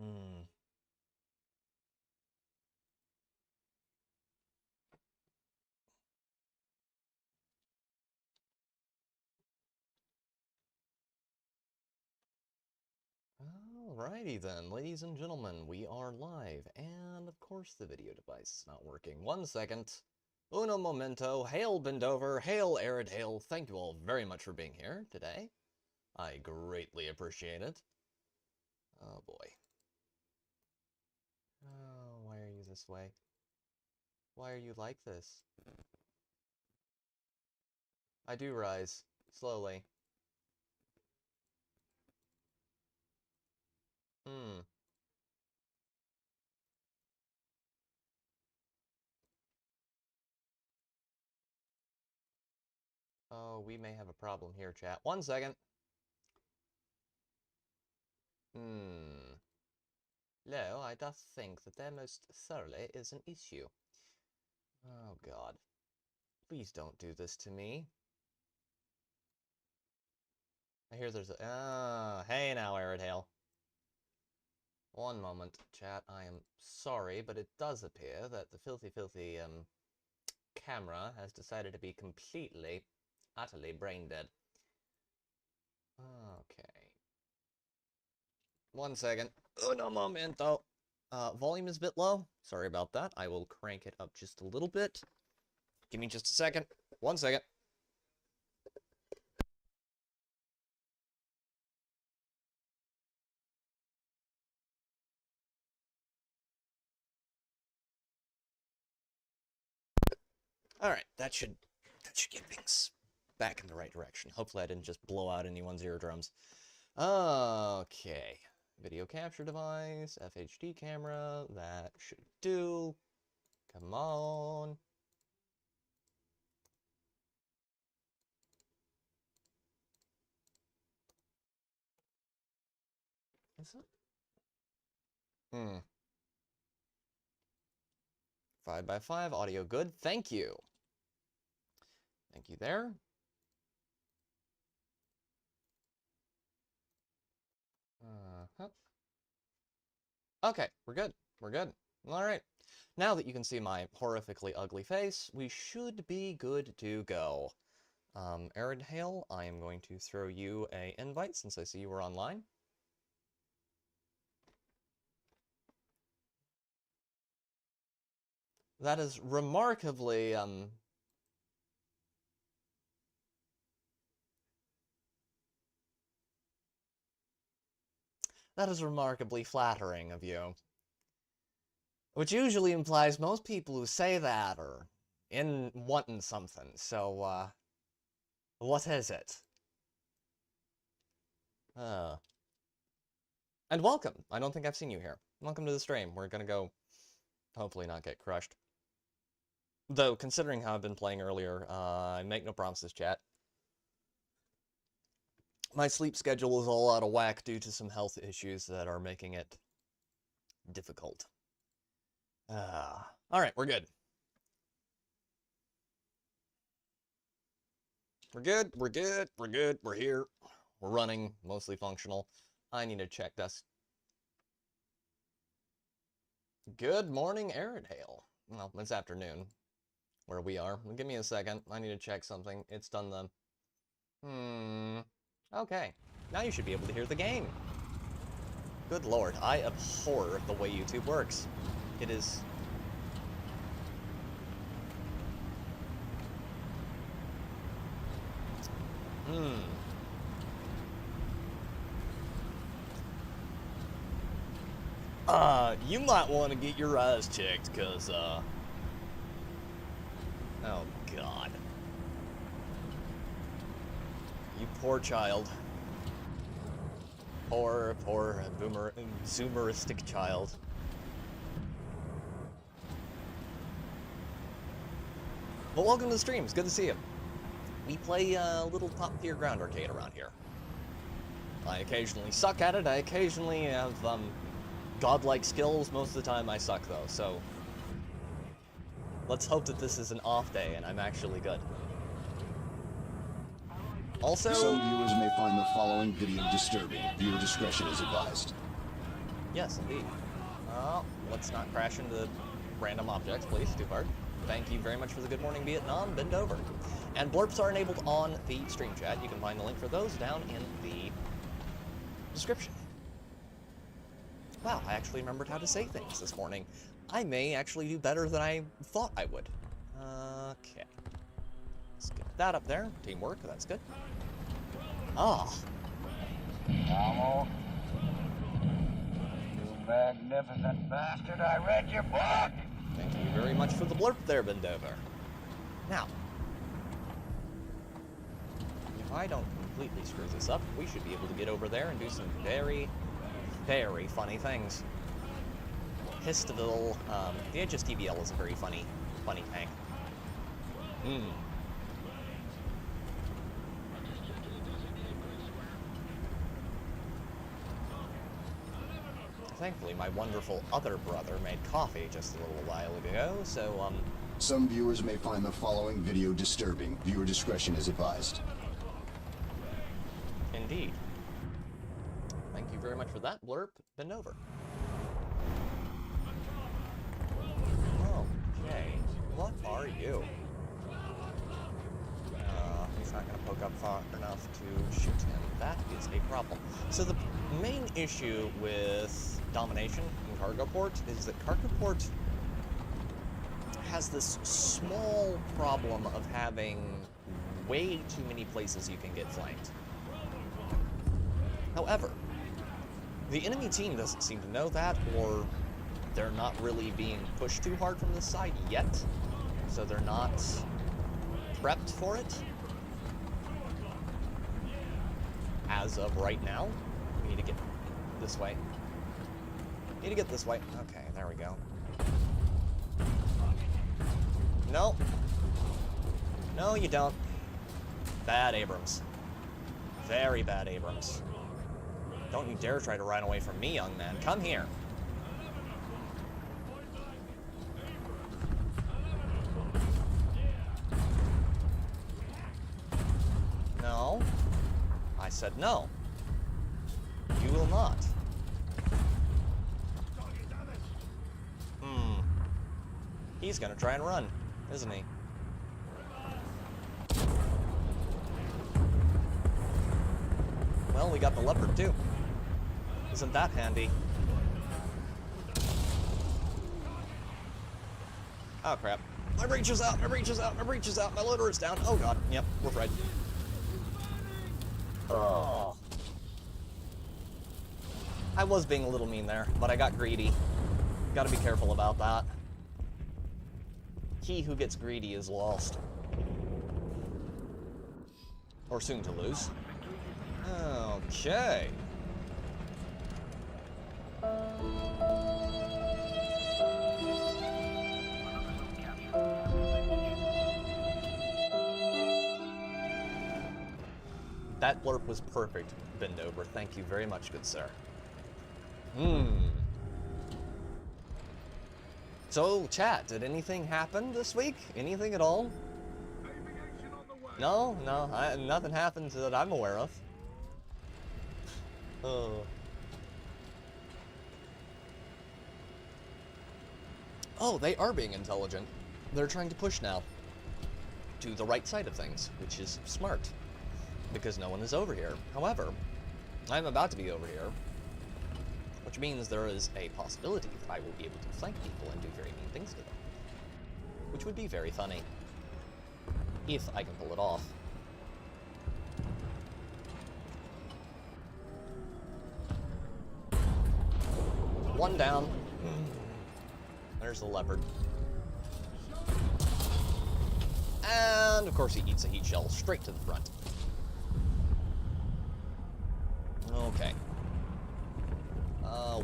Hmm. Alrighty then, ladies and gentlemen, we are live, and of course the video device is not working. 1 second. Uno momento. Hail Bendover, hail Arid, hail. Thank you all very much for being here today. I greatly appreciate it. Oh boy. Oh, why are you this way? Why are you like this? I do rise. Slowly. Hmm. Oh, we may have a problem here, chat. 1 second. Hmm. No, I doth think that there most thoroughly is an issue. Oh god. Please don't do this to me. I hear there's a... hey now, Aridhale. 1 moment, chat. I am sorry, but it does appear that the filthy, camera has decided to be completely, utterly brain dead. Okay. 1 second. Uno momento. Volume is a bit low. Sorry about that. I will crank it up just a little bit. Give me just a second. 1 second. Alright, that should get things back in the right direction. Hopefully I didn't just blow out anyone's eardrums. Okay. Video capture device, FHD camera, that should do. Come on. Is it? 5x5, audio good. Thank you. Thank you there. Okay, we're good. We're good. Alright. Now that you can see my horrifically ugly face, we should be good to go. Arid Hale, I am going to throw you an invite since I see you were online. That is remarkably, that is remarkably flattering of you. Which usually implies most people who say that are in wanting something, so, what is it? And welcome! I don't think I've seen you here. Welcome to the stream. We're gonna go, hopefully not get crushed. Though, considering how I've been playing earlier, I make no promises, chat. My sleep schedule is all out of whack due to some health issues that are making it difficult. Alright, we're good. We're good, we're good, we're good, we're here. We're running, mostly functional. I need to check this. Good morning, Aridhale. Well, it's afternoon, where we are. Give me a second, I need to check something. It's done the... Okay, now you should be able to hear the game. Good lord, I abhor the way YouTube works. It is... you might want to get your eyes checked, cause, oh god. You poor child. Poor zoomeristic child. Well, welcome to the stream. It's good to see you. We play a little top-tier ground arcade around here. I occasionally suck at it. I occasionally have, godlike skills. Most of the time I suck, though, so... let's hope that this is an off day and I'm actually good. Also... some viewers may find the following video disturbing. Viewer discretion is advised. Yes, indeed. Let's not crash into random objects, please. Too hard. Thank you very much for the good morning, Vietnam. Bend over. And blurps are enabled on the stream chat. You can find the link for those down in the description. Wow, I actually remembered how to say things this morning. I may actually do better than I thought I would. Okay. Let's get that up there. Teamwork, that's good. Ah. Hello. You magnificent bastard, I read your book! Thank you very much for the blurb there, Bendover. Now, if I don't completely screw this up, we should be able to get over there and do some very, very funny things. Histoville, the HSTVL is a very funny tank. Thankfully, my wonderful other brother made coffee just a little while ago, so, Some viewers may find the following video disturbing. Viewer discretion is advised. Indeed. Thank you very much for that, blurb. Bend over. Okay, what are you? He's not going to poke up far enough to shoot him. That is a problem. So the main issue with domination in cargo port is that cargo port has this small problem of having way too many places you can get flanked. However, the enemy team doesn't seem to know that, or they're not really being pushed too hard from this side yet, so they're not prepped for it. As of right now, we need to get this way. Need to get this way. Okay, there we go. No. No, you don't. Bad Abrams. Very bad Abrams. Don't you dare try to run away from me, young man. Come here. No. I said no. You will not. He's gonna try and run, isn't he? Well, we got the leopard too. Isn't that handy? Oh crap. My breach is out, my breach is out, my breach is out, my loader is down. Oh god, yep, we're fried. Oh. I was being a little mean there, but I got greedy. Gotta be careful about that. He who gets greedy is lost. Or soon to lose. Okay. That blurb was perfect, Bendover. Thank you very much, good sir. So, chat, did anything happen this week? Anything at all? No, nothing happened that I'm aware of. Oh, they are being intelligent. They're trying to push now to the right side of things, which is smart, because no one is over here. However, I'm about to be over here, which means there is a possibility that I will be able to flank people and do very mean things to them, which would be very funny, if I can pull it off. One down. There's the leopard. And, of course, he eats a heat shell straight to the front. Okay.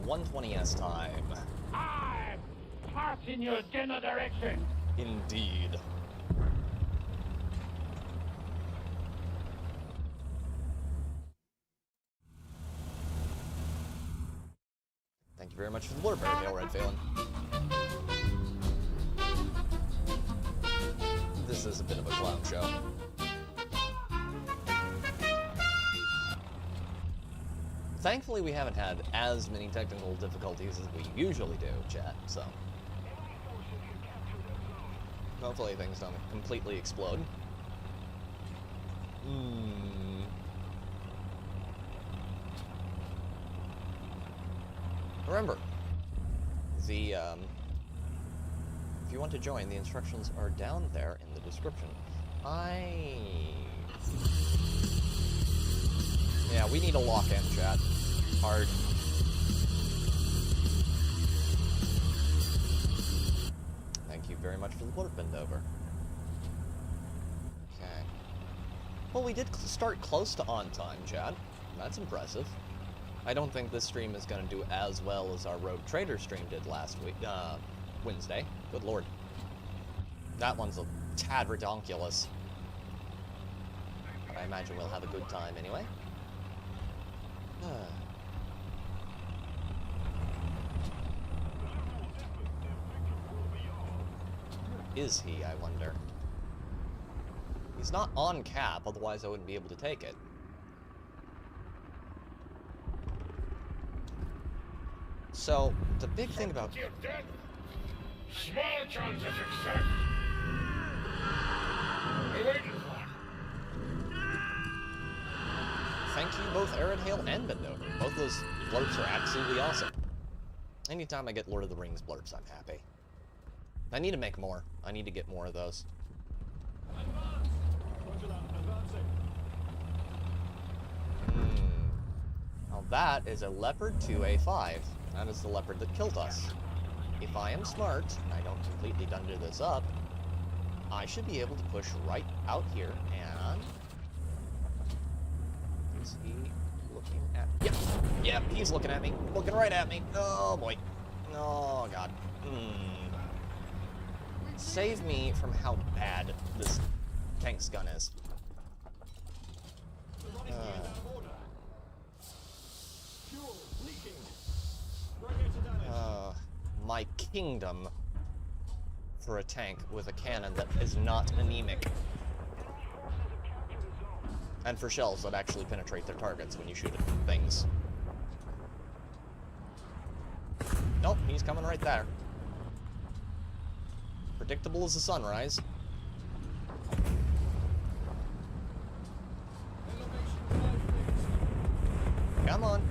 120S time. I'm passing your general direction. Indeed. Thank you very much for the blurb, Airtail Red Phelan. This is a bit of a clown show. Thankfully, we haven't had as many technical difficulties as we usually do, chat, so... hopefully things don't completely explode. Remember, the, if you want to join, the instructions are down there in the description. Yeah, we need a lock-in, chat. Hard. Thank you very much for the blurb bend over. Okay. Well, we did start close to on time, chat. That's impressive. I don't think this stream is going to do as well as our Rogue Trader stream did last week, Wednesday. Good lord. That one's a tad redonkulous. But I imagine we'll have a good time anyway. Is he, I wonder? He's not on cap, otherwise I wouldn't be able to take it. So, the big thing about... Small chance of success. Thank you both Arid Hail and Bendover. Both those blurps are absolutely awesome. Anytime I get Lord of the Rings blurps, I'm happy. I need to make more. I need to get more of those. Now that is a Leopard 2A5. That is the Leopard that killed us. If I am smart, and I don't completely dunder this up, I should be able to push right out here, and... is he looking at... Yep, yep, he's looking at me. Looking right at me. Oh, boy. Oh, God. Save me from how bad this tank's gun is. My kingdom for a tank with a cannon that is not anemic. And for shells that actually penetrate their targets when you shoot at things. Nope, he's coming right there. Predictable as the sunrise. Come on.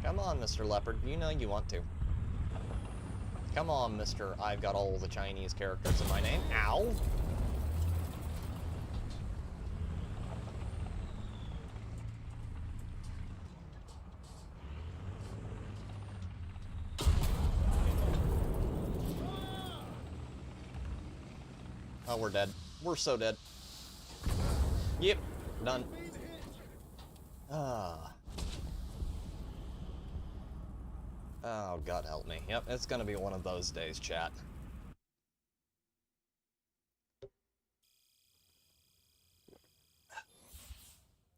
Come on, Mr. Leopard. You know you want to. Come on, Mr. I've got all the Chinese characters in my name. Ow! Oh, we're dead. We're so dead. Yep, done. Oh, God help me. Yep, it's gonna be one of those days, chat.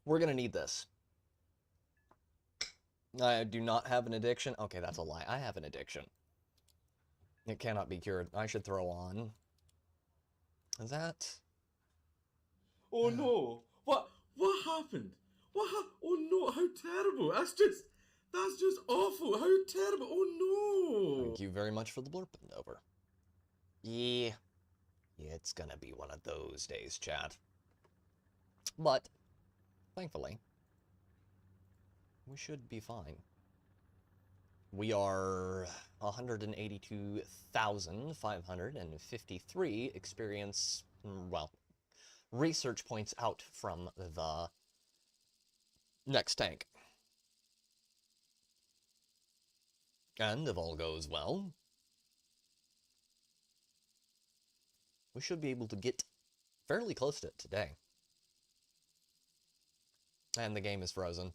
We're gonna need this. I do not have an addiction. Okay, that's a lie. I have an addiction. It cannot be cured. I should throw on... is that... oh no! What happened? Oh no, how terrible! That's just awful! How terrible! Oh no! Thank you very much for the blurb and over. Yeah, it's gonna be one of those days, chat. But, thankfully, we should be fine. We are 182,553 experience, well, research points out from the next tank. And if all goes well, we should be able to get fairly close to it today. And the game is frozen.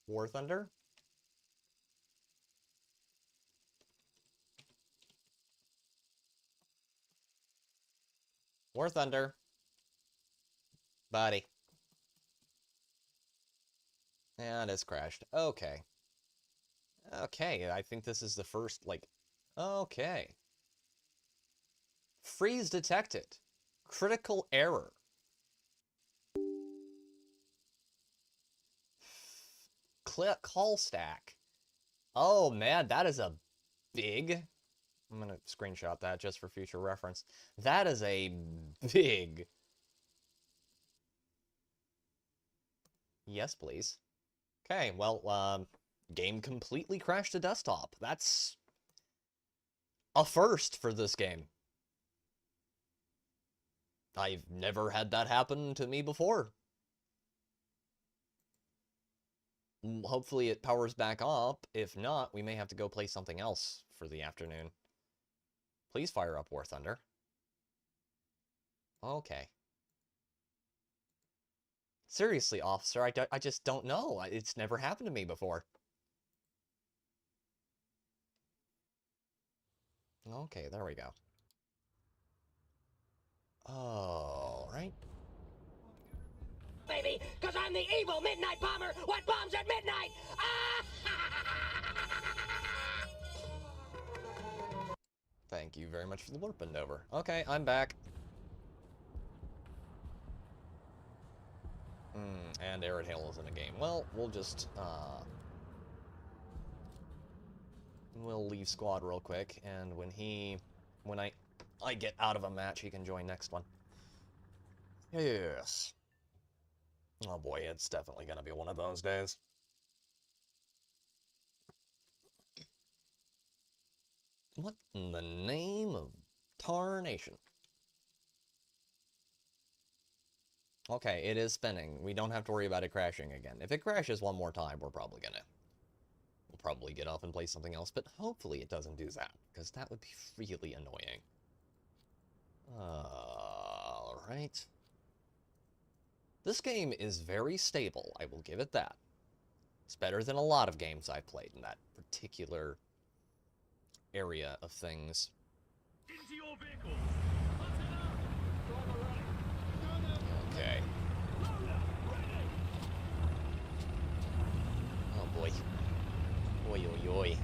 Warthunder? Warthunder. Buddy. And it's crashed. Okay. Okay, I think this is the first, like... okay. Freeze detected. Critical error. call stack. Oh man, that is a big... I'm gonna screenshot that just for future reference. That is a big... Yes, please. Okay, well, game completely crashed to desktop. That's a first for this game. I've never had that happen to me before. Hopefully it powers back up. If not, we may have to go play something else for the afternoon. Please fire up Warthunder. Okay. Seriously, officer, I just don't know. It's never happened to me before. Okay, there we go. All right. Baby, because I'm the evil midnight bomber. What bombs at midnight? Ah! Thank you very much for the Warthunder. Okay, I'm back. And Arid Hail is in a game. Well, we'll just, we'll leave squad real quick, and when I get out of a match, he can join next one. Yes. Oh boy, it's definitely gonna be one of those days. What in the name of tarnation? Okay, it is spinning. We don't have to worry about it crashing again. If it crashes one more time, we'll probably get off and play something else, but hopefully it doesn't do that, because that would be really annoying. Alright. This game is very stable, I will give it that. It's better than a lot of games I've played in that particular area of things. Into your vehicle. Okay. Oh boy. Oi, oi, oi.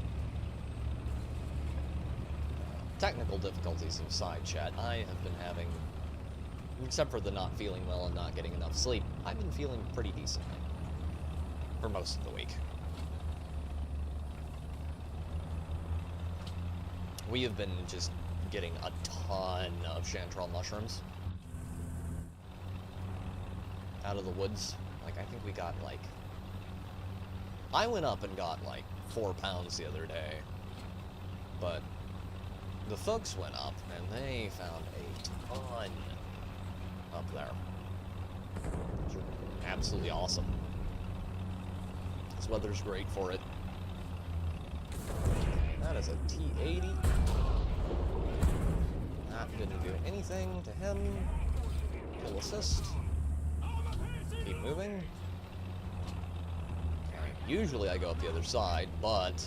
Technical difficulties aside, chat. I have been having, except for the not feeling well and not getting enough sleep, I've been feeling pretty decently for most of the week. We have been just getting a ton of chanterelle mushrooms out of the woods. Like, I think we got, like... I went up and got, like, 4 pounds the other day. But the folks went up, and they found a ton up there. Which are absolutely awesome. This weather's great for it. That is a T.T.G.A. That didn't do anything to him. Kill assist. Keep moving. Okay. Usually I go up the other side, but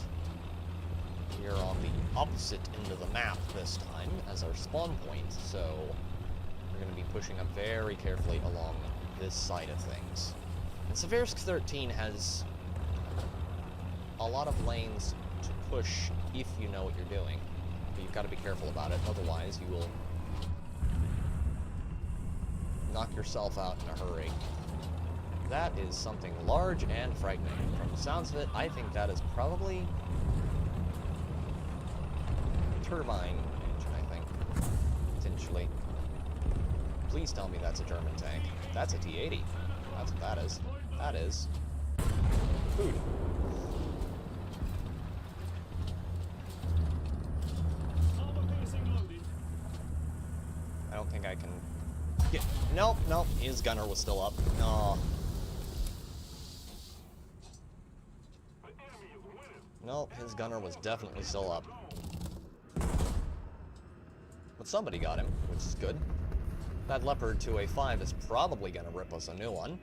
we're on the opposite end of the map this time as our spawn point, so we're going to be pushing up very carefully along this side of things. And Seversk 13 has a lot of lanes to push if you know what you're doing, but you've got to be careful about it, otherwise you will knock yourself out in a hurry. That is something large and frightening. From the sounds of it, I think that is probably a turbine engine, I think, potentially. Please tell me that's a German tank. That's a T-80. That's what that is. That is food. I don't think I can get... Nope, nope, his gunner was still up. No. Nope, his gunner was definitely still up. But somebody got him, which is good. That Leopard 2A5 is probably going to rip us a new one.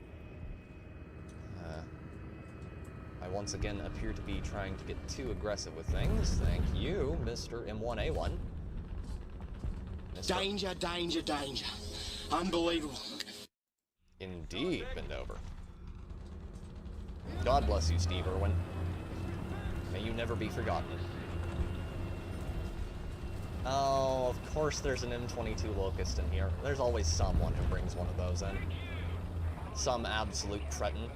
I once again appear to be trying to get too aggressive with things. Thank you, Mr. M1A1. Danger, danger, danger. Unbelievable. Indeed, bend over. God bless you, Steve Irwin. May you never be forgotten. Oh, of course there's an M22 Locust in here. There's always someone who brings one of those in. Some absolute cretin.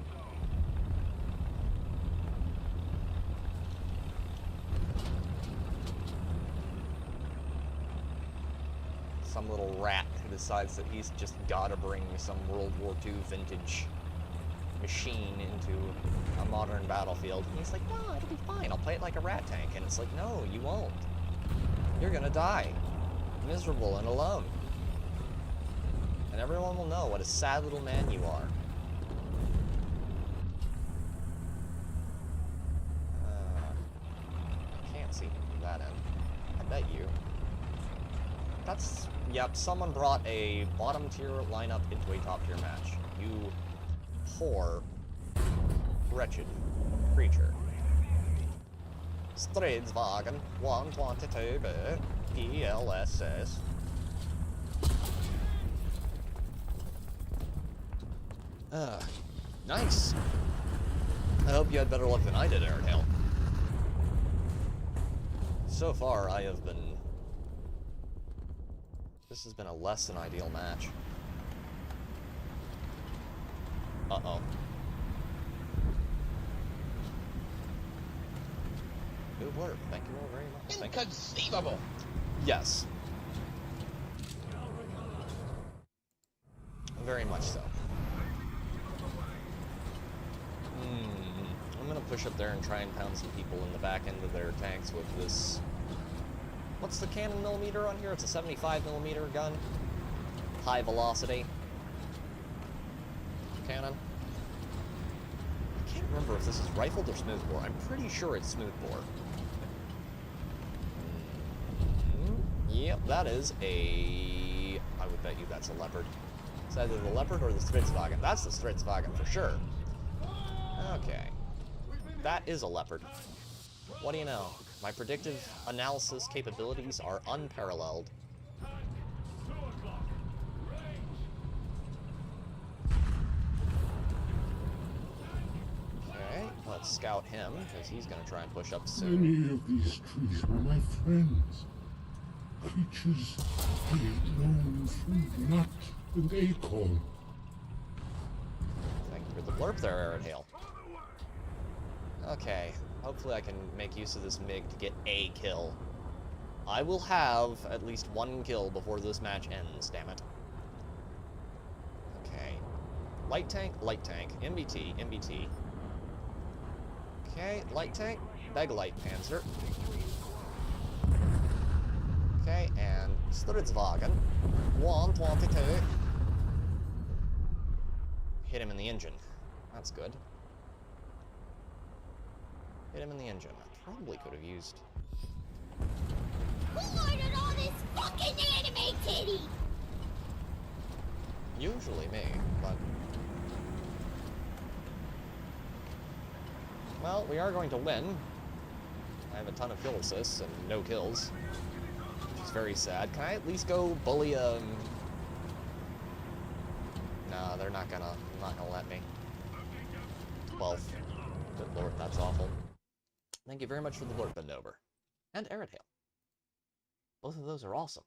Some little rat who decides that he's just gotta bring some World War II vintage machine into a modern battlefield. And he's like, no, it'll be fine. I'll play it like a rat tank. And it's like, no, you won't. You're gonna die. Miserable and alone. And everyone will know what a sad little man you are. I can't see that end. I bet you. That's... Yep, someone brought a bottom tier lineup into a top tier match. You poor, wretched creature. Stridswagen 122B PLSS. Nice. I hope you had better luck than I did, Airtail. So far, I have been... This has been a less than ideal match. Uh-oh. Good work. Thank you all very much. Thank you. Inconceivable! Yes. Very much so. I'm gonna push up there and try and pound some people in the back end of their tanks with this... What's the cannon millimeter on here? It's a 75mm gun. High velocity. Cannon. I can't remember if this is rifled or smoothbore. I'm pretty sure it's smoothbore. Yep, that is a... I would bet you that's a Leopard. It's either the Leopard or the Stridswagen. That's the Stridswagen for sure. Okay. That is a Leopard. What do you know? My predictive analysis capabilities are unparalleled. Okay, let's scout him, because he's going to try and push up soon. Many of these trees are my friends. Creatures I have known through nut and acorn. Thank you for the blurb there, Arid Hail. Okay, hopefully I can make use of this MiG to get a kill. I will have at least one kill before this match ends, damn it. Okay. Light tank, MBT, MBT. Okay, light tank, beg light panzer. Okay, and Stridswagen 122. Hit him in the engine. That's good. Hit him in the engine. I probably could have used... Who ordered all this fucking anime titty? Usually me, but... Well, we are going to win. I have a ton of kill assists and no kills. Which is very sad. Can I at least go bully a... Nah, they're not gonna let me. 12th. Good lord, that's awful. Thank you very much for the Lord Bendover. And Arid Hail. Both of those are awesome.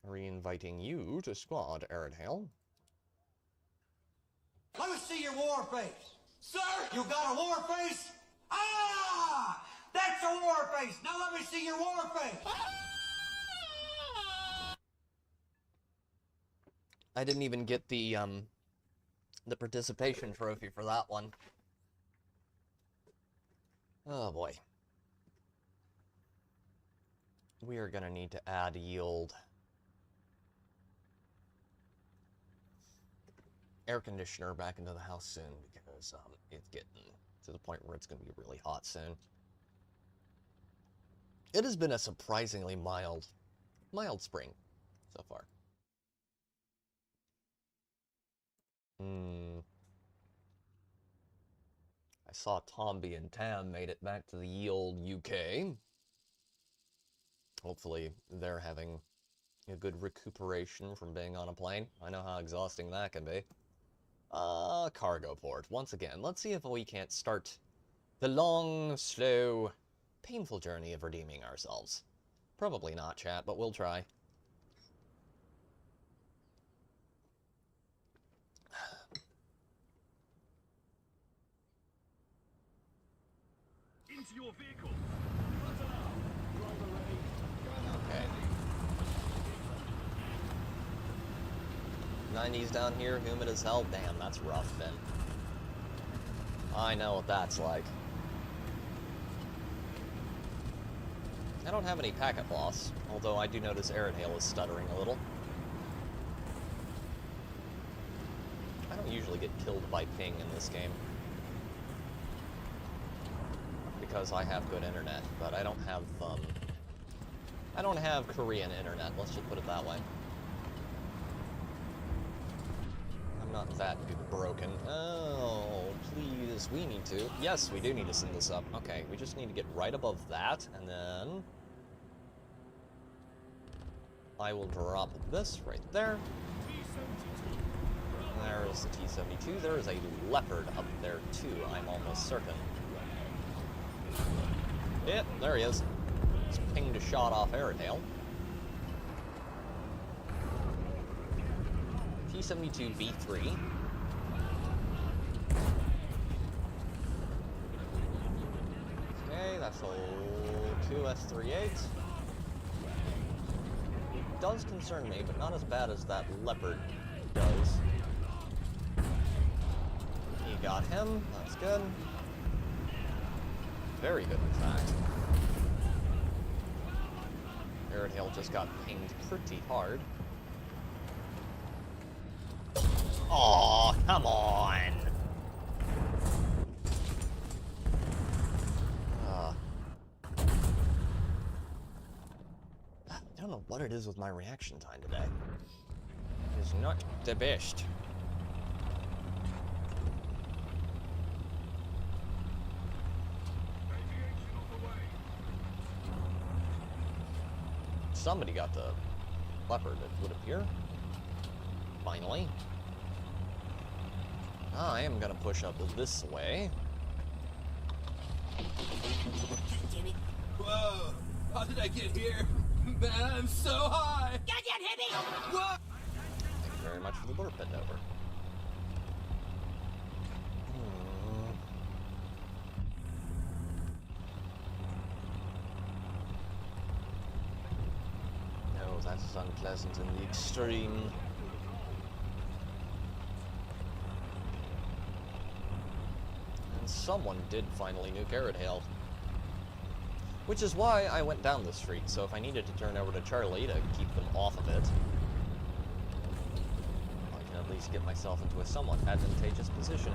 Re-inviting you to squad, Arid Hail. Let me see your war face. Sir, you got a war face? Ah! That's a war face. Now let me see your war face. I didn't even get the participation trophy for that one. Oh boy. We are gonna need to add yield. Air conditioner back into the house soon because it's getting to the point where it's gonna be really hot soon. It has been a surprisingly mild spring so far. I saw Tomby and Tam made it back to the ye old UK. Hopefully they're having a good recuperation from being on a plane. I know how exhausting that can be. Cargo port. Once again, let's see if we can't start the long, slow, painful journey of redeeming ourselves. Probably not, chat, but we'll try. Into your vehicle. Okay. 90s down here, humid as hell. Damn, that's rough, Ben. I know what that's like. I don't have any packet loss, although I do notice Aerodale is stuttering a little. I don't usually get killed by ping in this game, because I have good internet, but I don't have Korean internet, let's just put it that way. I'm not that broken. Oh, please, we need to. Yes, we do need to send this up. Okay, we just need to get right above that, and then I will drop this right there. There is the T-72. There is a Leopard up there, too, I'm almost certain. Yep, there he is. Just pinged a shot off Aerodale. T-72 V3. Okay, that's a 2 S-38. It does concern me, but not as bad as that Leopard does. He got him, that's good. Very good, in fact. Aerodale just got pinged pretty hard. Aw, come on! I don't know what it is with my reaction time today. It's not the best. Somebody got the Leopard, it would appear. Finally. I am gonna push up this way. Whoa! How did I get here? Man, I'm so high! Goddamn hippie! Whoa! Thank you very much for the burp bend over. No, that is unpleasant in the extreme. And someone did finally nuke Aerodale. Which is why I went down the street, so if I needed to turn over to Charlie to keep them off of it, I can at least get myself into a somewhat advantageous position.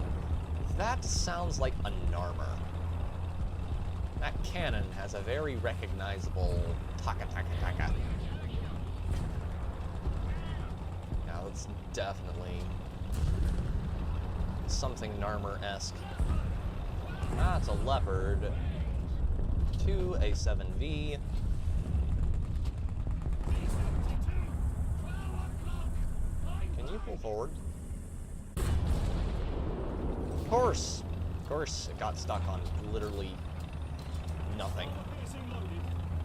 That sounds like a Narmer. That cannon has a very recognizable taka-taka-taka. Now, it's definitely something Narmer-esque. Ah, it's a Leopard. 2 A7V. Can you pull forward? Of course! Of course, it got stuck on literally nothing.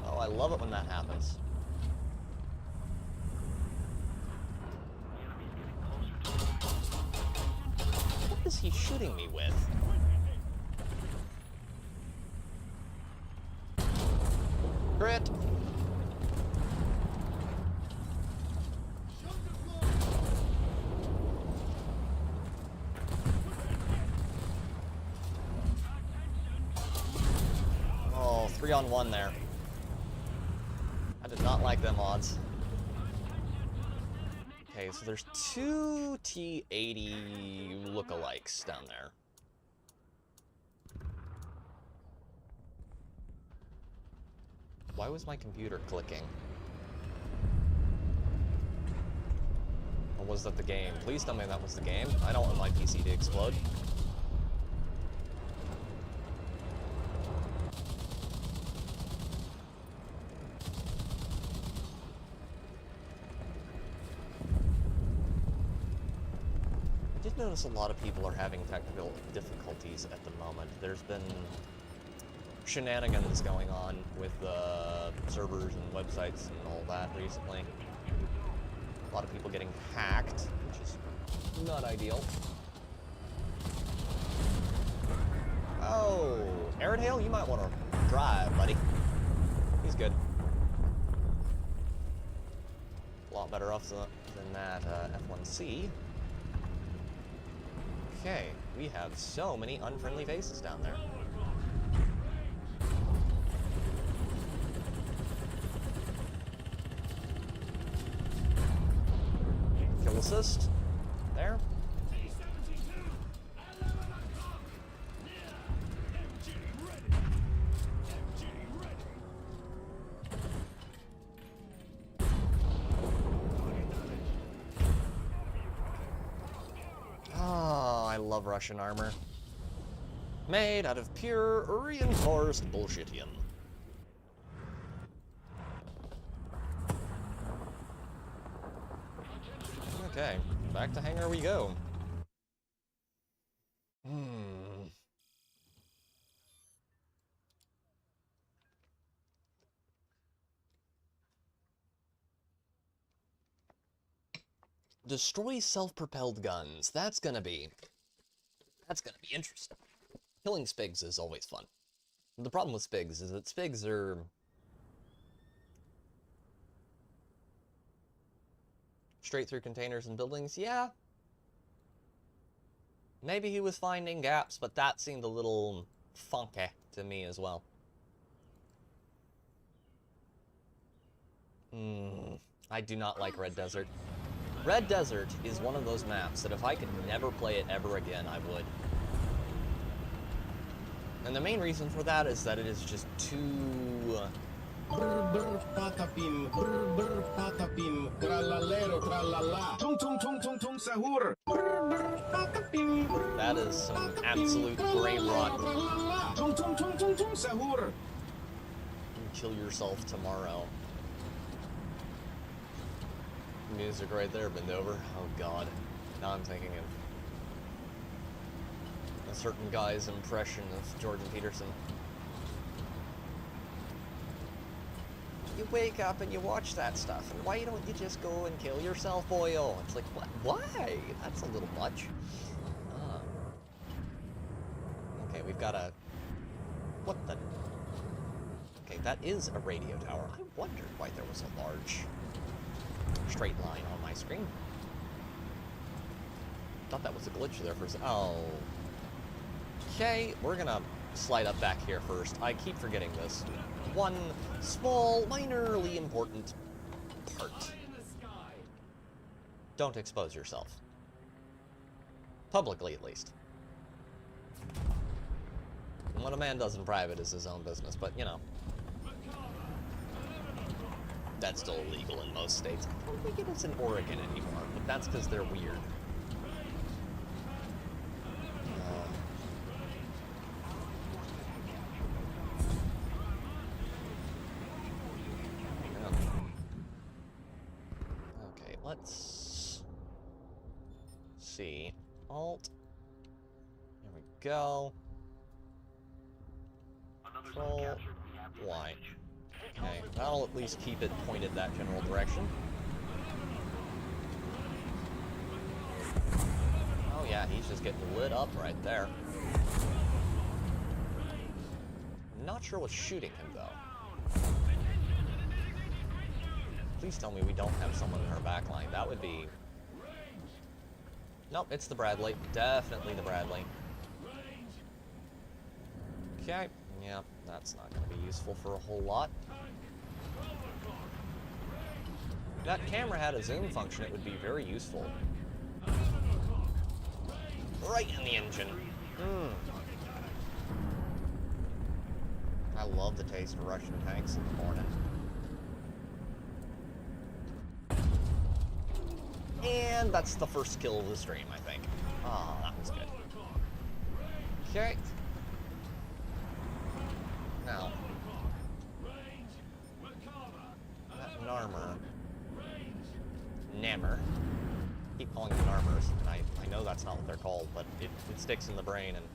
Oh, I love it when that happens. What is he shooting me with? Crit! Oh, 3-on-1 there. I did not like them odds. Okay, so there's 2 T-80 lookalikes down there. Why was my computer clicking? Or was that the game? Please tell me that was the game. I don't want my PC to explode. I did notice a lot of people are having technical difficulties at the moment. There's been shenanigans going on with servers and websites and all that recently. A lot of people getting hacked, which is not ideal. Oh, Arid Hail, you might want to drive, buddy. He's good. A lot better off than that F1C. Okay, we have so many unfriendly faces down there. Kill assist. There. Oh, I love Russian armor. Made out of pure, reinforced bullshitium. Okay, back to hangar we go. Destroy self-propelled guns. That's gonna be interesting. Killing Spigs is always fun. The problem with Spigs is that Spigs are straight through containers and buildings. Yeah. Maybe he was finding gaps, but that seemed a little funky to me as well. I do not like Red Desert. Red Desert is one of those maps that if I could never play it ever again, I would. And the main reason for that is that it is just too... That is some absolute brain rot. Kill yourself tomorrow. Music right there, bend over. Oh god. Now I'm thinking of a certain guy's impression of Jordan Peterson. You wake up and you watch that stuff, and why don't you just go and kill yourself, boyo? It's like, what? Why? That's a little much. Okay, we've got a... What the... Okay, that is a radio tower. I wondered why there was a large straight line on my screen. Thought that was a glitch there for a second. Oh. Okay, we're gonna slide up back here first. I keep forgetting this. One small, minorly important part. Don't expose yourself. Publicly, at least. And what a man does in private is his own business, but, you know. That's still illegal in most states. I don't think it is in Oregon anymore, but that's because they're weird. Okay, let's see. Alt. There we go. Control Y. Okay, that'll at least keep it pointed that general direction. Oh yeah, he's just getting lit up right there. I'm not sure what's shooting him, though. Please tell me we don't have someone in our back line. That would be... Nope, it's the Bradley. Definitely the Bradley. Okay, yeah, that's not going to be useful for a whole lot. If that camera had a zoom function, it would be very useful. Right in the engine. I love the taste of Russian tanks in the morning. And that's the first kill of the stream, I think. Ah, oh, that was good. Okay. Now, that Narmer. Nammer. Keep calling them Narmers, and I know that's not what they're called, but it sticks in the brain, and...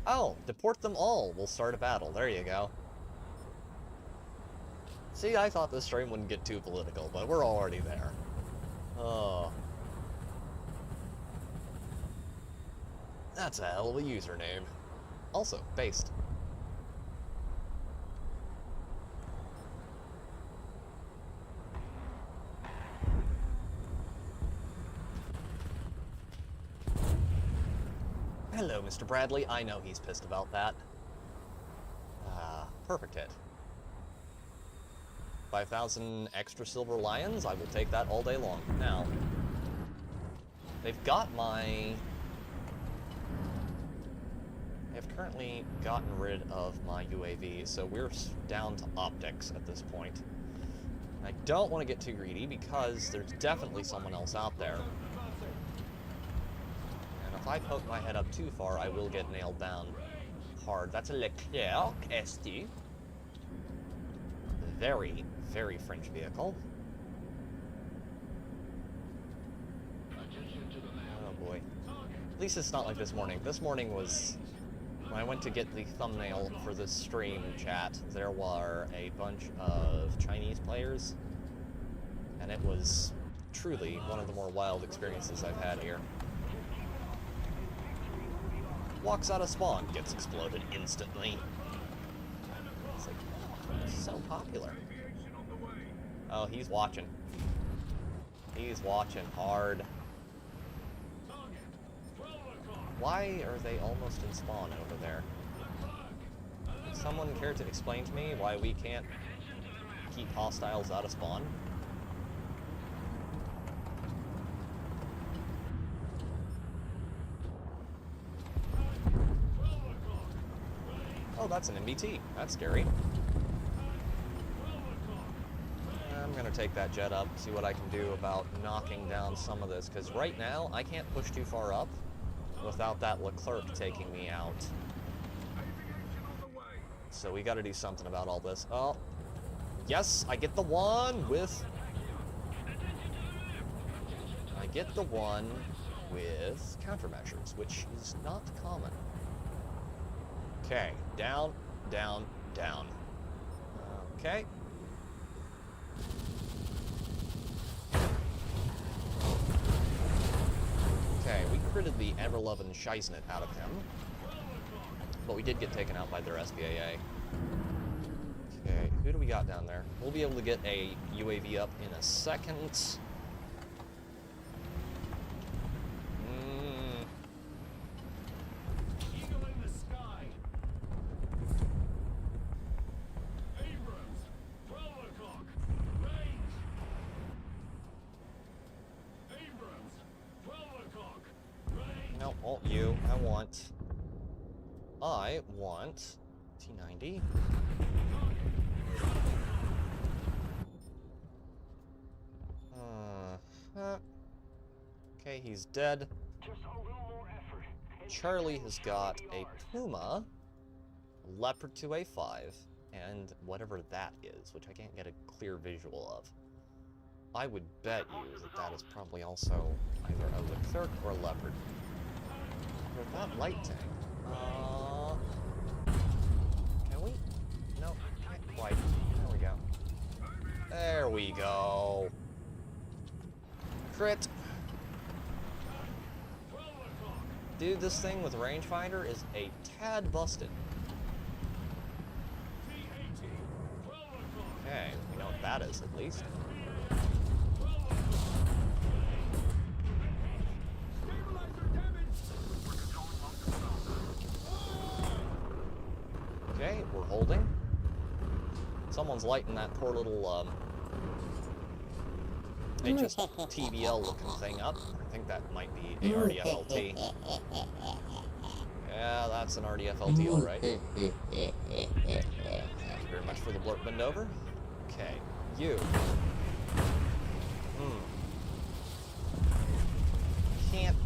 Oh, deport them all. We'll start a battle. There you go. See, I thought this stream wouldn't get too political, but we're already there. Oh. That's a hell of a username. Also, based. Hello, Mr. Bradley. I know he's pissed about that. Perfect hit. 5,000 extra silver lions? I will take that all day long. Now, they've got my... They've currently gotten rid of my UAV, so we're down to optics at this point. I don't want to get too greedy because there's definitely someone else out there. And if I poke my head up too far, I will get nailed down hard. That's a Leclerc ST. Very, very French vehicle. Oh boy. At least it's not like this morning. This morning was... When I went to get the thumbnail for this stream chat, there were a bunch of Chinese players, and it was truly one of the more wild experiences I've had here. Walks out of spawn, gets exploded instantly. It's like, it's so popular. Oh, he's watching. He's watching hard. Why are they almost in spawn over there? Would someone care to explain to me why we can't keep hostiles out of spawn? Oh, that's an MBT. That's scary. I'm gonna take that jet up, see what I can do about knocking down some of this, because right now I can't push too far up without that Leclerc taking me out. So we gotta do something about all this. Oh, yes, I get the one with... I get the one with countermeasures, which is not common. Okay, down, down, down. Okay. Okay, we critted the ever-loving Scheisnet out of him. But we did get taken out by their SPAA. Okay, who do we got down there? We'll be able to get a UAV up in a second. Eagle in the sky. Abrams, 12 o'clock. Range. Abrams, 12 o'clock. Range. No, oh, you. I want T90. Okay, he's dead. Just a little more effort. Charlie has got a Puma, a Leopard 2A5, and whatever that is, which I can't get a clear visual of. I would bet you that that is probably also either a Leclerc or a Leopard. With that light tank, can we? No, can't quite. There we go. There we go. Crit. Dude, this thing with rangefinder is a tad busted. Okay, we know what that is at least. Okay, we're holding. Someone's lighting that poor little HSTBL looking thing up. I think that might be a RDFLT. Yeah, that's an RDFLT, alright. Thank you very much for the blurp bend over. Okay, you. Can't...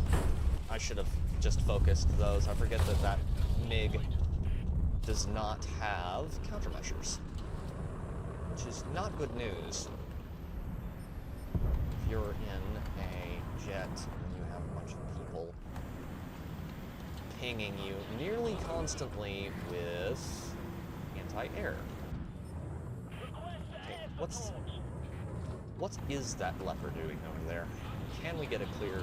I should have just focused those. I forget that that MiG does not have countermeasures, which is not good news. If you're in a jet and you have a bunch of people pinging you nearly constantly with anti-air. Okay, what is that Leopard doing over there? Can we get a clear...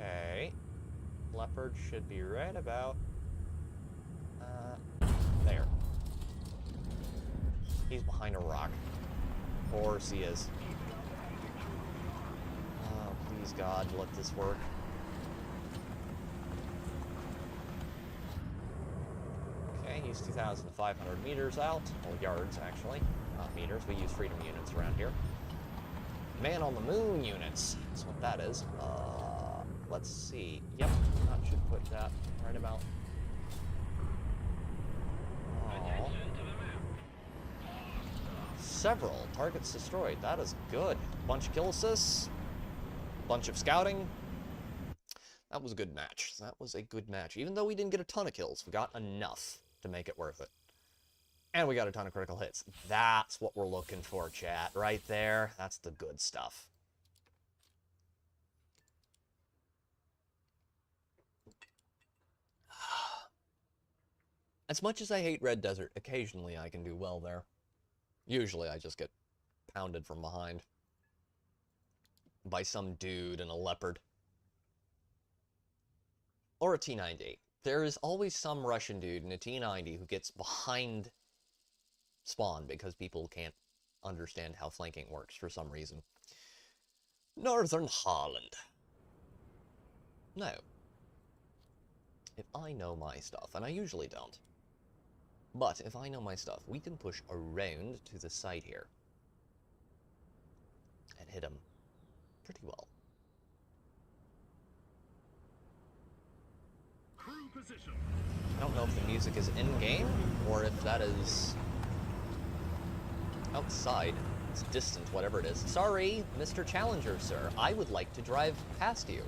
Okay, Leopard should be right about there. He's behind a rock. Of course he is. Please, God, let this work. Okay, he's 2,500 meters out. Well, yards, actually. Not meters. We use freedom units around here. Man on the moon units. That's what that is. Let's see. Yep, that should put that right about... Oh. Several targets destroyed. That is good. Bunch of kill assists. Bunch of scouting. That was a good match. That was a good match. Even though we didn't get a ton of kills, we got enough to make it worth it. And we got a ton of critical hits. That's what we're looking for, chat. Right there. That's the good stuff. As much as I hate Red Desert, occasionally I can do well there. Usually I just get pounded from behind by some dude in a leopard. Or a T-90. There is always some Russian dude in a T-90 who gets behind spawn because people can't understand how flanking works for some reason. Northern Holland. No. If I know my stuff, and I usually don't, but if I know my stuff, we can push around to the side here and hit him pretty well. Crew position. I don't know if the music is in-game, or if that is outside. It's distant, whatever it is. Sorry, Mr. Challenger, sir. I would like to drive past you.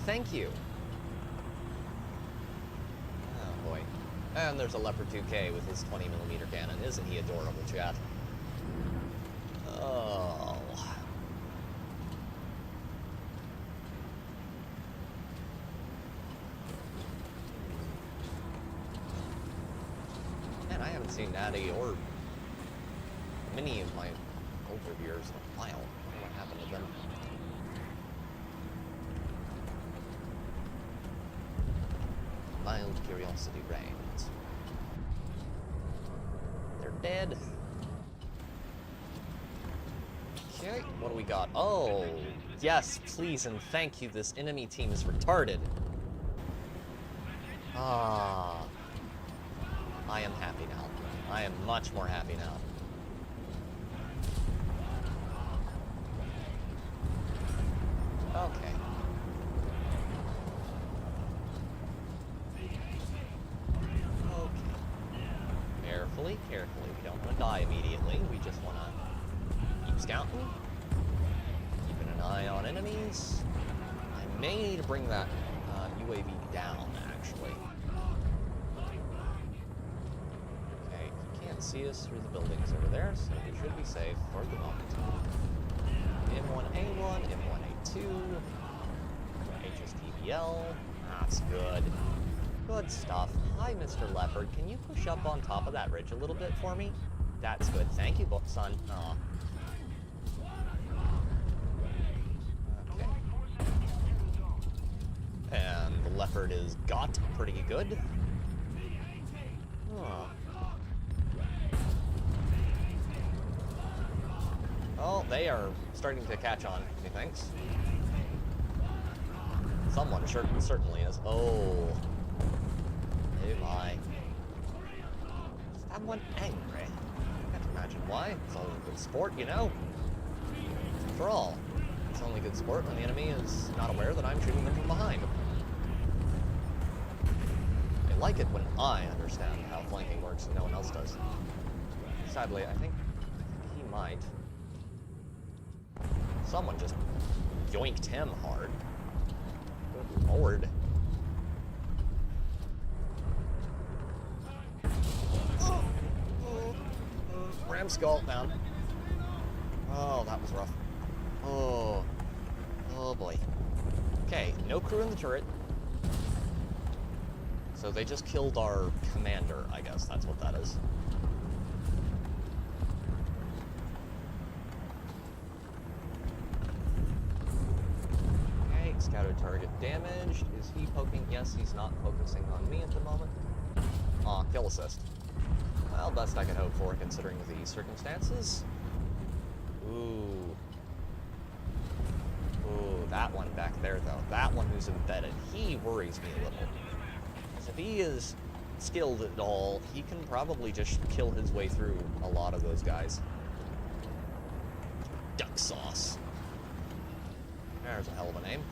Thank you. Oh, boy. And there's a Leopard 2K with his 20mm cannon. Isn't he adorable, chat? Oh. Man, I haven't seen Natty or many of my older viewers in a while. I don't know what happened to them. Mild curiosity reigns. They're dead. Okay, what do we got? Oh, yes, please and thank you. This enemy team is retarded. Ah. I am happy now. I am much more happy now. Okay. Carefully, carefully. We don't want to die immediately. We just want to keep scouting. Keeping an eye on enemies. I may need to bring that UAV down, actually. Okay, you can't see us through the buildings over there, so we should be safe for the moment. M1A1, M1A2, HSTBL. That's good. Good stuff. Hi, Mr. Leopard. Can you push up on top of that ridge a little bit for me? That's good. Thank you, son. Aw. Okay. And the Leopard is got pretty good. Oh. Oh, they are starting to catch on, methinks. Someone certainly is. Oh. Oh my. Someone angry. I can't imagine why. It's only good sport, you know? After all, it's only good sport when the enemy is not aware that I'm shooting them from behind. I like it when I understand how flanking works and no one else does. Sadly, I think he might. Someone just yoinked him hard. Good lord. Ram skull down. Oh, that was rough. Oh. Oh boy. Okay, no crew in the turret. So they just killed our commander, I guess that's what that is. Okay, scouted target damaged. Is he poking? Yes, he's not focusing on me at the moment. Aw, kill assist. Well, best I could hope for, considering the circumstances. Ooh. Ooh, that one back there, though. That one who's embedded. He worries me a little. Because if he is skilled at all, he can probably just kill his way through a lot of those guys. Duck sauce. There's a hell of a name.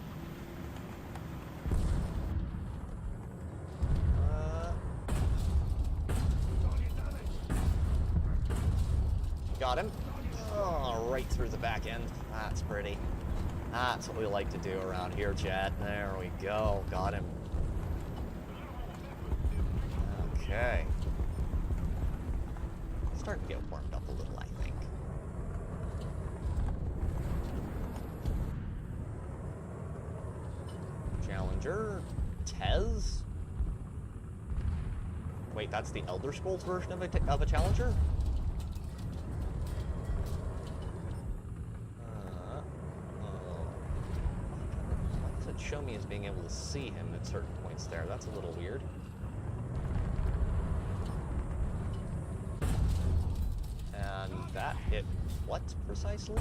Got him. Oh, right through the back end. That's pretty. That's what we like to do around here, chat. There we go. Got him. Okay. Starting to get warmed up a little, I think. Challenger. Tez? Wait, that's the Elder Scrolls version of a Challenger? Why does it show me as being able to see him at certain points there? That's a little weird. And that hit what precisely?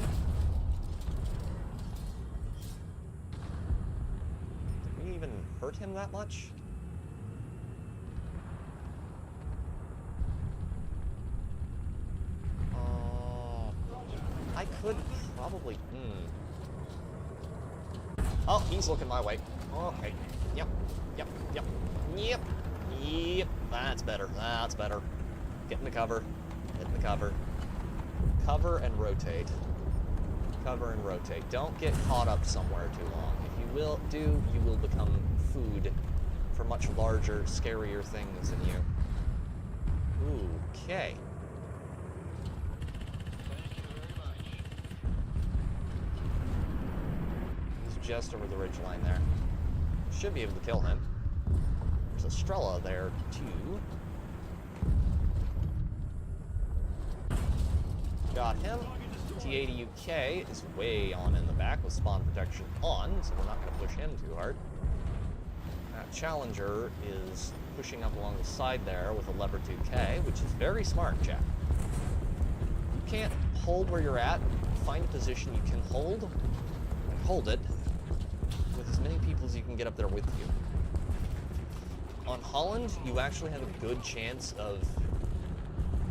Did we even hurt him that much? I could probably... Oh, he's looking my way. Okay. Yep. Yep. Yep. Yep. Yep. That's better. That's better. Get in the cover. Get in the cover. Cover and rotate. Cover and rotate. Don't get caught up somewhere too long. If you you will become food for much larger, scarier things than you. Okay. He's just over the ridgeline there. Should be able to kill him. There's a Strela there, too. Got him. T.T.G.A is way on in the back with spawn protection on, so we're not going to push him too hard. That Challenger is pushing up along the side there with a lever 2K, which is very smart, chat. You can't hold where you're at. Find a position you can hold, and hold it with as many people as you can get up there with you. On Holland, you actually have a good chance of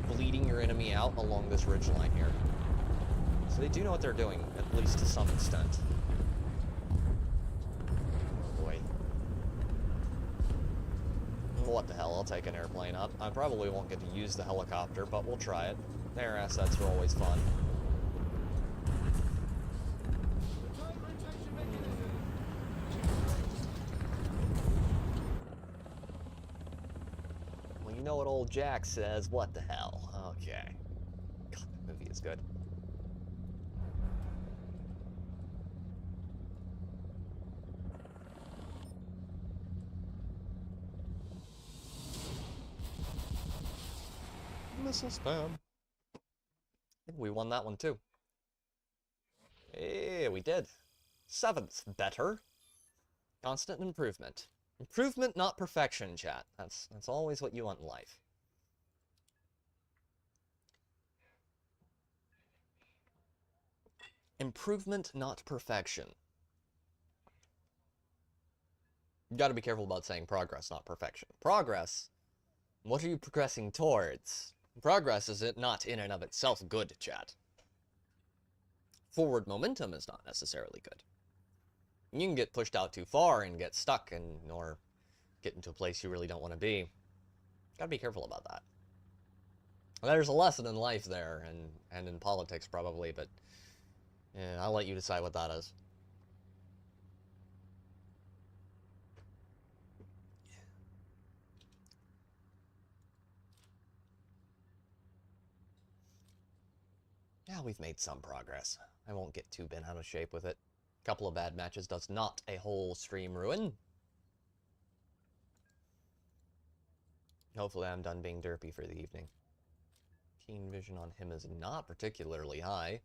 bleeding your enemy out along this ridgeline here. So they do know what they're doing, at least to some extent. Boy. What the hell, I'll take an airplane up. I probably won't get to use the helicopter, but we'll try it. Air assets are always fun. Well, you know what old Jack says, what the hell? Okay. God, that movie is good. Missile spam. I think we won that one too. Hey, we did. 7th, better. Constant improvement. Improvement, not perfection, chat. That's always what you want in life. Improvement, not perfection. You gotta be careful about saying progress, not perfection. Progress? What are you progressing towards? Progress is not in and of itself good, chat. Forward momentum is not necessarily good. You can get pushed out too far and get stuck or get into a place you really don't want to be. Gotta be careful about that. There's a lesson in life there, and in politics probably, but yeah, I'll let you decide what that is. Yeah, we've made some progress. I won't get too bent out of shape with it. A couple of bad matches does not a whole stream ruin. Hopefully I'm done being derpy for the evening. Keen vision on him is not particularly high.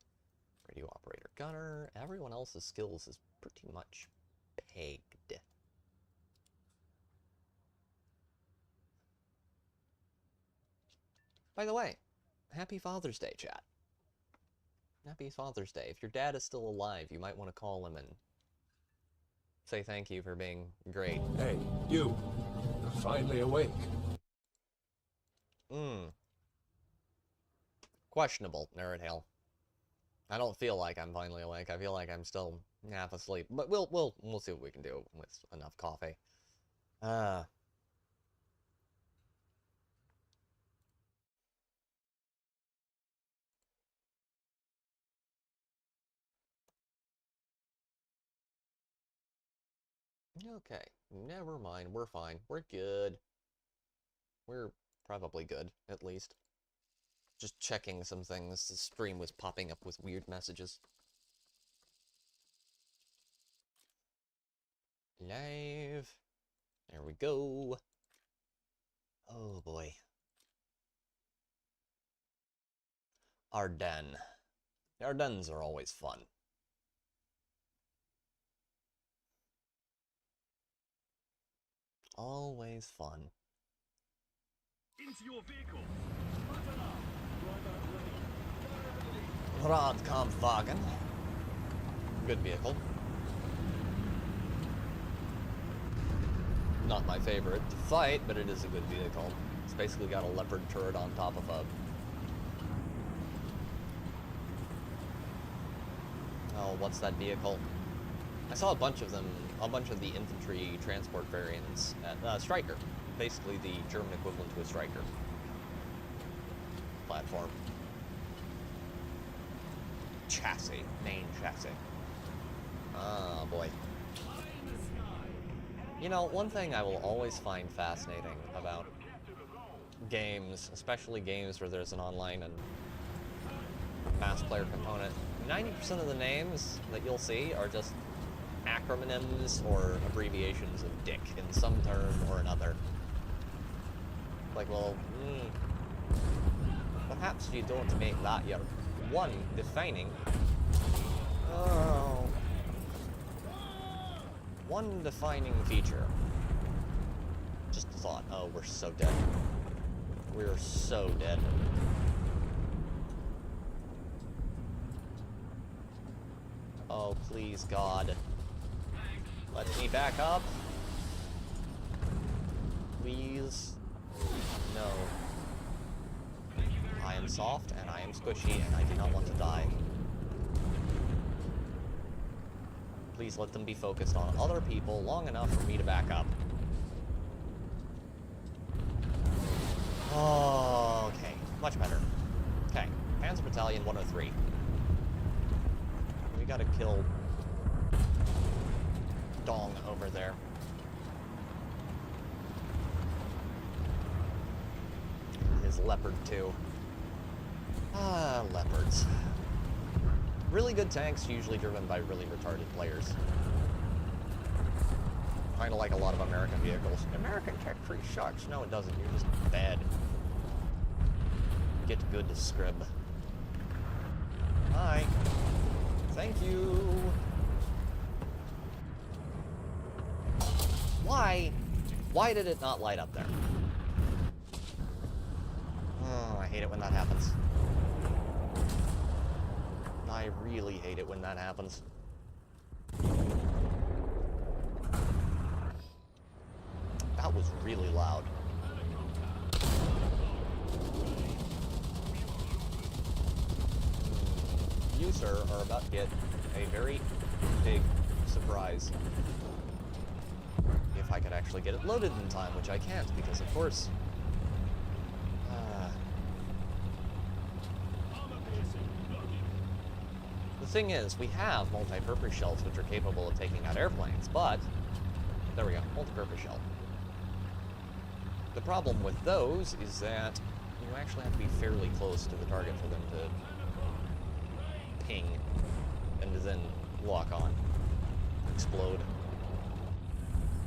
Radio operator gunner. Everyone else's skills is pretty much pegged. By the way, happy Father's Day, chat. Happy Father's Day. If your dad is still alive, you might want to call him and say thank you for being great. Hey, you. You're finally awake. Questionable, Nerdhale. I don't feel like I'm finally awake. I feel like I'm still half asleep. But we'll see what we can do with enough coffee. Okay, never mind. We're fine. We're good. We're probably good, at least. Just checking some things. The stream was popping up with weird messages. Live. There we go. Oh boy. Ardennes. Ardennes are always fun. Always fun. Into your vehicle. Radkampfwagen. Good vehicle. Not my favorite to fight, but it is a good vehicle. It's basically got a leopard turret on top of a... Oh, what's that vehicle? I saw a bunch of them, a bunch of the infantry transport variants at Striker. Basically the German equivalent to a Striker. Platform. Chassis. Main chassis. Ah, boy. You know, one thing I will always find fascinating about games, especially games where there's an online and mass player component, 90% of the names that you'll see are just acronyms or abbreviations of dick in some term or another. Like, well, perhaps you don't make that your one defining... Oh... One defining feature. Just a thought. Oh, we're so dead. We're so dead. Oh, please, God. Let me back up. Please. No. I am soft, and I am squishy, and I do not want to die. Please let them be focused on other people long enough for me to back up. Oh, okay. Much better. Okay. Panzer Battalion 103. We gotta kill Dong over there. His Leopard 2. Ah, Leopards. Really good tanks, usually driven by really retarded players. Kind of like a lot of American vehicles. American tech tree sucks. No, it doesn't. You're just bad. Get good to scrib. Hi. Thank you. Why? Why did it not light up there? Oh, I hate it when that happens. I really hate it when that happens. That was really loud. You, sir, are about to get a very big surprise. If I could actually get it loaded in time, which I can't, because of course... The thing is, we have multi-purpose shells which are capable of taking out airplanes, but... There we go, multi-purpose shell. The problem with those is that you actually have to be fairly close to the target for them to ping and then lock on. Explode.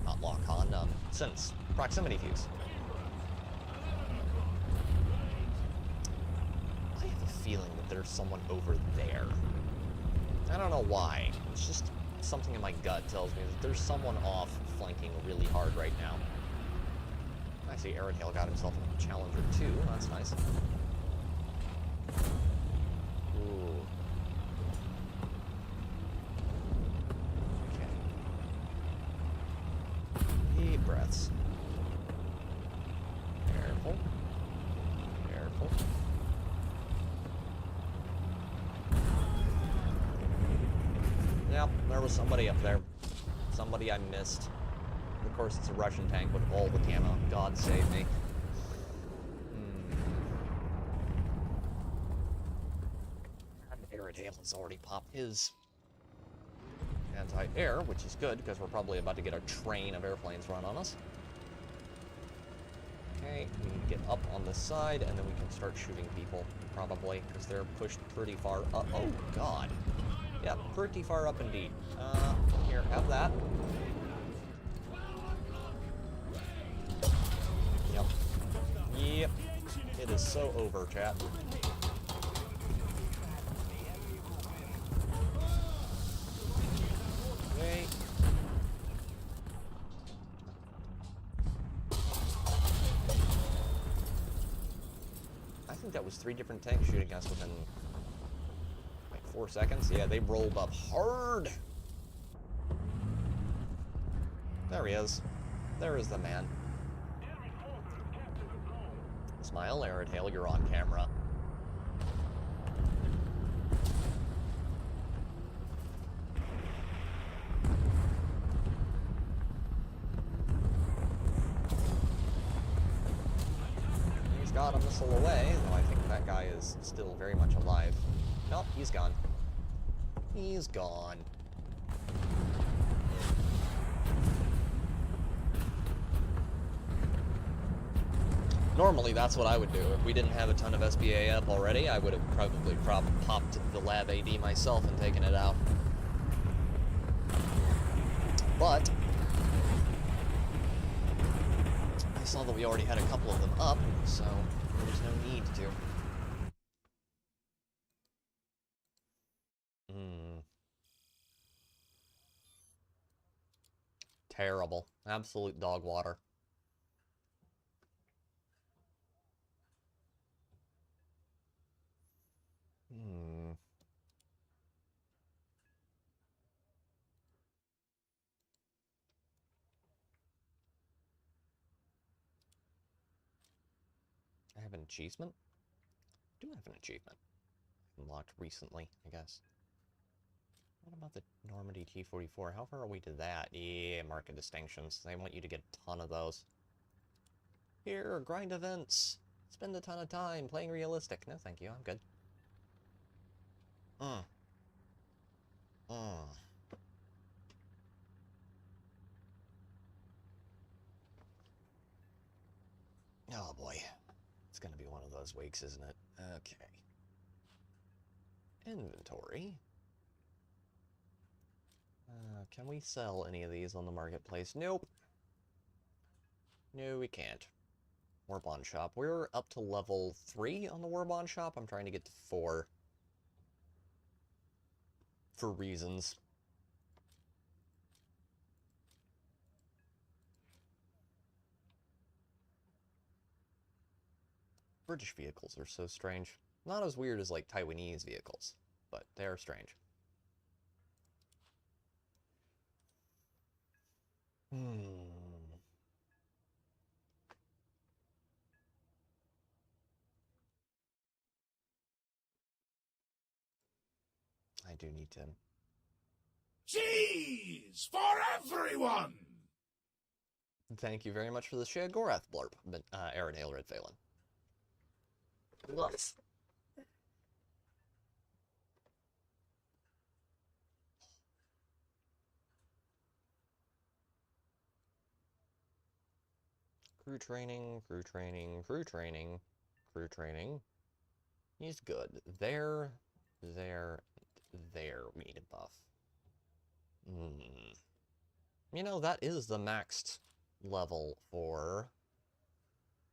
Not lock on, sense. Proximity fuse. I have a feeling that there's someone over there. I don't know why. It's just something in my gut tells me that there's someone off flanking really hard right now. I see Aerodale got himself a Challenger 2. That's nice. Ooh. was somebody up there. Somebody I missed. Of course, it's a Russian tank with all the camo. God save me. Aerodale has already popped his anti-air, which is good, because we're probably about to get a train of airplanes run on us. Okay, we need to get up on this side, and then we can start shooting people, probably, because they're pushed pretty far up. Oh, God. Yeah, pretty far up indeed. Here, have that. Yep. Yep. It is so over, chat. Okay. I think that was 3 different tanks shooting us within, like, 4 seconds. Yeah, they rolled up hard. There he is. There is the man. Smile, Aerodale, you're on camera. He's got a missile away, though I think that guy is still very much alive. Nope, he's gone. He's gone. Normally, that's what I would do. If we didn't have a ton of SBA up already, I would have probably popped the lab AD myself and taken it out. But I saw that we already had a couple of them up, so there's no need to. Terrible. Absolute dog water. I have an achievement? I do have an achievement. Unlocked recently, I guess. What about the Normandy T-44? How far are we to that? Yeah, market distinctions. They want you to get a ton of those. Here, grind events. Spend a ton of time playing realistic. No, thank you. I'm good. Oh boy. It's gonna be one of those weeks, isn't it? Okay. Inventory. Can we sell any of these on the marketplace? Nope. No, we can't. Warbond shop. We're up to level 3 on the Warbond shop. I'm trying to get to 4. For reasons. British vehicles are so strange. Not as weird as, like, Taiwanese vehicles, but they are strange. I do need to... Cheese for everyone! Thank you very much for the Sheogorath blurb, but Aerodale Red Phelan. Woof. Crew training, crew training, crew training, crew training. He's good. There, we need a buff. You know, that is the maxed level for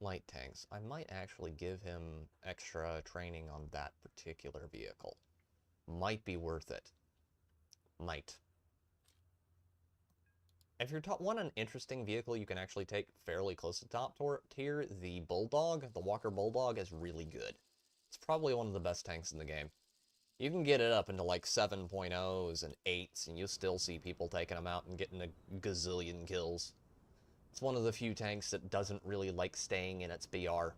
light tanks. I might actually give him extra training on that particular vehicle. Might be worth it. Might. If you're want an interesting vehicle you can actually take fairly close to top tier, the Bulldog, the Walker Bulldog, is really good. It's probably one of the best tanks in the game. You can get it up into like 7.0s and 8s, and you'll still see people taking them out and getting a gazillion kills. It's one of the few tanks that doesn't really like staying in its BR.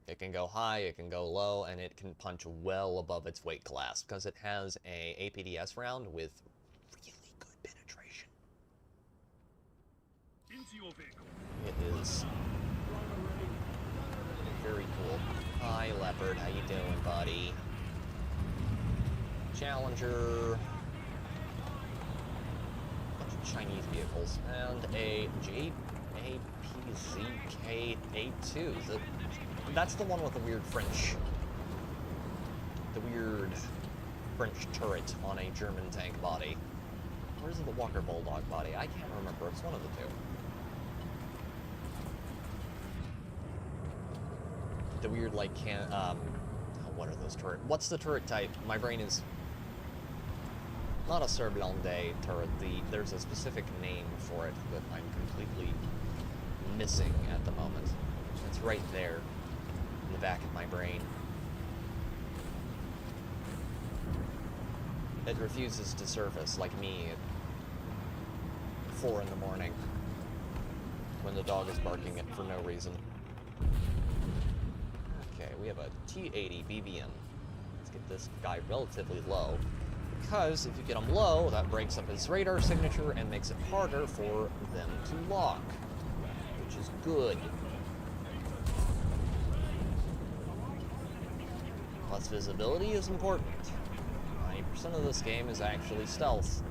It can go high, it can go low, and it can punch well above its weight class because it has a APDS round with really good penetration. Into your vehicle. It is very cool. Hi, Leopard. How you doing, buddy? Challenger. Bunch of Chinese vehicles. And a T.T.G.A. That's the one with the weird French... The weird French turret on a German tank body. Where's the Walker Bulldog body? I can't remember. It's one of the two. The weird, like, what are those turret? What's the turret type? My brain is not a Surblande turret. There's a specific name for it that I'm completely missing at the moment. It's right there in the back of my brain. It refuses to surface, like me, at 4 in the morning, when the dog is barking it for no reason. Okay, we have a T-80 BBM. Let's get this guy relatively low, because if you get him low, that breaks up his radar signature and makes it harder for them to lock, which is good. Plus visibility is important. 90% of this game is actually stealth.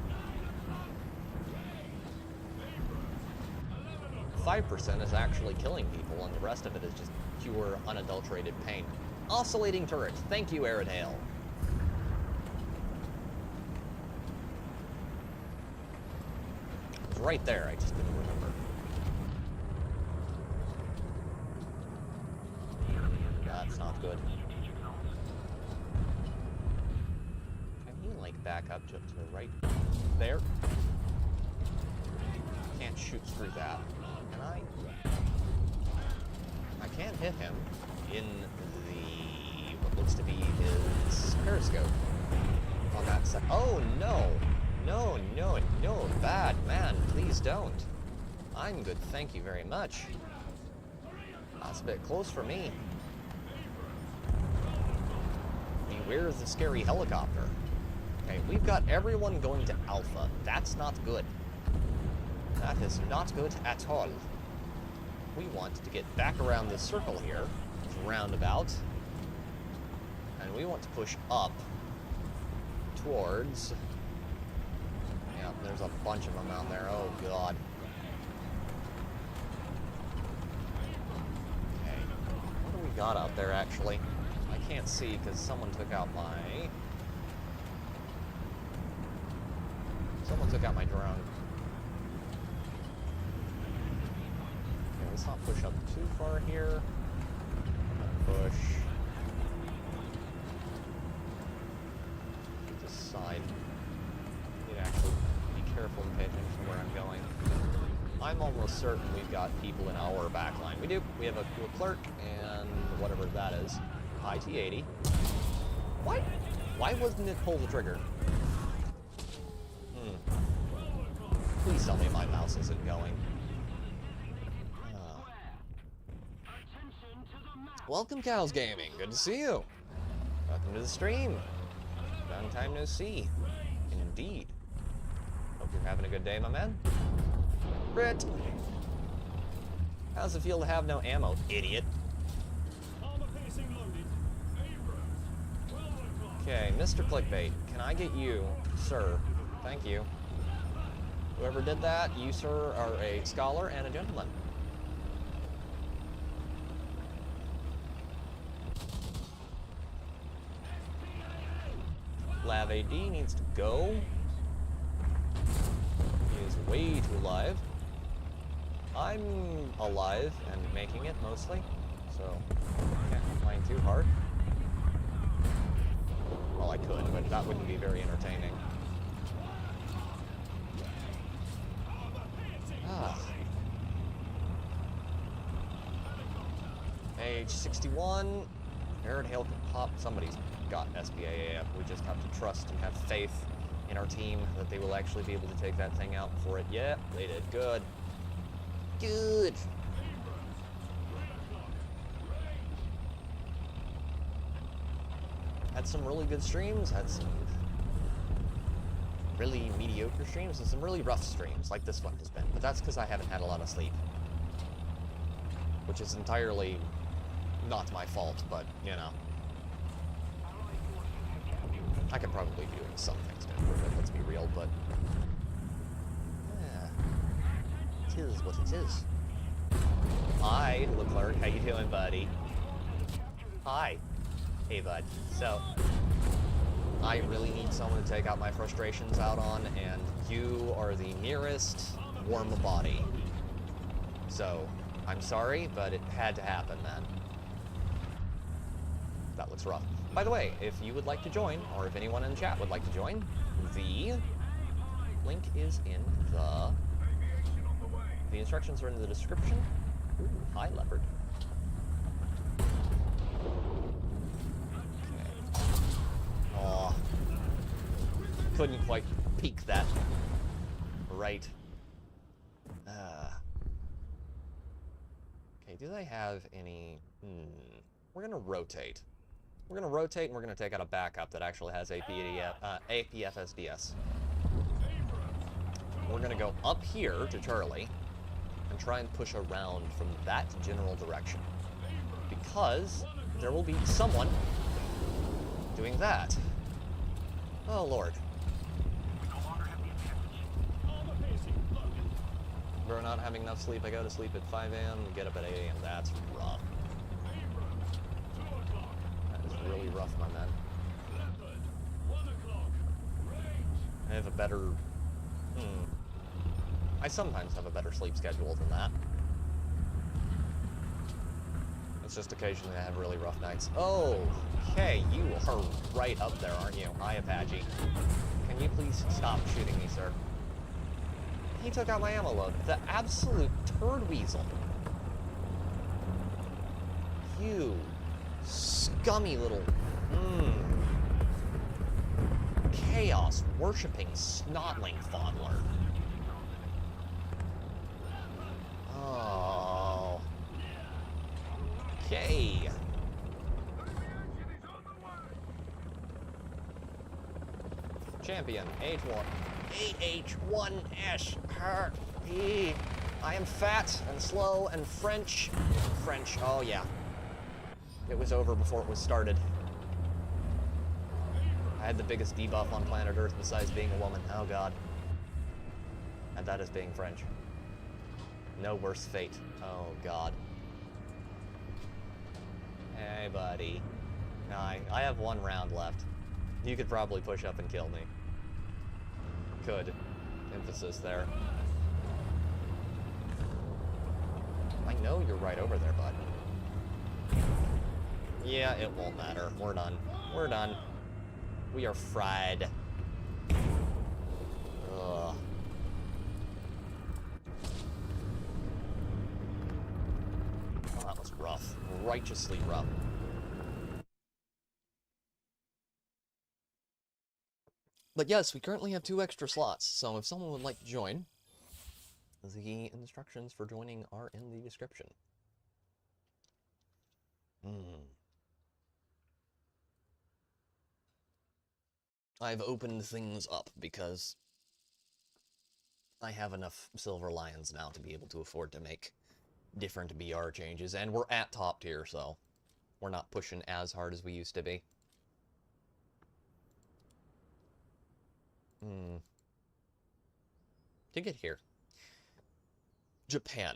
5% is actually killing people, and the rest of it is just pure, unadulterated pain. Oscillating turret. Thank you, Arid Hail. It was right there, I just didn't remember. That's not good. Can he, like, back up to the right there? Can't shoot through that. Can I? I can't hit him in the, what looks to be his periscope on that side. Oh, no. No, no, no. Bad, man. Please don't. I'm good, thank you very much. That's a bit close for me. Beware the scary helicopter. Okay, we've got everyone going to Alpha. That's not good. That is not good at all. We want to get back around this circle here, this roundabout, and we want to push up towards... Yeah, there's a bunch of them out there. Oh, God. Okay, what do we got out there, actually? I can't see because someone took out my... Someone took out my drone. Okay, let's not push up too far here. Push. Get this side. Need to actually be careful and pay attention to where I'm going. I'm almost certain we've got people in our backline. We do. We have a cool clerk and whatever that is. IT-80. Why? Why wasn't it pull the trigger? Please tell me my mouse isn't going. Welcome, Cows Gaming. Good to see you. Welcome to the stream. Long time no see. Indeed. Hope you're having a good day, my man. Brit. How's it feel to have no ammo, idiot? Okay, Mr. Clickbait, can I get you, sir? Thank you. Whoever did that, you, sir, are a scholar and a gentleman. Lav AD needs to go. He is way too alive. I'm alive and making it mostly, so can't complain too hard. Well, I could, but that wouldn't be very entertaining. Age 61. Arid Hail can pop. Somebody's got SBAAF. We just have to trust and have faith in our team that they will actually be able to take that thing out for it. Yeah, they did. Good. Good. Had some really good streams, had some really mediocre streams, and some really rough streams, like this one has been. But that's because I haven't had a lot of sleep. Which is entirely not my fault, but, you know. I could probably be doing some things to improve it, let's be real, but... yeah. It is what it is. Hi, Leclerc, how you doing, buddy? Hi. Hey, bud. So, I really need someone to take out my frustrations out on, and you are the nearest warm body. So, I'm sorry, but it had to happen, man. That looks rough. By the way, if you would like to join, or if anyone in chat would like to join, the link is in the... The instructions are in the description. Ooh, hi, leopard. Okay. Aw. Couldn't quite peek that. Right. Okay, do they have any... We're gonna rotate. We're gonna rotate and we're gonna take out a backup that actually has APFSDS. We're gonna go up here to Charlie and try and push around from that general direction. Because there will be someone doing that. Oh, Lord. We're not having enough sleep. I go to sleep at 5 a.m. and get up at 8 a.m. That's rough. That is really rough, my man. I have a better... I sometimes have a better sleep schedule than that. It's just occasionally I have really rough nights. Oh, okay, you are right up there, aren't you? Hi, Apache. Can you please stop shooting me, sir? He took out my ammo load. The absolute turd weasel. You scummy little... chaos worshipping snotling fondler. Oh. Okay. Champion, H1. AH1S. I am fat and slow and French. French, oh yeah. It was over before it was started. I had the biggest debuff on planet Earth besides being a woman. Oh god. And that is being French. No worse fate. Oh god. Hey buddy. I have 1 round left. You could probably push up and kill me. Could. Emphasis there. I know you're right over there, bud. Yeah, it won't matter. We're done. We're done. We are fried. Ugh. Oh, that was rough. Righteously rough. But yes, we currently have 2 extra slots, so if someone would like to join, the instructions for joining are in the description. I've opened things up because I have enough silver lions now to be able to afford to make different BR changes, and we're at top tier, so we're not pushing as hard as we used to be. To get here. Japan.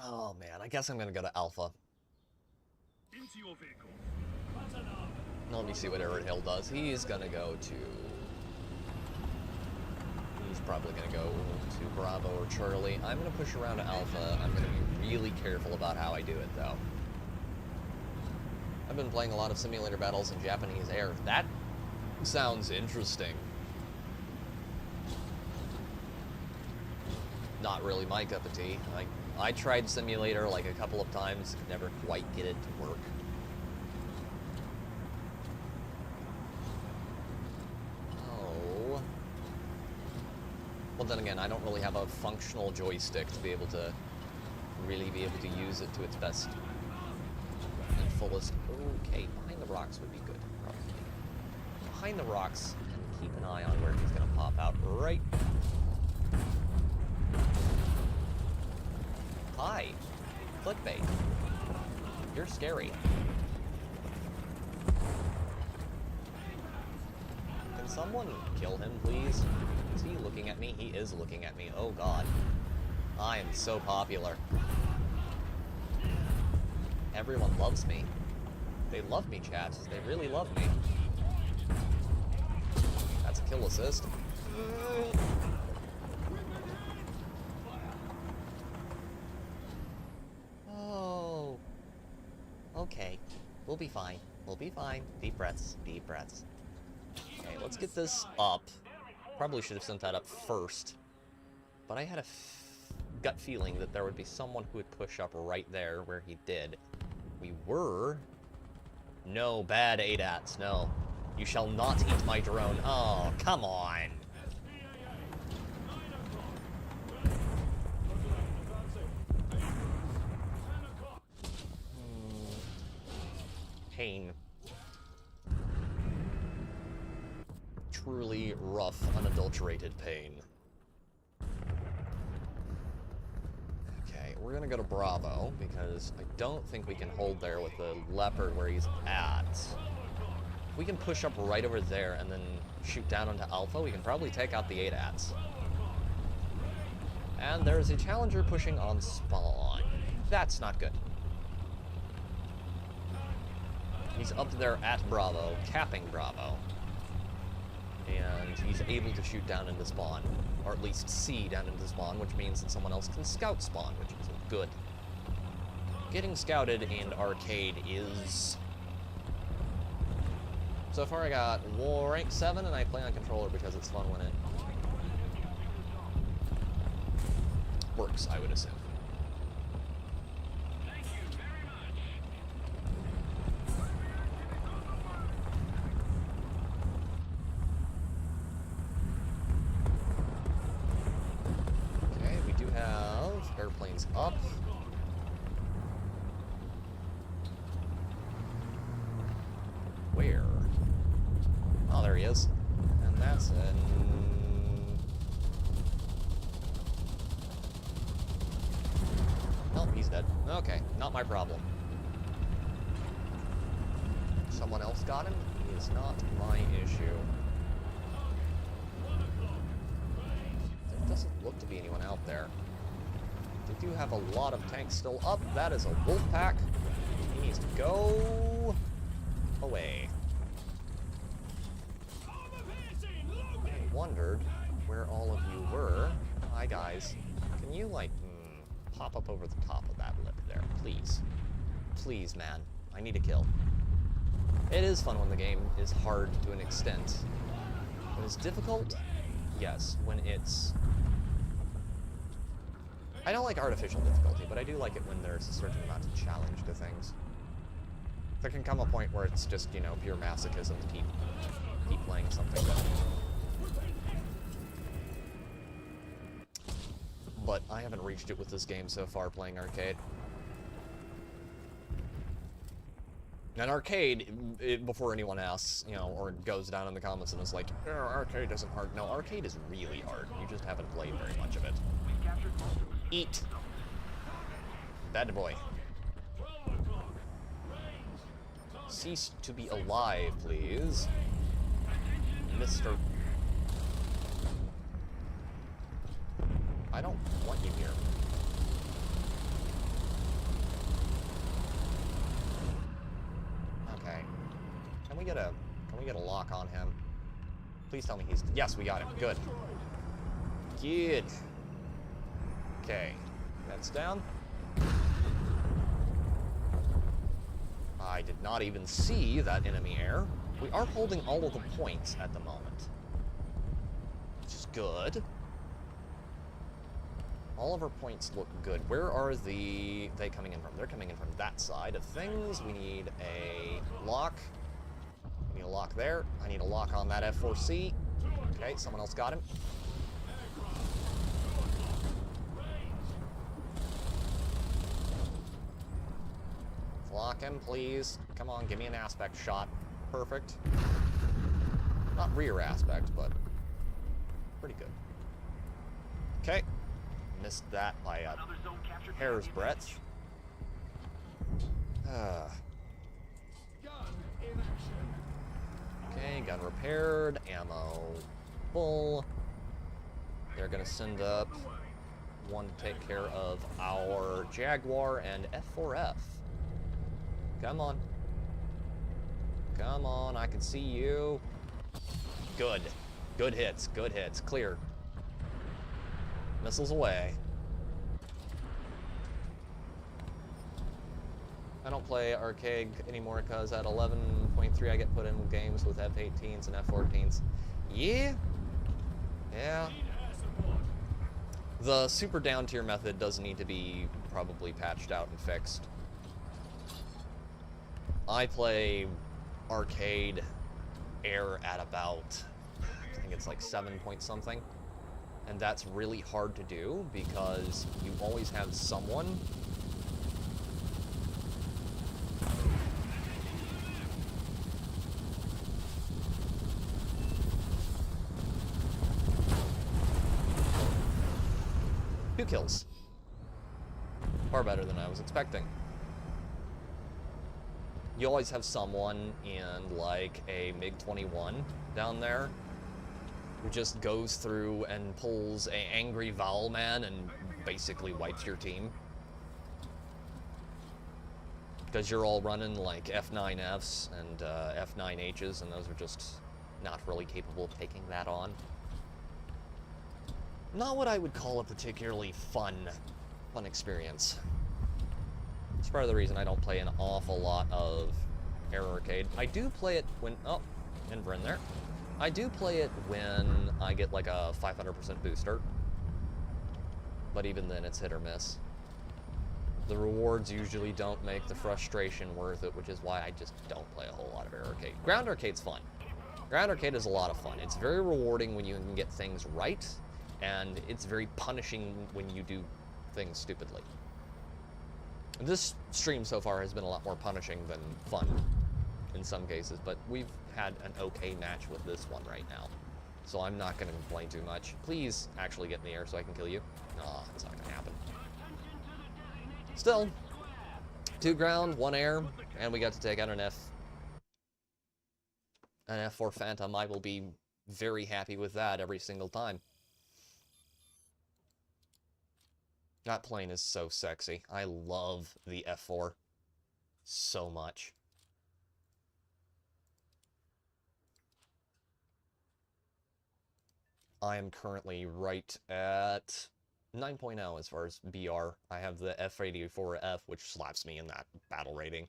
Oh man, I guess I'm gonna go to Alpha. Into your vehicle. Let me see what Arid Hill does. He's gonna go to... He's probably gonna go to Bravo or Charlie. I'm gonna push around to Alpha. I'm gonna be really careful about how I do it, though. I've been playing a lot of simulator battles in Japanese air. That sounds interesting. Not really my cup of tea. I tried simulator like a couple of times, could never quite get it to work. Oh. Well, then again, I don't really have a functional joystick to be able to really be able to use it to its best and fullest. Okay, behind the rocks would be good. Probably. Behind the rocks, and keep an eye on where he's gonna pop out. Right. Hi. Clickbait. You're scary. Can someone kill him, please? Is he looking at me? He is looking at me. Oh god. I am so popular. Everyone loves me. They love me, chat. They really love me. That's a kill assist. Oh. Okay. We'll be fine. We'll be fine. Deep breaths. Deep breaths. Okay, let's get this up. Probably should have sent that up first. But I had a gut feeling that there would be someone who would push up right there where he did. We were... No, bad ADATs, no. You shall not eat my drone. Oh, come on. Pain. Truly rough, unadulterated pain. Okay, we're gonna go to Bravo, because I don't think we can hold there with the Leopard where he's at. If we can push up right over there and then shoot down onto Alpha, we can probably take out the ADATs. And there's a Challenger pushing on spawn. That's not good. He's up there at Bravo, capping Bravo. And he's able to shoot down into spawn, or at least see down into spawn, which means that someone else can scout spawn, which is good. Getting scouted in Arcade is... So far I got rank 7, and I play on controller because it's fun when it works, I would assume. Airplanes up. Where? Oh, there he is. And that's it. Oh, he's dead. Okay, not my problem. Someone else got him? He is not my issue. There doesn't look to be anyone out there. They do have a lot of tanks still up. That is a wolf pack. He needs to go away. I wondered where all of you were. Hi, guys. Can you, like, pop up over the top of that lip there, please? Please, man. I need a kill. It is fun when the game is hard to an extent. When it's difficult, yes. When it's... I don't like artificial difficulty, but I do like it when there's a certain amount of challenge to things. There can come a point where it's just, you know, pure masochism to keep playing something. But I haven't reached it with this game so far playing Arcade. And Arcade, before anyone asks, you know, or goes down in the comments and is like, oh, Arcade isn't hard. No, Arcade is really hard. You just haven't played very much of it. Eat. Bad boy. Cease to be alive, please. Mr. I don't want you here. Okay. Can we get a lock on him? Please tell me he's... Yes, we got him. Good. Good. Okay. That's down. I did not even see that enemy air. We are holding all of the points at the moment, which is good. All of our points look good. Where are they coming in from? They're coming in from that side of things. We need a lock. We need a lock there. I need a lock on that F4C. Okay, someone else got him. Lock him, please. Come on, give me an aspect shot. Perfect. Not rear aspect, but pretty good. Okay. Missed that by a hair's breadth. Okay, gun repaired, ammo full. They're gonna send up one to take care of our Jaguar and F4F. Come on. Come on, I can see you. Good. Good hits, good hits. Clear. Missiles away. I don't play arcade anymore because at 11.3 I get put in games with F-18s and F-14s. Yeah. Yeah. The super down tier method does need to be probably patched out and fixed. I play arcade air at about, I think it's like 7 point something. And that's really hard to do because you always have someone Two kills. Far better than I was expecting. You always have someone in, like, a MiG-21 down there who just goes through and pulls an angry Vowel Man and basically wipes your team. Because you're all running, like, F9Fs and F9Hs, and those are just not really capable of taking that on. Not what I would call a particularly fun experience. It's part of the reason I don't play an awful lot of Air Arcade. I do play it when... Oh, Inver in there. I do play it when I get like a 500% booster. But even then, it's hit or miss. The rewards usually don't make the frustration worth it, which is why I just don't play a whole lot of Air Arcade. Ground Arcade's fun. Ground Arcade is a lot of fun. It's very rewarding when you can get things right, and it's very punishing when you do things stupidly. This stream so far has been a lot more punishing than fun in some cases, but we've had an okay match with this one right now, so I'm not going to complain too much. Please actually get in the air so I can kill you. Nah, it's not going to happen. Still, 2 ground, 1 air, and we got to take out an F4 Phantom. I will be very happy with that every single time. That plane is so sexy. I love the F4 so much. I am currently right at 9.0 as far as BR. I have the F-84F, which slaps me in that battle rating.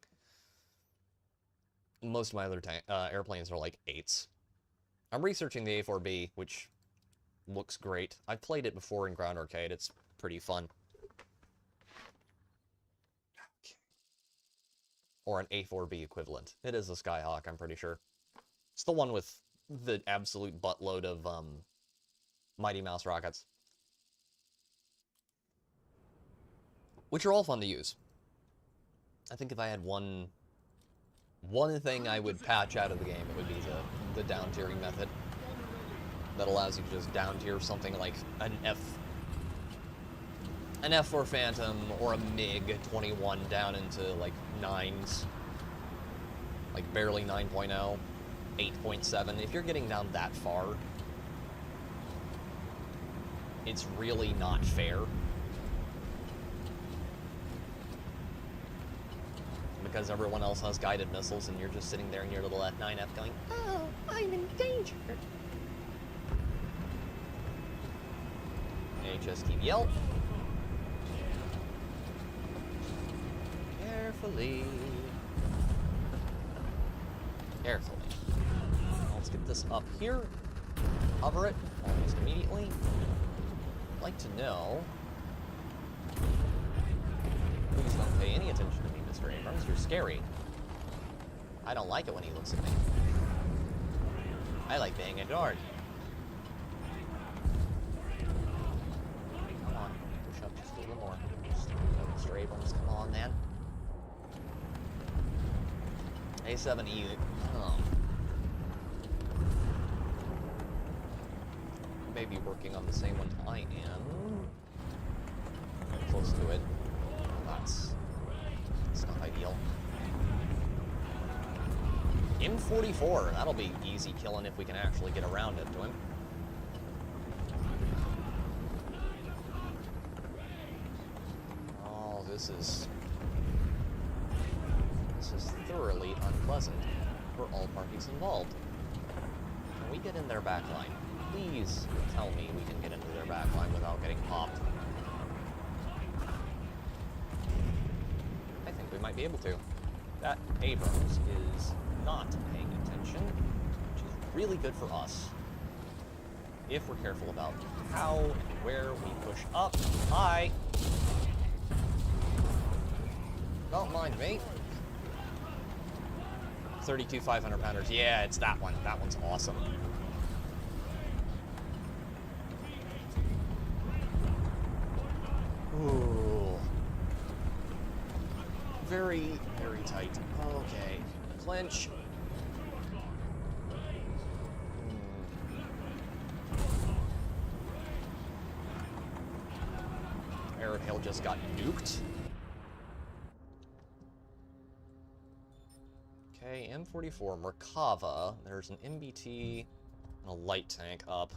Most of my other airplanes are like 8s. I'm researching the A4B, which looks great. I've played it before in Ground Arcade. It's pretty fun. Or an A4B equivalent. It is a Skyhawk, I'm pretty sure. It's the one with the absolute buttload of Mighty Mouse rockets. Which are all fun to use. I think if I had one thing I would patch out of the game, it would be the down tiering method. That allows you to just down tier something like an F4 Phantom or a MiG-21 down into like 9s. Like barely 9.0, 8.7. If you're getting down that far, it's really not fair. Because everyone else has guided missiles and you're just sitting there in your little F9F going, oh, I'm in danger. HSTVL. Carefully. Carefully. Let's get this up here. Hover it almost immediately. I'd like to know. Please don't pay any attention to me, Mr. Abrams. You're scary. I don't like it when he looks at me. I like being adored. Come on, push up just a little more. Mr. Abrams, come on, man. A7E. Oh. Maybe working on the same one I am. Close to it. That's not ideal. M44, that'll be easy killing if we can actually get around it to him. Oh, this is thoroughly unpleasant for all parties involved. Can we get in their backline? Please tell me we can get into their backline without getting popped. I think we might be able to. That Abrams is not paying attention, which is really good for us. If we're careful about how and where we push up. Hi! Don't mind me. 32 500-pounders. Yeah, it's that one. That one's awesome. Ooh. Very, very tight. Okay. Clinch. Arid Hail just got nuked. Okay, M44, Merkava. There's an MBT and a light tank up.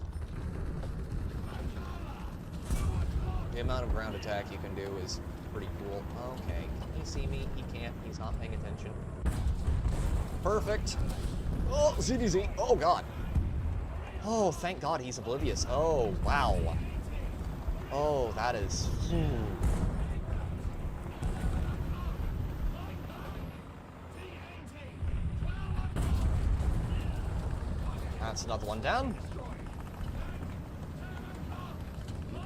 The amount of ground attack you can do is pretty cool. Okay, can he see me? He can't. He's not paying attention. Perfect. Oh, ZDZ. Oh, God. Oh, thank God he's oblivious. Oh, wow. Oh, that is... That's another one down.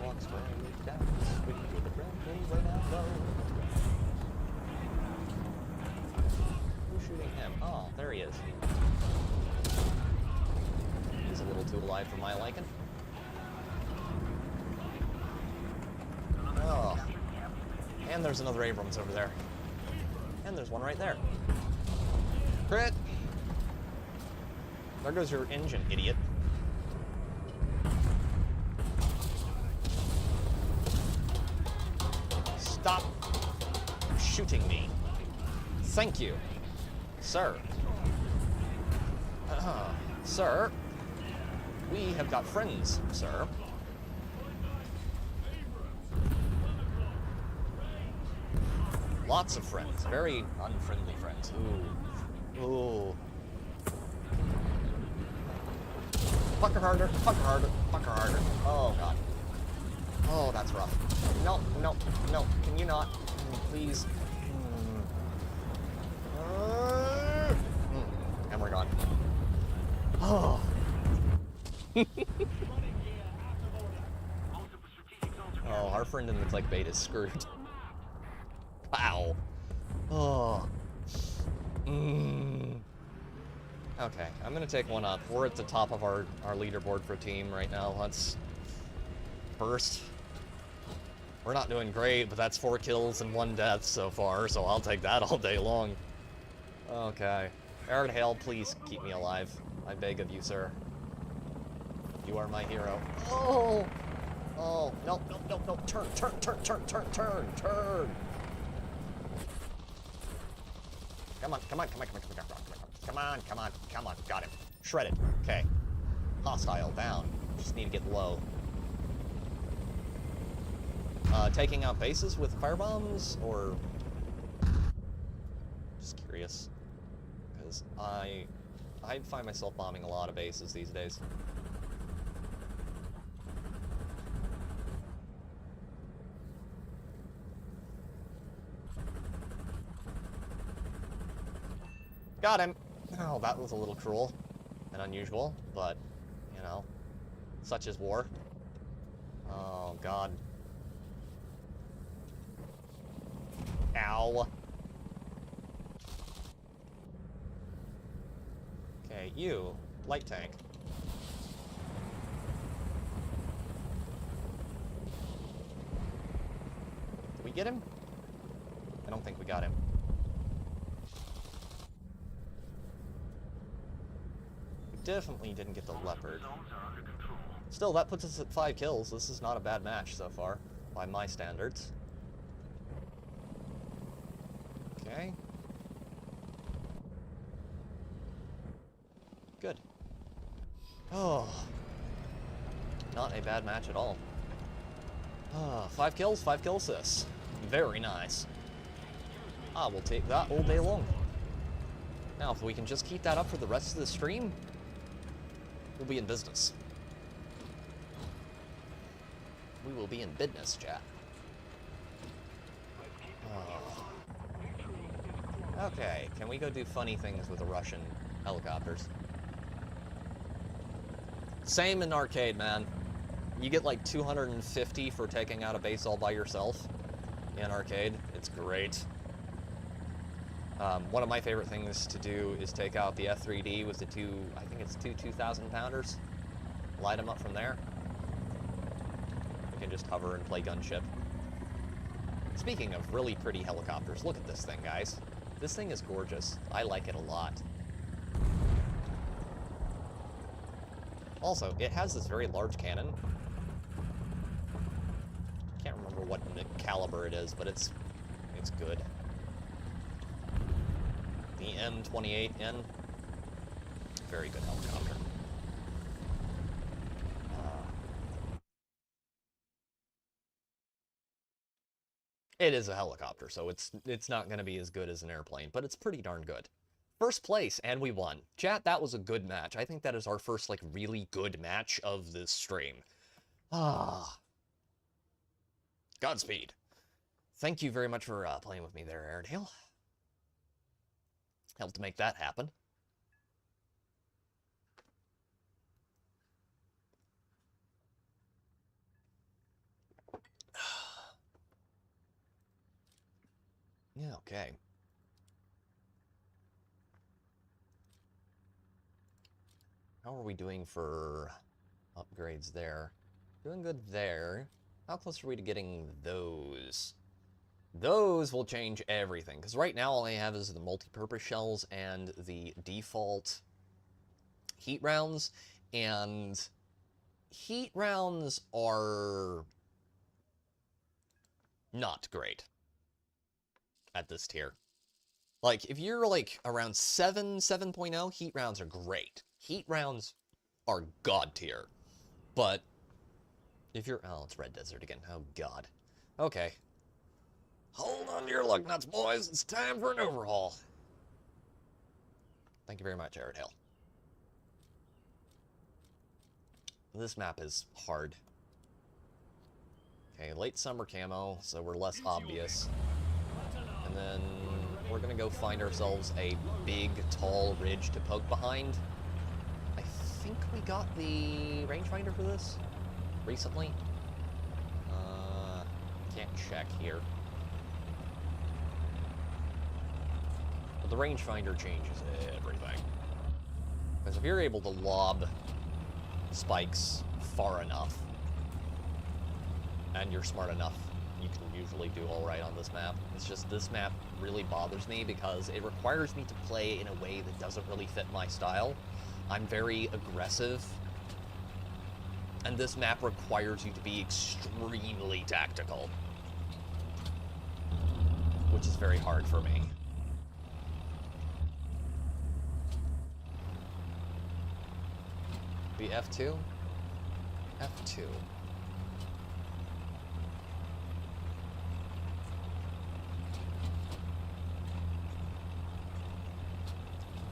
Walks right down. Swing to the ground, right out low. Who's shooting him? Oh, there he is. He's a little too alive for my liking. Oh. And there's another Abrams over there. And there's one right there. Crit! There goes your engine, idiot. Stop shooting me. Thank you, sir. Sir, we have got friends, sir. Lots of friends. Very unfriendly friends. Ooh. Ooh. Fuck her harder, fuck her harder, fuck her harder. Oh, God. Oh, that's rough. No, no, no. Can you not? Please. And we're gone. Oh. Oh, our friend in the clickbait is screwed. Wow. Oh. Okay, I'm gonna take one up. We're at the top of our leaderboard for team right now. Let's first. We're not doing great, but that's 4 kills and 1 death so far, so I'll take that all day long. Okay. Arid Hail, please keep me alive. I beg of you, sir. You are my hero. Oh! Oh, no, no, no, no. Turn, turn, turn, turn, turn, turn, turn. Come on, come on, come on, come on, come on, come on, come on, come on, come on. Got him. Shredded. Okay. Hostile down. Just need to get low. Taking out bases with firebombs, or... Just curious. Because I find myself bombing a lot of bases these days. Got him! Oh, that was a little cruel and unusual, but, you know, such is war. Oh, God. Ow. Okay, you, light tank. Did we get him? I don't think we got him. definitely didn't get the Leopard. Still, that puts us at 5 kills. This is not a bad match so far, by my standards. Okay. Good. Oh. Not a bad match at all. 5 kills, 5 kill assists. Very nice. I will take that all day long. Now, if we can just keep that up for the rest of the stream, we'll be in business. We will be in business, chat. Okay, can we go do funny things with the Russian helicopters? Same in arcade, man. You get like 250 for taking out a base all by yourself in arcade. It's great. One of my favorite things to do is take out the F3D with the I think it's two 2,000-pounders. Light them up from there. We can just hover and play gunship. Speaking of really pretty helicopters, look at this thing, guys. This thing is gorgeous. I like it a lot. Also, it has this very large cannon. Can't remember what caliber it is, but it's good. The M28N, very good helicopter. It is a helicopter, so it's not going to be as good as an airplane, but it's pretty darn good. First place, and we won. Chat, that was a good match. I think that is our first, like, really good match of this stream. Godspeed. Thank you very much for playing with me there, Airedale. Helped to make that happen. Yeah, okay. How are we doing for upgrades there? Doing good there. How close are we to getting those? Those will change everything, because right now all I have is the multi-purpose shells and the default heat rounds, and heat rounds are not great at this tier. Like, if you're, like, around 7.0, heat rounds are great. Heat rounds are god tier. But if you're... Oh, it's Red Desert again. Oh, God. Okay. Hold on to your lug nuts, boys. It's time for an overhaul. Thank you very much, Airedale. This map is hard. Okay, late summer camo, so we're less obvious. And then we're gonna go find ourselves a big, tall ridge to poke behind. I think we got the rangefinder for this recently. Can't check here. But the rangefinder changes everything. Because if you're able to lob spikes far enough, and you're smart enough, you can usually do alright on this map. It's just this map really bothers me because it requires me to play in a way that doesn't really fit my style. I'm very aggressive, and this map requires you to be extremely tactical, which is very hard for me. The F2? F2.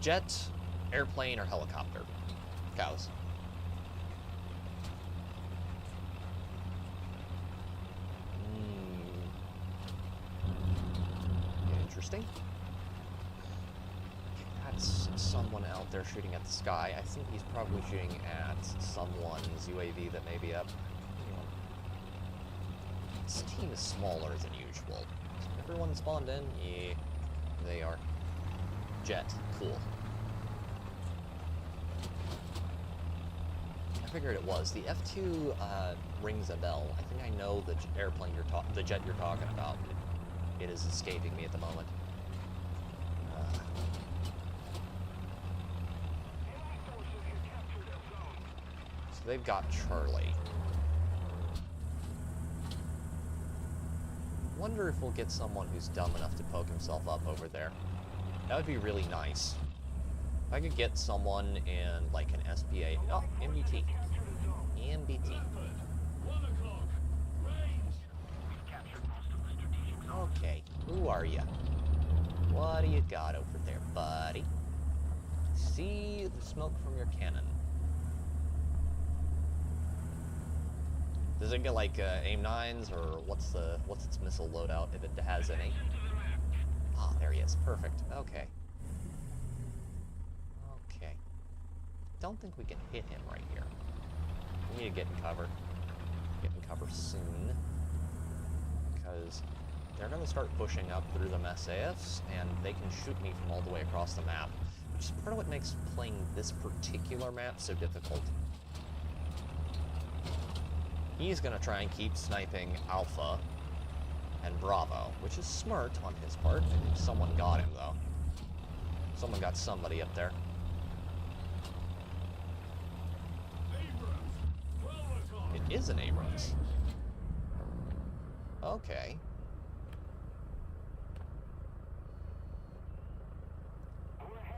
Jet, airplane, or helicopter? Cows. Interesting. That's someone out there shooting at the sky. I think he's probably shooting at someone's UAV that may be up. This team is smaller than usual. Everyone spawned in? Yeah, they are. Jet, cool. I figured it was. The F2 rings a bell. I think I know the airplane the jet you're talking about. It is escaping me at the moment. So they've got Charlie. Wonder if we'll get someone who's dumb enough to poke himself up over there. That would be really nice. If I could get someone in, like, an SPA... Oh, MBT. MBT. Okay, who are you? What do you got over there, buddy? See the smoke from your cannon. Does it get, like, AIM-9s, or what's its missile loadout, if it has any? Ah, there he is. Perfect. Okay. Okay. Don't think we can hit him right here. We need to get in cover. Get in cover soon. Because they're going to start pushing up through the SAFs, and they can shoot me from all the way across the map. Which is part of what makes playing this particular map so difficult. He's going to try and keep sniping Alpha and Bravo, which is smart on his part. I think someone got him, though. Someone got somebody up there. It is an Abrams. Okay.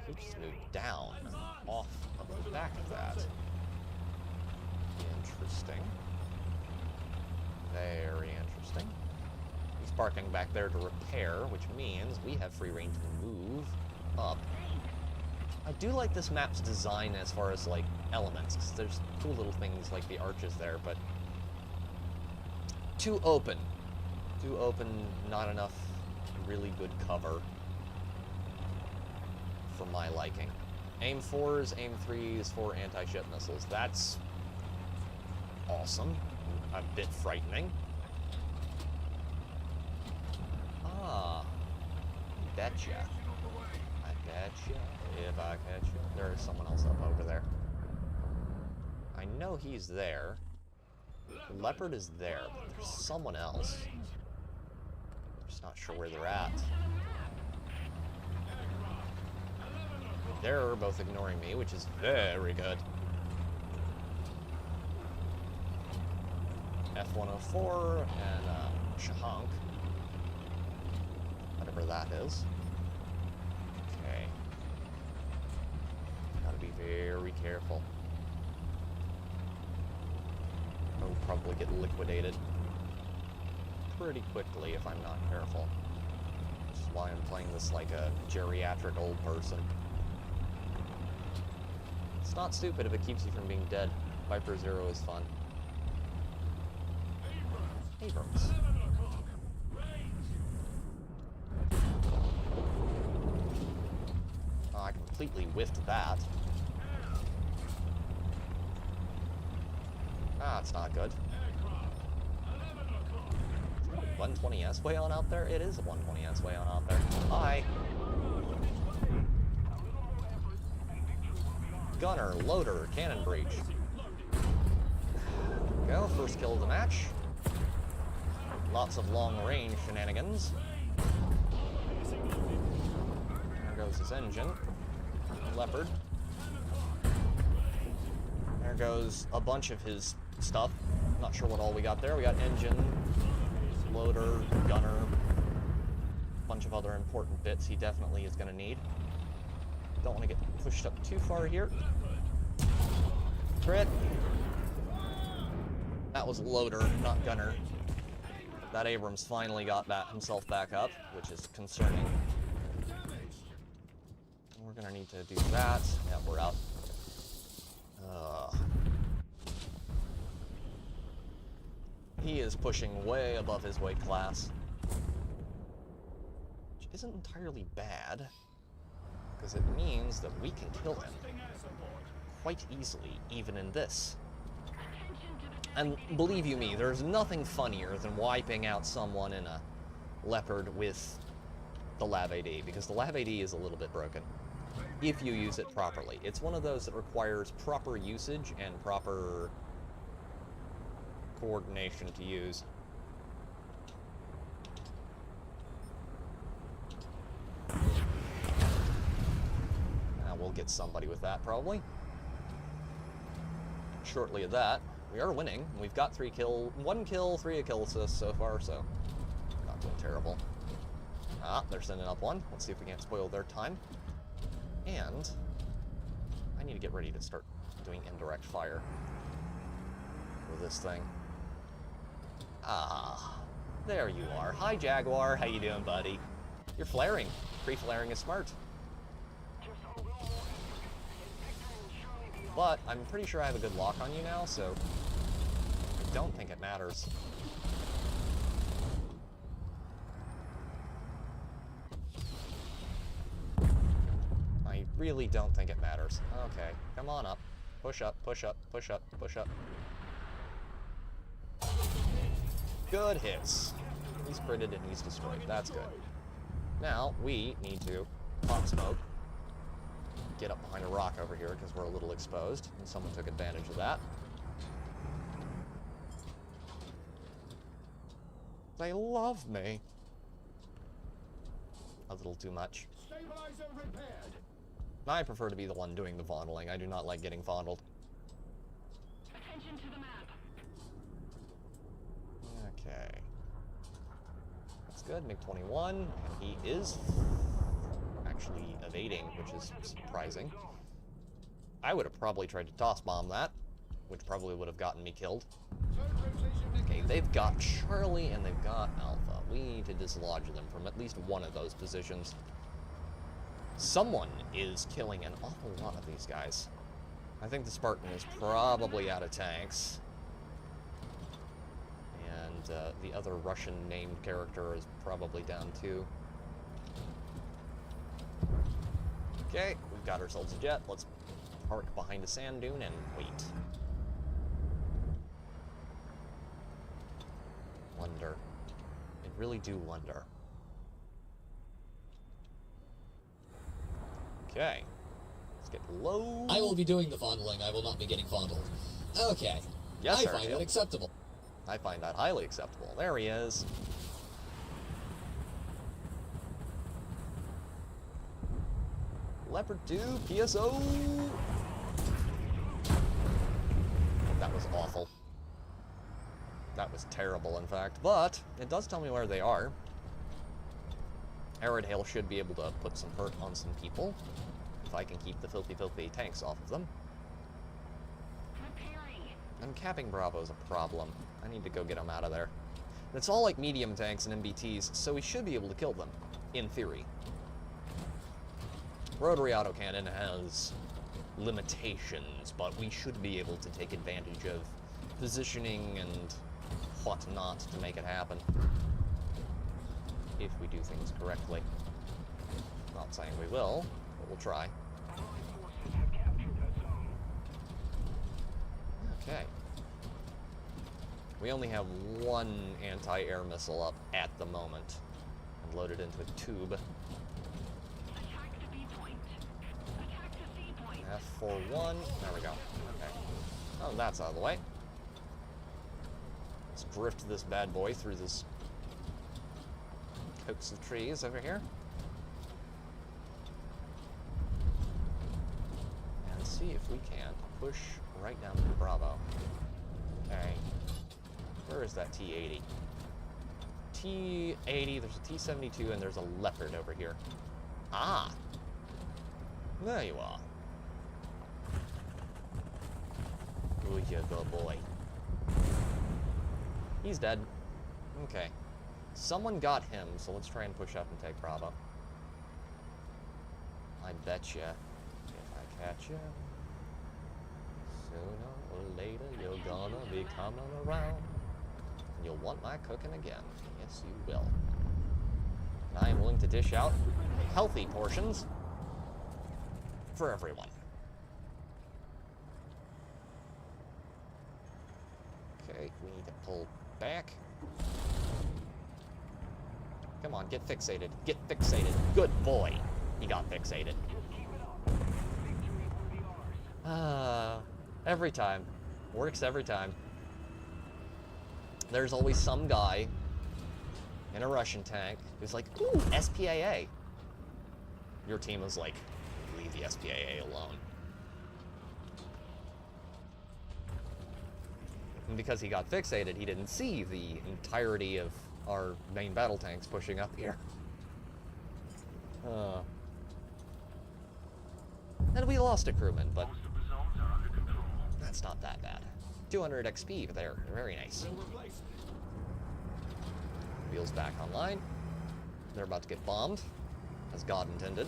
He just moved down off of the back of that. Interesting. Very interesting. He's parking back there to repair, which means we have free reign to move up. I do like this map's design as far as, like, elements, because there's cool little things like the arches there, but too open. Too open, not enough really good cover for my liking. AIM-4s, AIM-3s for anti-ship missiles. That's awesome. A bit frightening. Ah, betcha. I betcha. If I catch you. There is someone else up over there. I know he's there. Leopard is there, but there's someone else. I'm just not sure where they're at. They're both ignoring me, which is very good. F-104 and Shahunk. Whatever that is. Okay. Gotta be very careful. I'll probably get liquidated pretty quickly if I'm not careful. Which is why I'm playing this like a geriatric old person. It's not stupid if it keeps you from being dead. Viper Zero is fun. Abrams. Oh, I completely whiffed that. Ah, it's not good. 120S way on out there? It is a 120S way on out there. Hi. Gunner, loader, cannon breach. Go, first kill of the match. Lots of long-range shenanigans. There goes his engine. Leopard. There goes a bunch of his stuff. Not sure what all we got there. We got engine, loader, gunner, a bunch of other important bits he definitely is going to need. Don't want to get pushed up too far here. Crit. That was loader, not gunner. That Abrams finally got himself back up, which is concerning. We're gonna need to do that. Yeah, we're out. He is pushing way above his weight class. Which isn't entirely bad, because it means that we can kill him quite easily, even in this. And believe you me, there's nothing funnier than wiping out someone in a Leopard with the Lav AD, because the Lav AD is a little bit broken, if you use it properly. It's one of those that requires proper usage and proper coordination to use. Now we'll get somebody with that, probably. shortly of that. We are winning. We've got 1 kill, 3 kill assists so far, so not doing terrible. Ah, they're sending up one. Let's see if we can't spoil their time. And I need to get ready to start doing indirect fire with this thing. Ah, there you are. Hi, Jaguar. How you doing, buddy? You're flaring. Pre-flaring is smart. But I'm pretty sure I have a good lock on you now, so I don't think it matters. I really don't think it matters. Okay, come on up. Push up, push up, push up, push up. Good hits. He's critted and he's destroyed. That's good. Now, we need to pop smoke. Get up behind a rock over here because we're a little exposed, and someone took advantage of that. They love me. A little too much. Stabilizer repaired. I prefer to be the one doing the fondling. I do not like getting fondled. Attention to the map. Okay. That's good. MiG-21, and he is actually evading, which is surprising. I would have probably tried to toss bomb that, which probably would have gotten me killed. Okay, they've got Charlie and they've got Alpha. We need to dislodge them from at least one of those positions. Someone is killing an awful lot of these guys. I think the Spartan is probably out of tanks. And the other Russian named character is probably down too. Okay, we've got ourselves a jet. Let's park behind a sand dune and wait. Wonder. I really do wonder. Okay. Let's get low. I will be doing the fondling. I will not be getting fondled. Okay. Yes, I sir. find that acceptable. I find that highly acceptable. There he is. Leopard 2, PSO! That was awful. That was terrible, in fact. But it does tell me where they are. Arid Hail should be able to put some hurt on some people, if I can keep the filthy tanks off of them. And capping Bravo's a problem. I need to go get them out of there. It's all like medium tanks and MBTs, so we should be able to kill them, in theory. Rotary autocannon has limitations, but we should be able to take advantage of positioning and whatnot to make it happen. If we do things correctly. Not saying we will, but we'll try. Okay. We only have one anti-air missile up at the moment, and loaded into a tube. F41. There we go. Okay. Oh, that's out of the way. Let's drift this bad boy through this copse of trees over here. And see if we can push right down to Bravo. Okay. Where is that T-80? T-80, there's a T-72, and there's a Leopard over here. Ah! There you are. Good you go, boy. He's dead. Okay. Someone got him, so let's try and push up and take Bravo. I betcha, if I catch you, sooner or later you're gonna be coming around. And you'll want my cooking again. Yes, you will. And I am willing to dish out healthy portions for everyone. Okay, we need to pull back. Come on, get fixated. Get fixated. Good boy. He got fixated. Every time. Works every time. There's always some guy in a Russian tank who's like, ooh, SPAA. Your team is like, leave the SPAA alone. And because he got fixated, he didn't see the entirety of our main battle tanks pushing up here. And we lost a crewman, but that's not that bad. 200 XP there, very nice. Wheels back online. They're about to get bombed, as God intended.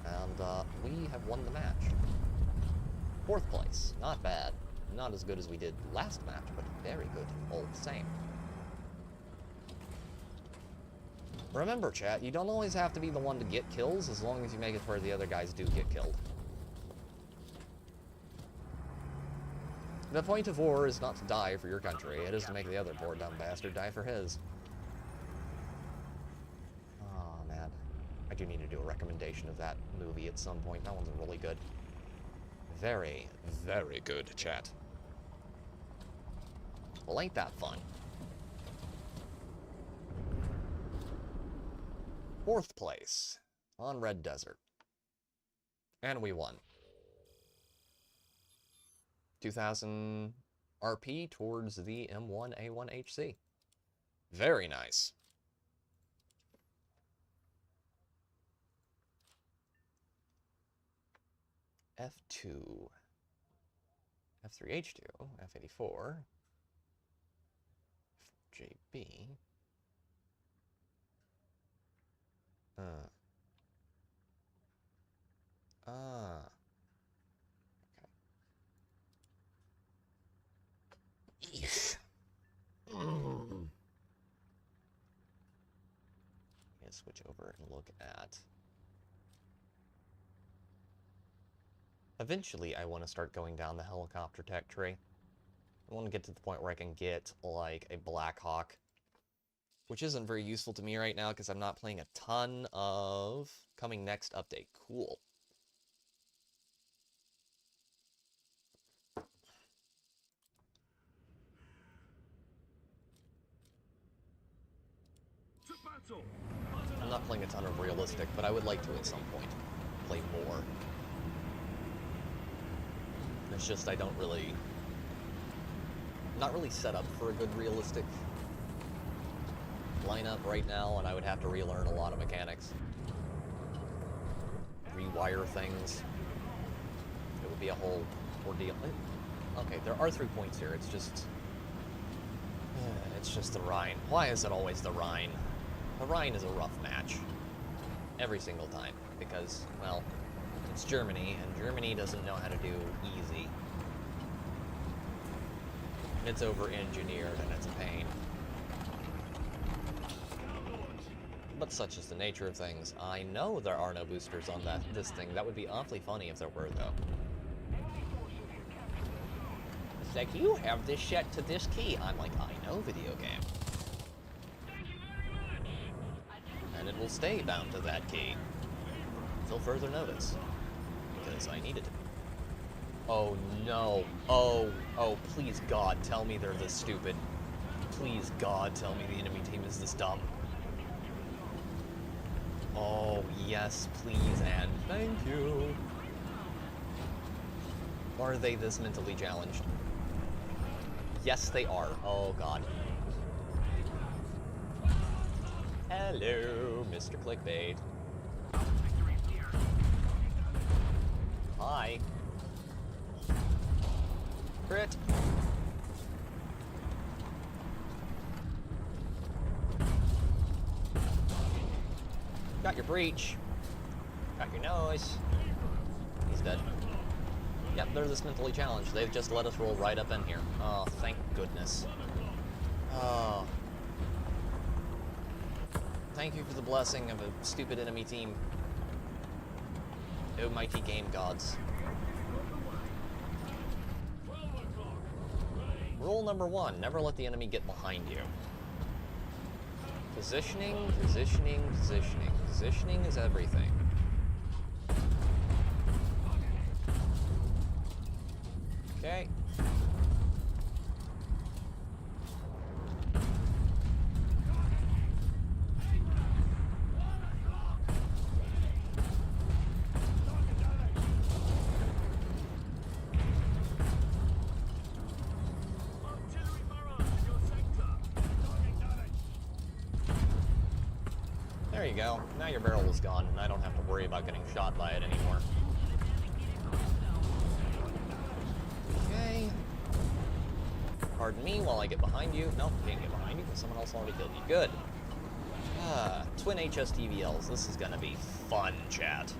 And we have won the match. 4th place, not bad. Not as good as we did last match, but very good all the same. Remember, chat, you don't always have to be the one to get kills, as long as you make it where the other guys do get killed. The point of war is not to die for your country, it is to make the other poor dumb bastard die for his. Oh, man. I do need to do a recommendation of that movie at some point. That one's really good. Very, very good, chat. Well, ain't that fun? 4th place on Red Desert. And we won. 2,000 RP towards the M1A1HC. Very nice. F2. F3H2. F84. JB. Okay. Let's switch over and look at... Eventually, I want to start going down the helicopter tech tree. I want to get to the point where I can get, like, a Black Hawk, which isn't very useful to me right now because I'm not playing a ton of coming next update. Cool. I'm not playing a ton of realistic, but I would like to at some point play more. It's just I don't really... not really set up for a good realistic lineup right now, and I would have to relearn a lot of mechanics. Rewire things. It would be a whole ordeal. Okay, there are 3 points here, it's just the Rhine. Why is it always the Rhine? The Rhine is a rough match. Every single time. Because, well, it's Germany, and Germany doesn't know how to do easy. It's over-engineered, and it's a pain. But such is the nature of things. I know there are no boosters on this thing. That would be awfully funny if there were, though. It's like, you have this set to this key. I'm like, I know, video game. And it will stay bound to that key. Until further notice. Because I need it to be. Oh, no. Oh, please, God, tell me they're this stupid. Please, God, tell me the enemy team is this dumb. Oh, yes, please, and thank you. Are they this mentally challenged? Yes, they are. Oh, God. Hello, Mr. Clickbait. Hi. Crit. Got your breach. Got your nose. He's dead. Yep, they're this mentally challenged. They've just let us roll right up in here. Oh, thank goodness. Oh. Thank you for the blessing of a stupid enemy team. Oh, mighty game gods. Rule number 1, never let the enemy get behind you. Positioning, positioning, positioning. Positioning is everything. Okay. There you go. Now your barrel is gone, and I don't have to worry about getting shot by it anymore. Okay. Pardon me while I get behind you. Nope, can't get behind you because someone else already killed you. Good. Twin HSTVLs. This is gonna be fun, chat.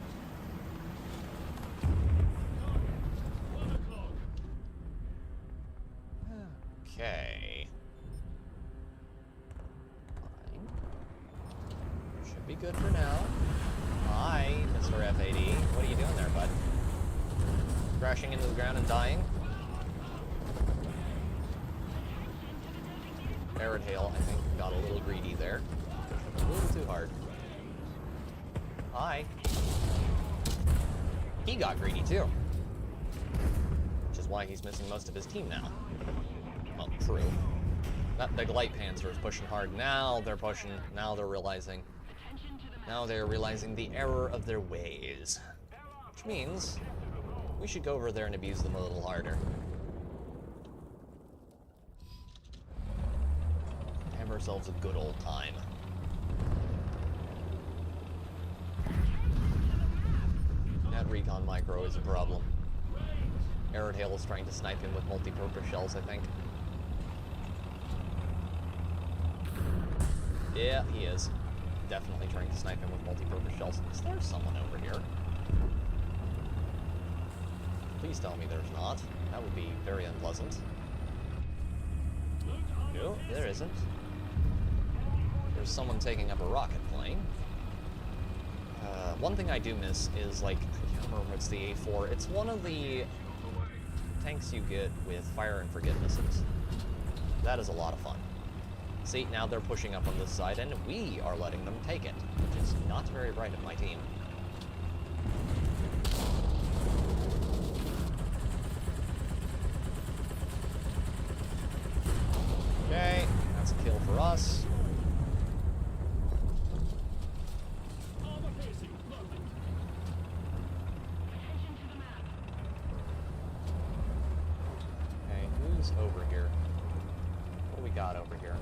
Okay. Fine. Should be good for now. Hi, Mr. FAD. What are you doing there, bud? Crashing into the ground and dying? Arid Hail, I think, got a little greedy there. A little too hard. Hi. He got greedy too. Which is why he's missing most of his team now. Well, true. That big light panzer is pushing hard. Now they're pushing. Now they're realizing. Now they're realizing the error of their ways. Which means we should go over there and abuse them a little harder. Have ourselves a good old time. That recon micro is a problem. Arid Hail is trying to snipe him with multi-purpose shells, I think. Yeah, he is. Definitely trying to snipe him with multi-purpose shells. Is there someone over here? Please tell me there's not. That would be very unpleasant. No, there isn't. There's someone taking up a rocket plane. One thing I do miss is, like, I can't remember what's the A4. It's one of the tanks you get with Fire and Forget missiles. That is a lot of fun. See, now they're pushing up on this side, and we are letting them take it, which is not very bright of my team. Okay, that's a kill for us. Okay, who's over here? What do we got over here?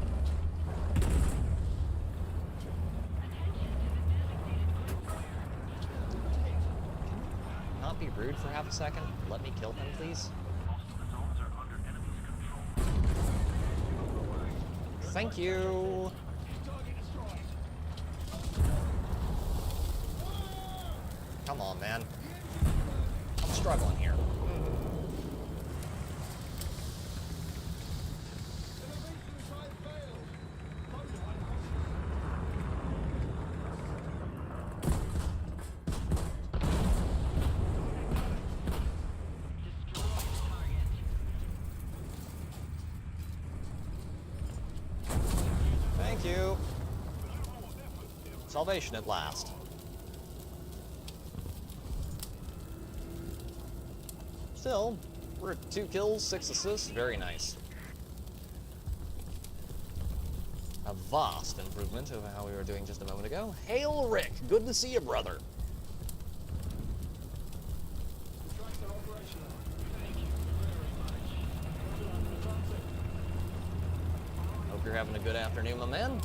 Not be rude for half a second. Let me kill him, please. Thank you. Come on, man. I'm struggling here. Thank you. Salvation at last. Still, we're at 2 kills, 6 assists. Very nice. A vast improvement over how we were doing just a moment ago. Hail, Rick! Good to see you, brother. Hope you're having a good afternoon, my man.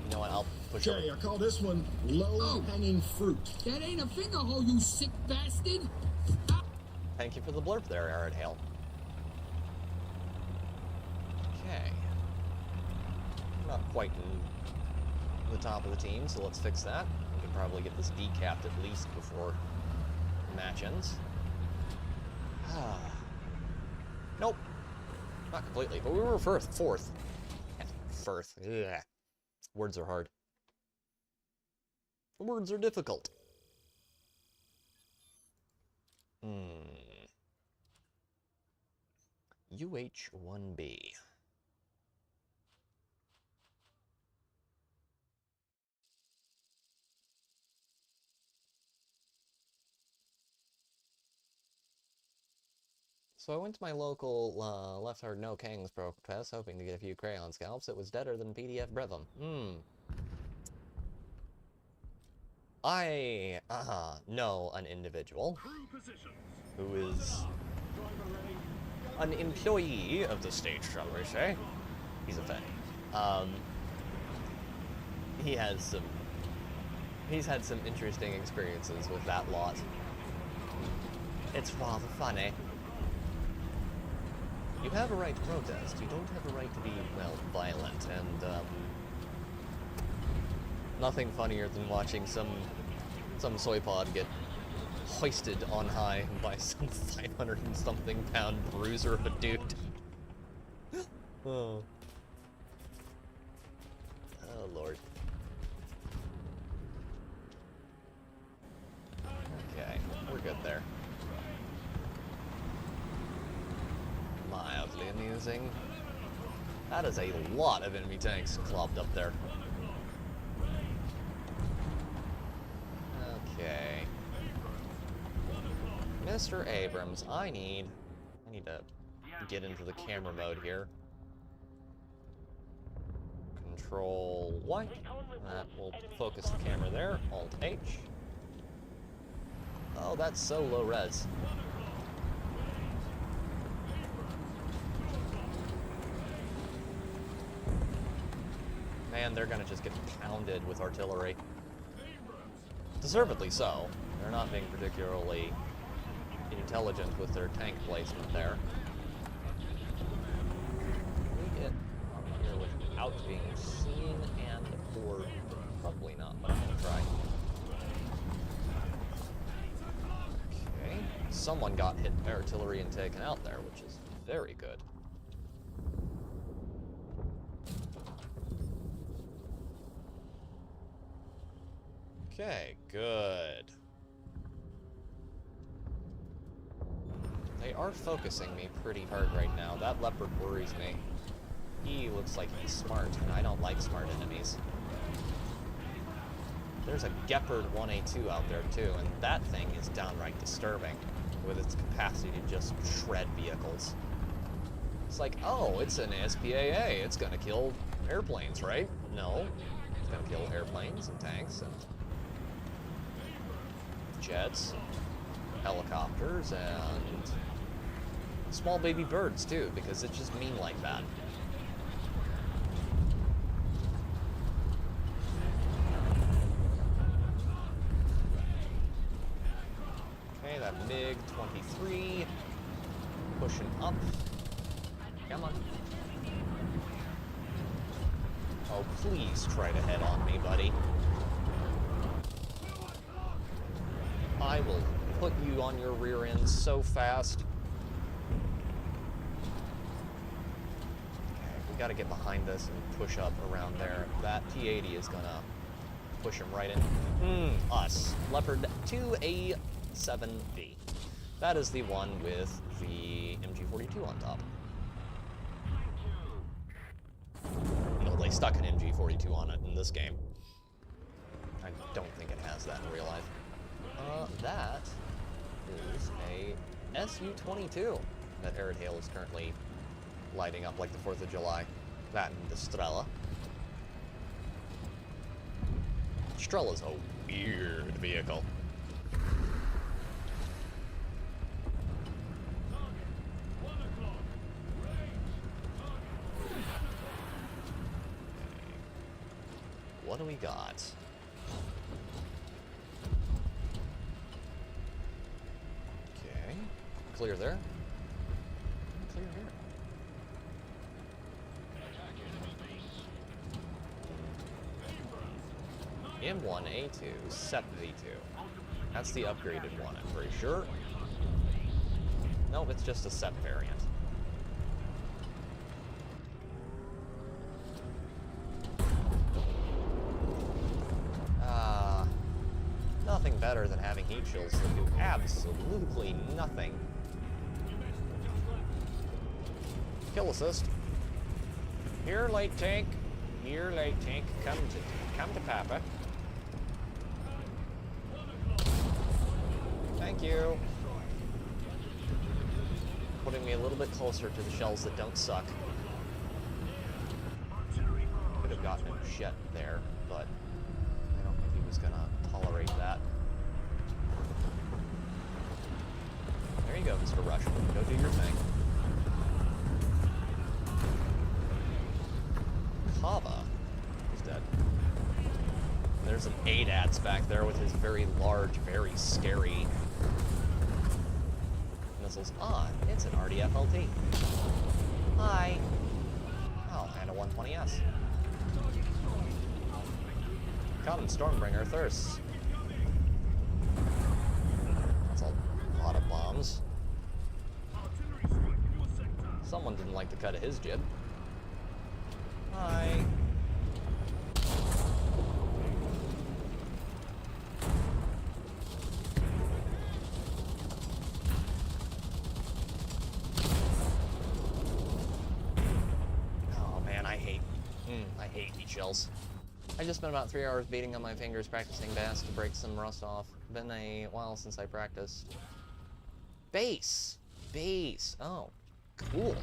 You know what, I'll push over. Okay, I call this one low-hanging fruit. That ain't a finger hole, you sick bastard! Thank you for the blurb there, Arid Hail. Okay. Not quite in the top of the team, so let's fix that. We can probably get this decapped at least before the match ends. Nope. Not completely, but we were fourth. Firth. Ugh. Words are hard. Words are difficult. UH-1B. So I went to my local Left Hard No Kings protest, hoping to get a few crayon scalps. It was deader than PDF Brevum. I know an individual who is an employee of the state, shall we say. He's a Fed. He's had some interesting experiences with that lot. It's rather funny. You have a right to protest. You don't have a right to be, well, violent. And nothing funnier than watching some soy pod get hoisted on high by some 500 and something pound bruiser of a dude. Oh. Oh, Lord. Okay, we're good there. Mildly amusing. That is a lot of enemy tanks clobbed up there. Okay. Mr. Abrams, I need to get into the camera mode here. Control Y. That will focus the camera there. Alt H. Oh, that's so low res. Man, they're gonna just get pounded with artillery. Deservedly so. They're not being particularly intelligent with their tank placement there. Can we get on here without being seen and or probably not, but I'm gonna try. Okay. Someone got hit by artillery and taken out there, which is very good. Okay, good. They are focusing me pretty hard right now. That leopard worries me. He looks like he's smart, and I don't like smart enemies. There's a Gepard 1A2 out there too, and that thing is downright disturbing with its capacity to just shred vehicles. It's like, oh, it's an SPAA. It's gonna kill airplanes, right? No. It's gonna kill airplanes and tanks and jets, helicopters, and small baby birds too, because it's just mean like that. Okay, that MiG-23 pushing up. Come on. Oh, please try to head on me, buddy. I will put you on your rear end so fast. Okay, we gotta get behind this and push up around there. That T-80 is gonna push him right in. Us. Leopard 2A7B. That is the one with the MG42 on top. Well, they stuck an MG42 on it in this game. I don't think it has that in real life. That is a Su-22 that Arid Hail is currently lighting up like the 4th of July. That and the Strela. Strela's a weird vehicle. What do we got? Okay, clear there. Clear here. M1A2, SEP V2. That's the upgraded one, I'm pretty sure. Nope, it's just a SEP variant. Nothing better than having heat shields that do absolutely nothing. Kill assist. Here, light tank. Here, light tank. Come to Papa. Thank you. Putting me a little bit closer to the shells that don't suck. Could have gotten him shit there, but I don't think he was gonna tolerate that. There you go, Mr. Rush. Go do your thing. Kava is dead. some ADATs back there with his very large, very scary missiles. Ah, it's an RDFLT. Hi. Oh, and a 120S. Come, Stormbringer thirsts. That's a lot of bombs. Someone didn't like the cut of his jib. Hi. Oh man, I hate these shells. I just spent about 3 hours beating on my fingers practicing bass to break some rust off. Been a while since I practiced. Bass! Bass! Oh, cool.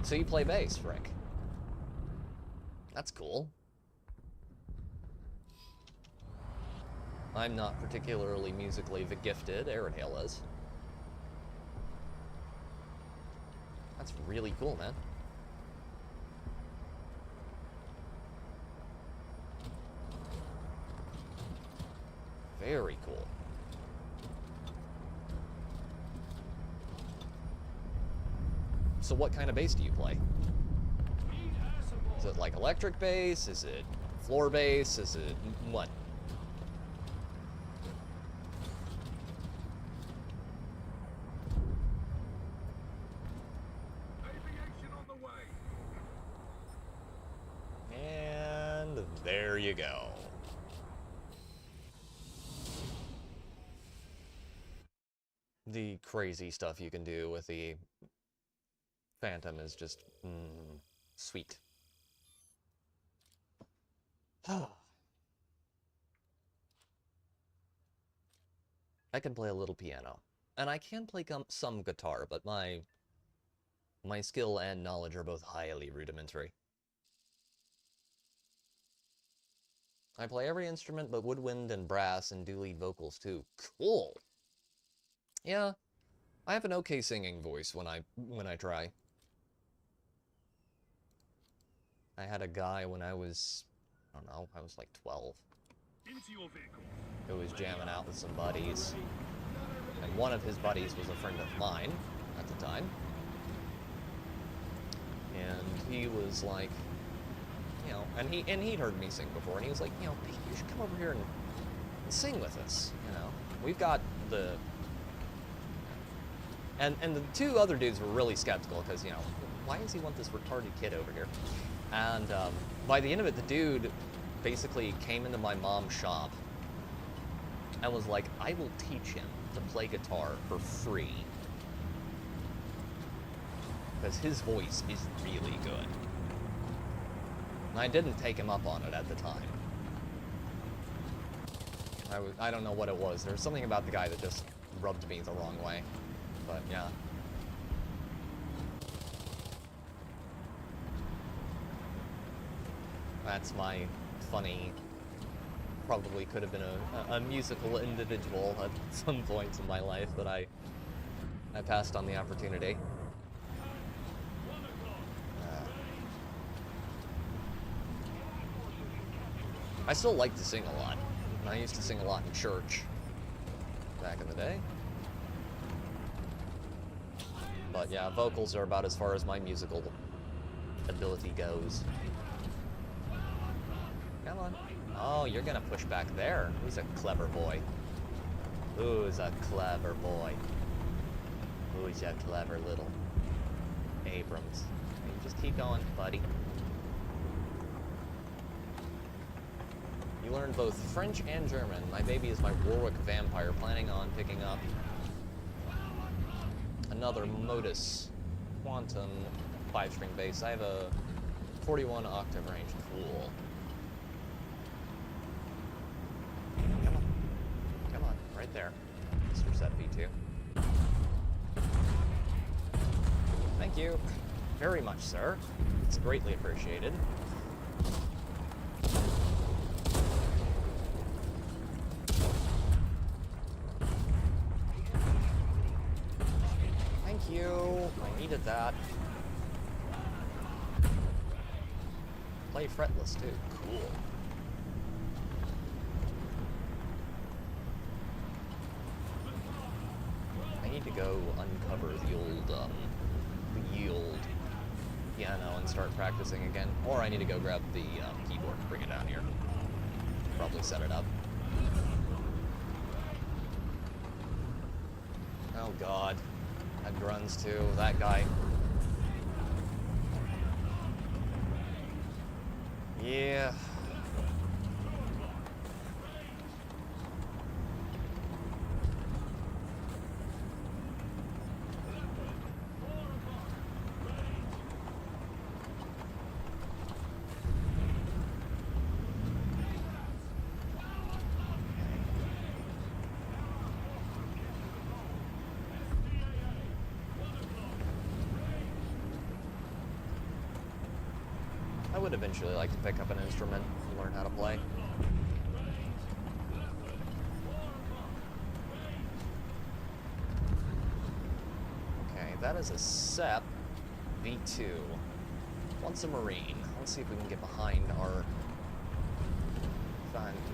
So you play bass, Frick. That's cool. I'm not particularly musically gifted, Aerodale is. That's really cool, man. Very cool. So what kind of bass do you play? Is it like electric bass? Is it floor bass? Is it what? And there you go. The crazy stuff you can do with the Phantom is just sweet. I can play a little piano, and I can play some guitar, but my skill and knowledge are both highly rudimentary. I play every instrument but woodwind and brass and do lead vocals too. Cool. Yeah, I have an okay singing voice when I try. I had a guy when I was, I don't know, I was like 12. Who was jamming out with some buddies. And one of his buddies was a friend of mine at the time. And he was like, you know, and he'd heard me sing before, and he was like, you know, Pete, you should come over here and sing with us, you know. We've got the... And the two other dudes were really skeptical, because, you know, why does he want this retarded kid over here? And by the end of it, the dude basically came into my mom's shop and was like, I will teach him to play guitar for free. Because his voice is really good. And I didn't take him up on it at the time. I don't know what it was. There was something about the guy that just rubbed me the wrong way. But yeah. That's my funny, probably could have been a musical individual at some points in my life, but I passed on the opportunity. I still like to sing a lot. I used to sing a lot in church back in the day. But yeah, vocals are about as far as my musical ability goes. Come on. Oh, you're gonna push back there. Who's a clever boy? Who's a clever boy? Who's a clever little Abrams? You just keep going, buddy. You learned both French and German. My baby is my Warwick vampire, planning on picking up another Modus Quantum 5-string bass. I have a 41 octave range. Cool. Come on. Come on. Right there. Mr. Set V2. Thank you. Very much, sir. It's greatly appreciated. Thank you. I needed that. Play fretless too. Cool. to go uncover the yield piano and start practicing again, or I need to go grab the keyboard and bring it down here. Probably set it up. Oh god. Had grunts too, that guy. Yeah. I would eventually like to pick up an instrument and learn how to play. Okay, that is a SEP V2. Once a Marine. Let's see if we can get behind our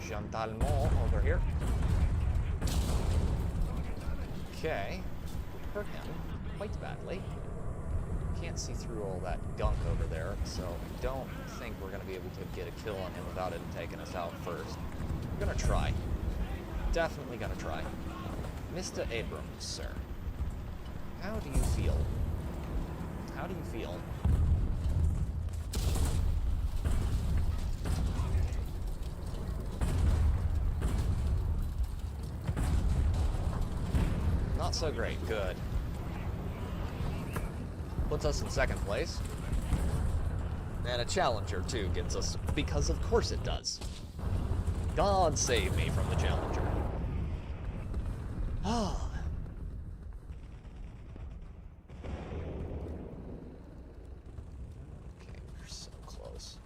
Jean Talmont over here. Okay, we hurt him quite badly. Can't see through all that gunk over there, so I don't think we're going to be able to get a kill on him without him taking us out first. We're going to try. Definitely going to try. Mr. Abrams, sir. How do you feel? How do you feel? Not so great. Good. Puts us in second place. And a challenger, too, gets us, because of course it does. God save me from the challenger. Ah. Okay, we're so close.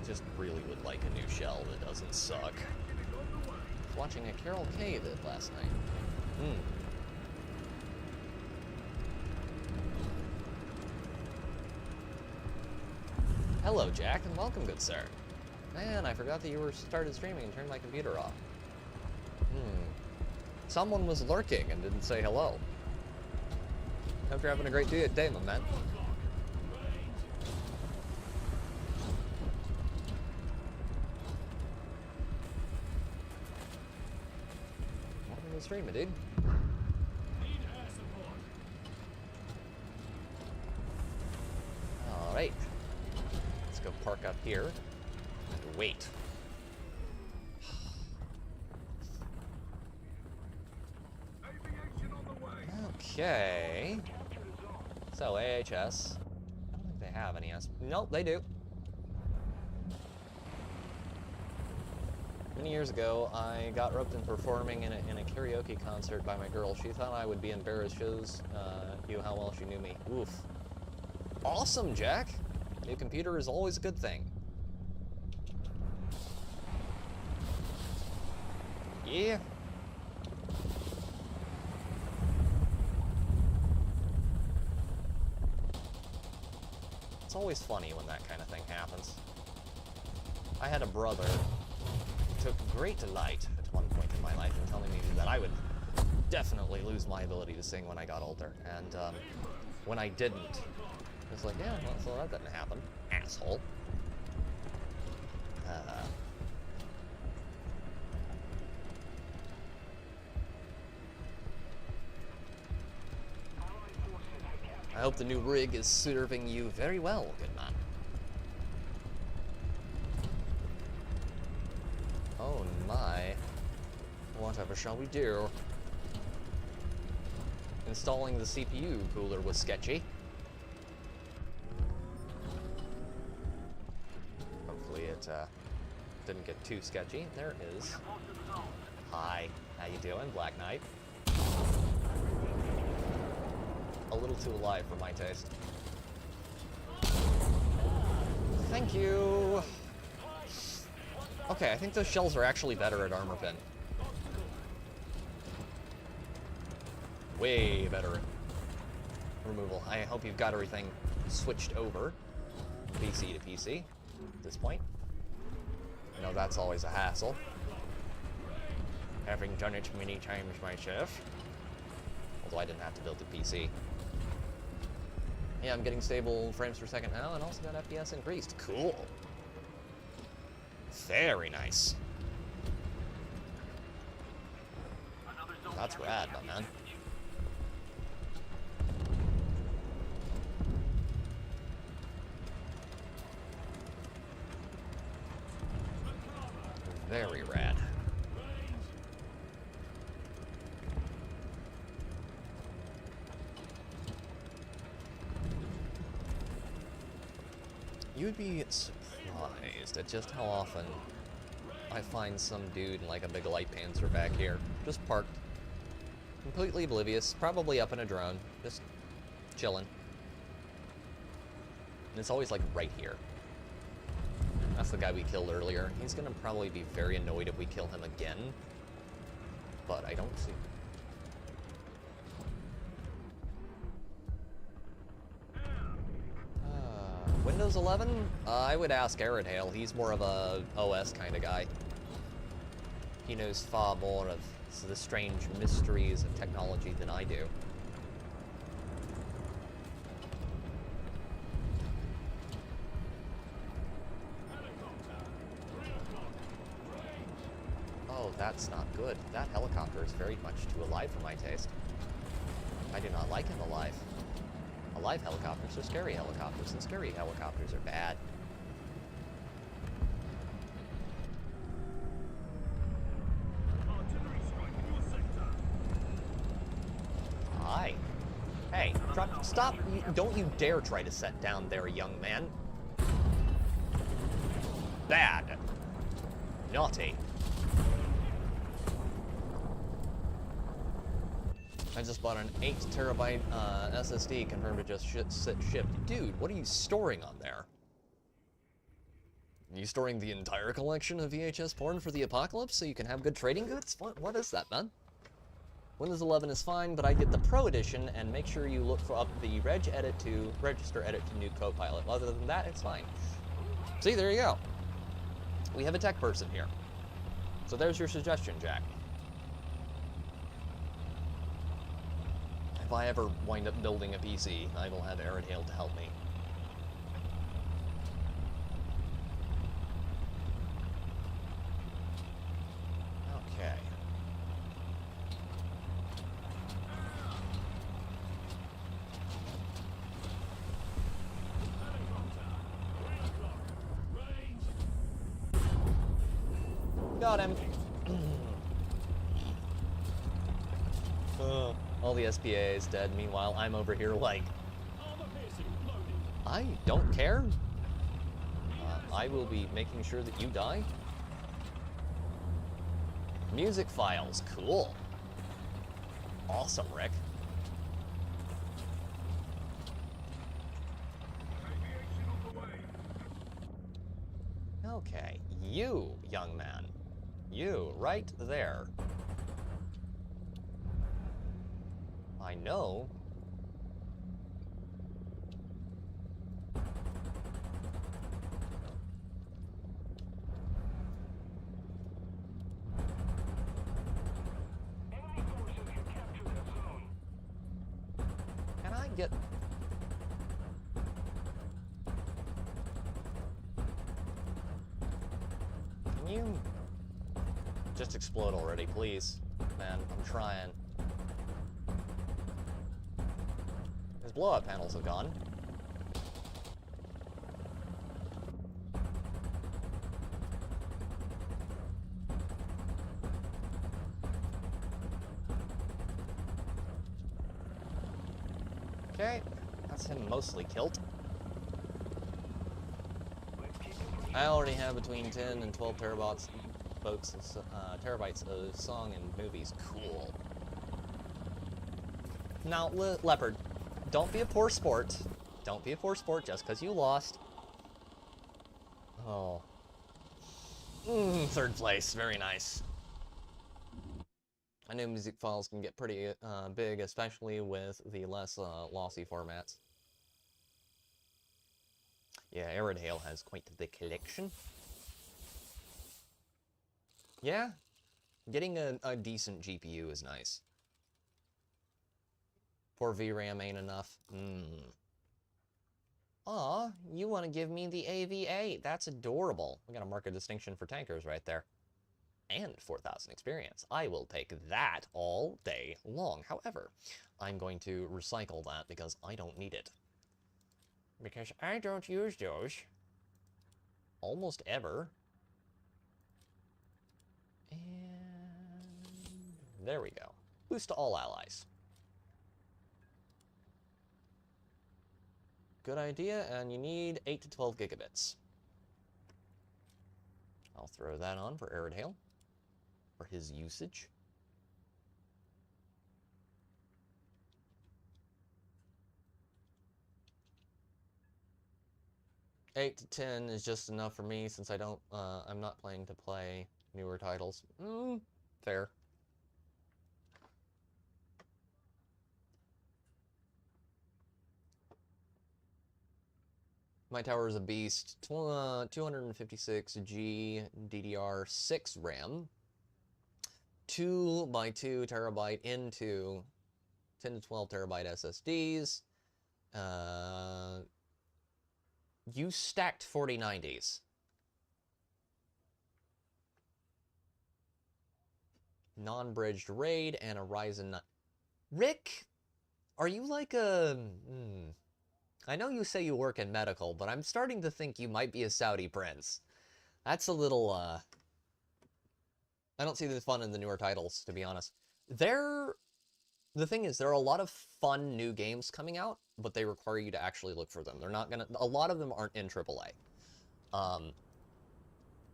Just really would like a new shell that doesn't suck. I was watching a Carol K vid last night. Hello, Jack, and welcome, good sir. Man, I forgot that you were started streaming and turned my computer off. Someone was lurking and didn't say hello. Hope you're having a great day, my man. Welcome to the stream, dude. Alright. Go park up here and wait. Okay. So AHS. I don't think they have any S. Nope, they do. Many years ago, I got roped in performing in a karaoke concert by my girl. She thought I would be embarrassed. Shows you how well she knew me. Oof. Awesome, Jack. New computer is always a good thing. Yeah. It's always funny when that kind of thing happens. I had a brother who took great delight at one point in my life in telling me that I would definitely lose my ability to sing when I got older. And when I didn't, it's like, yeah, well, so that didn't happen, asshole. I hope the new rig is serving you very well, good man. Oh my. Whatever shall we do? Installing the CPU cooler was sketchy. Hopefully it didn't get too sketchy. There it is. Hi, how you doing, Black Knight? A little too alive for my taste. Thank you! Okay, I think those shells are actually better at armor pen. Way better removal. I hope you've got everything switched over PC to PC at this point. I know that's always a hassle. having done it many times myself. Although I didn't have to build a PC. Yeah, I'm getting stable frames per second now, and also got FPS increased. Cool. Very nice. That's rad, my man. Very rad. You'd be surprised at just how often I find some dude in like a big light panzer back here, just parked, completely oblivious, probably up in a drone, just chilling. And it's always like right here. That's the guy we killed earlier. He's gonna probably be very annoyed if we kill him again, but I don't see. Windows 11? I would ask Aridhale. He's more of a OS kind of guy. He knows far more of the strange mysteries of technology than I do. Oh, that's not good. That helicopter is very much too alive for my taste. I do not like him alive. Alive helicopters are scary helicopters, and scary helicopters are bad. Artillery strike in your sector. Hi. Hey, drop, stop. Don't you dare try to set down there, young man. Bad. Naughty. I just bought an 8 terabyte SSD, confirmed it just shipped. Dude, what are you storing on there? Are you storing the entire collection of VHS porn for the apocalypse so you can have good trading goods? What is that, man? Windows 11 is fine, but I did the Pro Edition, and make sure you look for up the register edit to new Copilot. Other than that, it's fine. See, there you go. We have a tech person here. So there's your suggestion, Jack. If I ever wind up building a PC, I will have Aridhale to help me. Okay. Got him. All the SPA is dead. Meanwhile, I'm over here like, I don't care. I will be making sure that you die. Music files, cool. Awesome, Rick. Okay, you, young man. You, right there. I know. Can I get... Can you just explode already, please? Man, I'm trying. His blowout panels have gone. Okay, that's him mostly killed. I already have between 10 and 12 terabytes of song and movies. Cool. Now, Leopard, don't be a poor sport. Don't be a poor sport just because you lost. Oh. Third place. Very nice. I know music files can get pretty big, especially with the less lossy formats. Yeah, Aridhale has quite the collection. Yeah, Getting a decent GPU is nice. Poor VRAM ain't enough. Aw, you want to give me the AV8. That's adorable. We got a mark of distinction for tankers right there. And 4,000 experience. I will take that all day long. However, I'm going to recycle that because I don't need it. Because I don't use those almost ever. And there we go. Boost to all allies. Good idea, and you need 8 to 12 gigabits. I'll throw that on for Arid Hail, for his usage. Eight to 10 is just enough for me since I don't, I'm not planning to play newer titles. Fair. My tower is a beast. 256G DDR6 RAM. 2 by 2 terabyte into 10 to 12 terabyte SSDs. You stacked 4090s. Non-bridged RAID and a Ryzen 9. Rick, are you like a... I know you say you work in medical, but I'm starting to think you might be a Saudi prince. That's a little, I don't see the fun in the newer titles, to be honest. The thing is, there are a lot of fun new games coming out, but they require you to actually look for them. They're not gonna... A lot of them aren't in AAA. And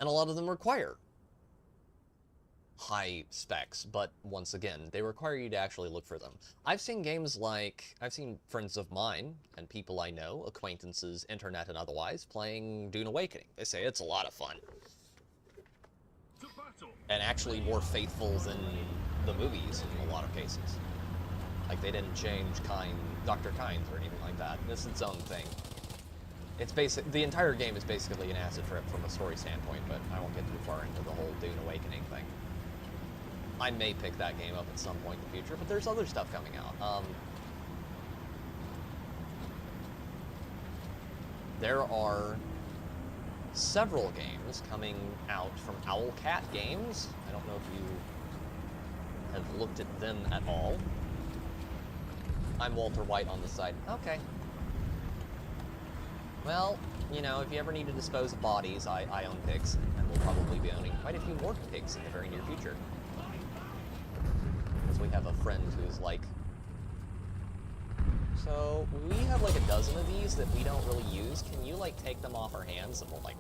a lot of them require high specs, but once again, they require you to actually look for them. I've seen games like... I've seen friends of mine, and people I know, acquaintances, internet and otherwise, playing Dune Awakening. They say it's a lot of fun. And actually more faithful than the movies in a lot of cases. Like, they didn't change Dr. Kynes or anything like that. This is its own thing. It's the entire game is basically an acid trip from a story standpoint, but I won't get too far into the whole Dune Awakening thing. I may pick that game up at some point in the future, but there's other stuff coming out. There are several games coming out from Owlcat Games. I don't know if you have looked at them at all. I'm Walter White on the side. Okay. Well, you know, if you ever need to dispose of bodies, I own pigs, and we'll probably be owning quite a few more pigs in the very near future. Because we have a friend who's like... So, we have like a dozen of these that we don't really use. Can you, like, take them off our hands? And we're like,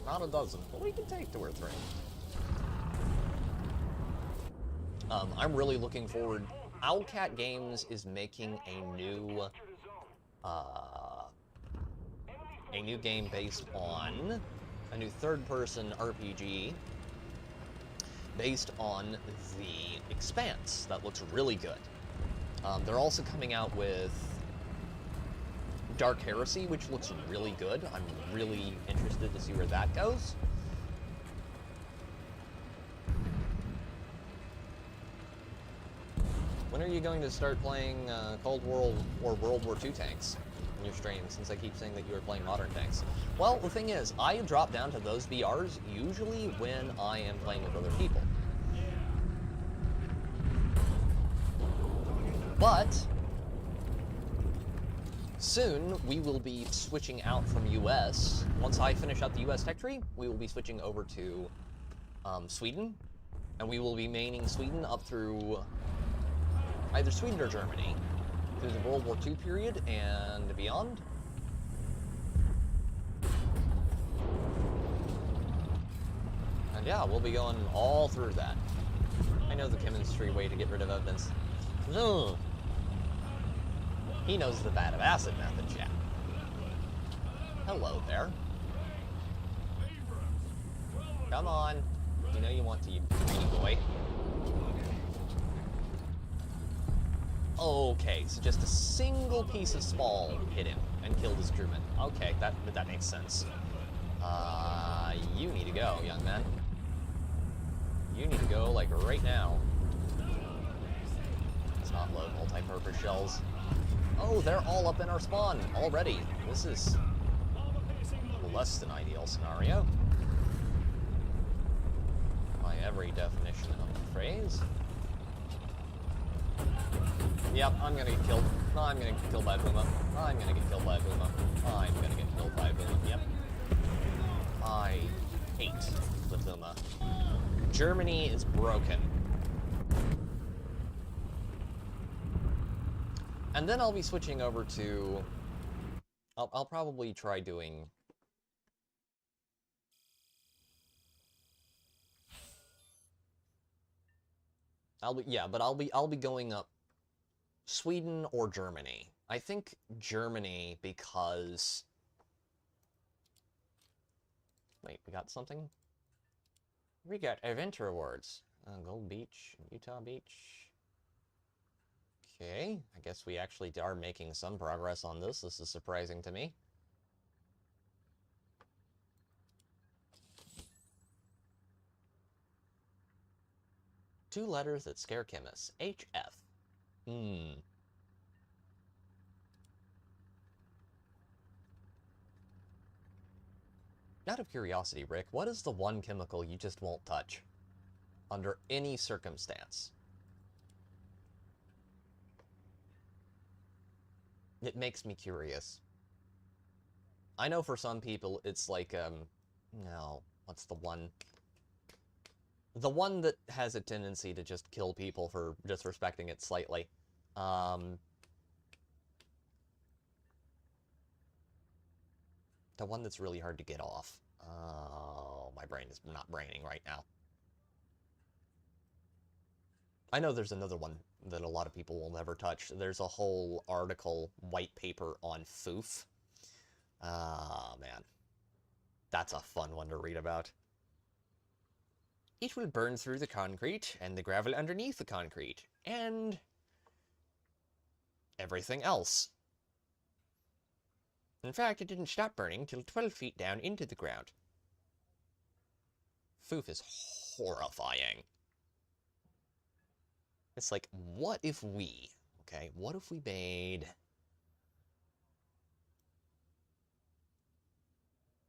not a dozen, but we can take 2 or 3. I'm really looking forward... Owlcat Games is making a new game based on a new third-person RPG based on The Expanse that looks really good. They're also coming out with Dark Heresy, which looks really good. I'm really interested to see where that goes. When are you going to start playing Cold War or World War II tanks in your stream, since I keep saying that you are playing modern tanks? Well, the thing is, I drop down to those VRs usually when I am playing with other people. But soon we will be switching out from US. Once I finish out the US tech tree, we will be switching over to Sweden, and we will be maining Sweden up through either Sweden or Germany through the World War II period and beyond. And yeah, we'll be going all through that. I know the chemistry way to get rid of evidence. Ugh. He knows the vat of acid method, chat. Hello there. Come on. You know you want to, you greedy boy. Okay, so just a single piece of small hit him and killed his crewman. Okay, that makes sense. You need to go, young man. You need to go, like, right now. Let's not load multi-purpose shells. Oh, they're all up in our spawn already. This is less than ideal scenario. By every definition of the phrase. Yep, I'm gonna get killed. I'm gonna get killed by Puma. I'm gonna get killed by Puma. I'm gonna get killed by Puma. Yep. I hate the Puma. Germany is broken. And then I'll be switching over to... I'll probably try doing... I'll be going up Sweden or Germany. I think Germany because... Wait, we got something? We got event rewards. Gold Beach, Utah Beach. Okay, I guess we actually are making some progress on this. This is surprising to me. Two letters that scare chemists. HF. Out of curiosity, Rick, what is the one chemical you just won't touch? Under any circumstance. It makes me curious. I know for some people it's like, no, what's the one? The one that has a tendency to just kill people for disrespecting it slightly. The one that's really hard to get off. Oh, my brain is not braining right now. I know there's another one that a lot of people will never touch. There's a whole article, white paper on FOOF. Ah, man. That's a fun one to read about. It will burn through the concrete and the gravel underneath the concrete. And everything else. In fact, it didn't stop burning till 12 feet down into the ground. FOOF is horrifying. It's like, what if we, okay, what if we made...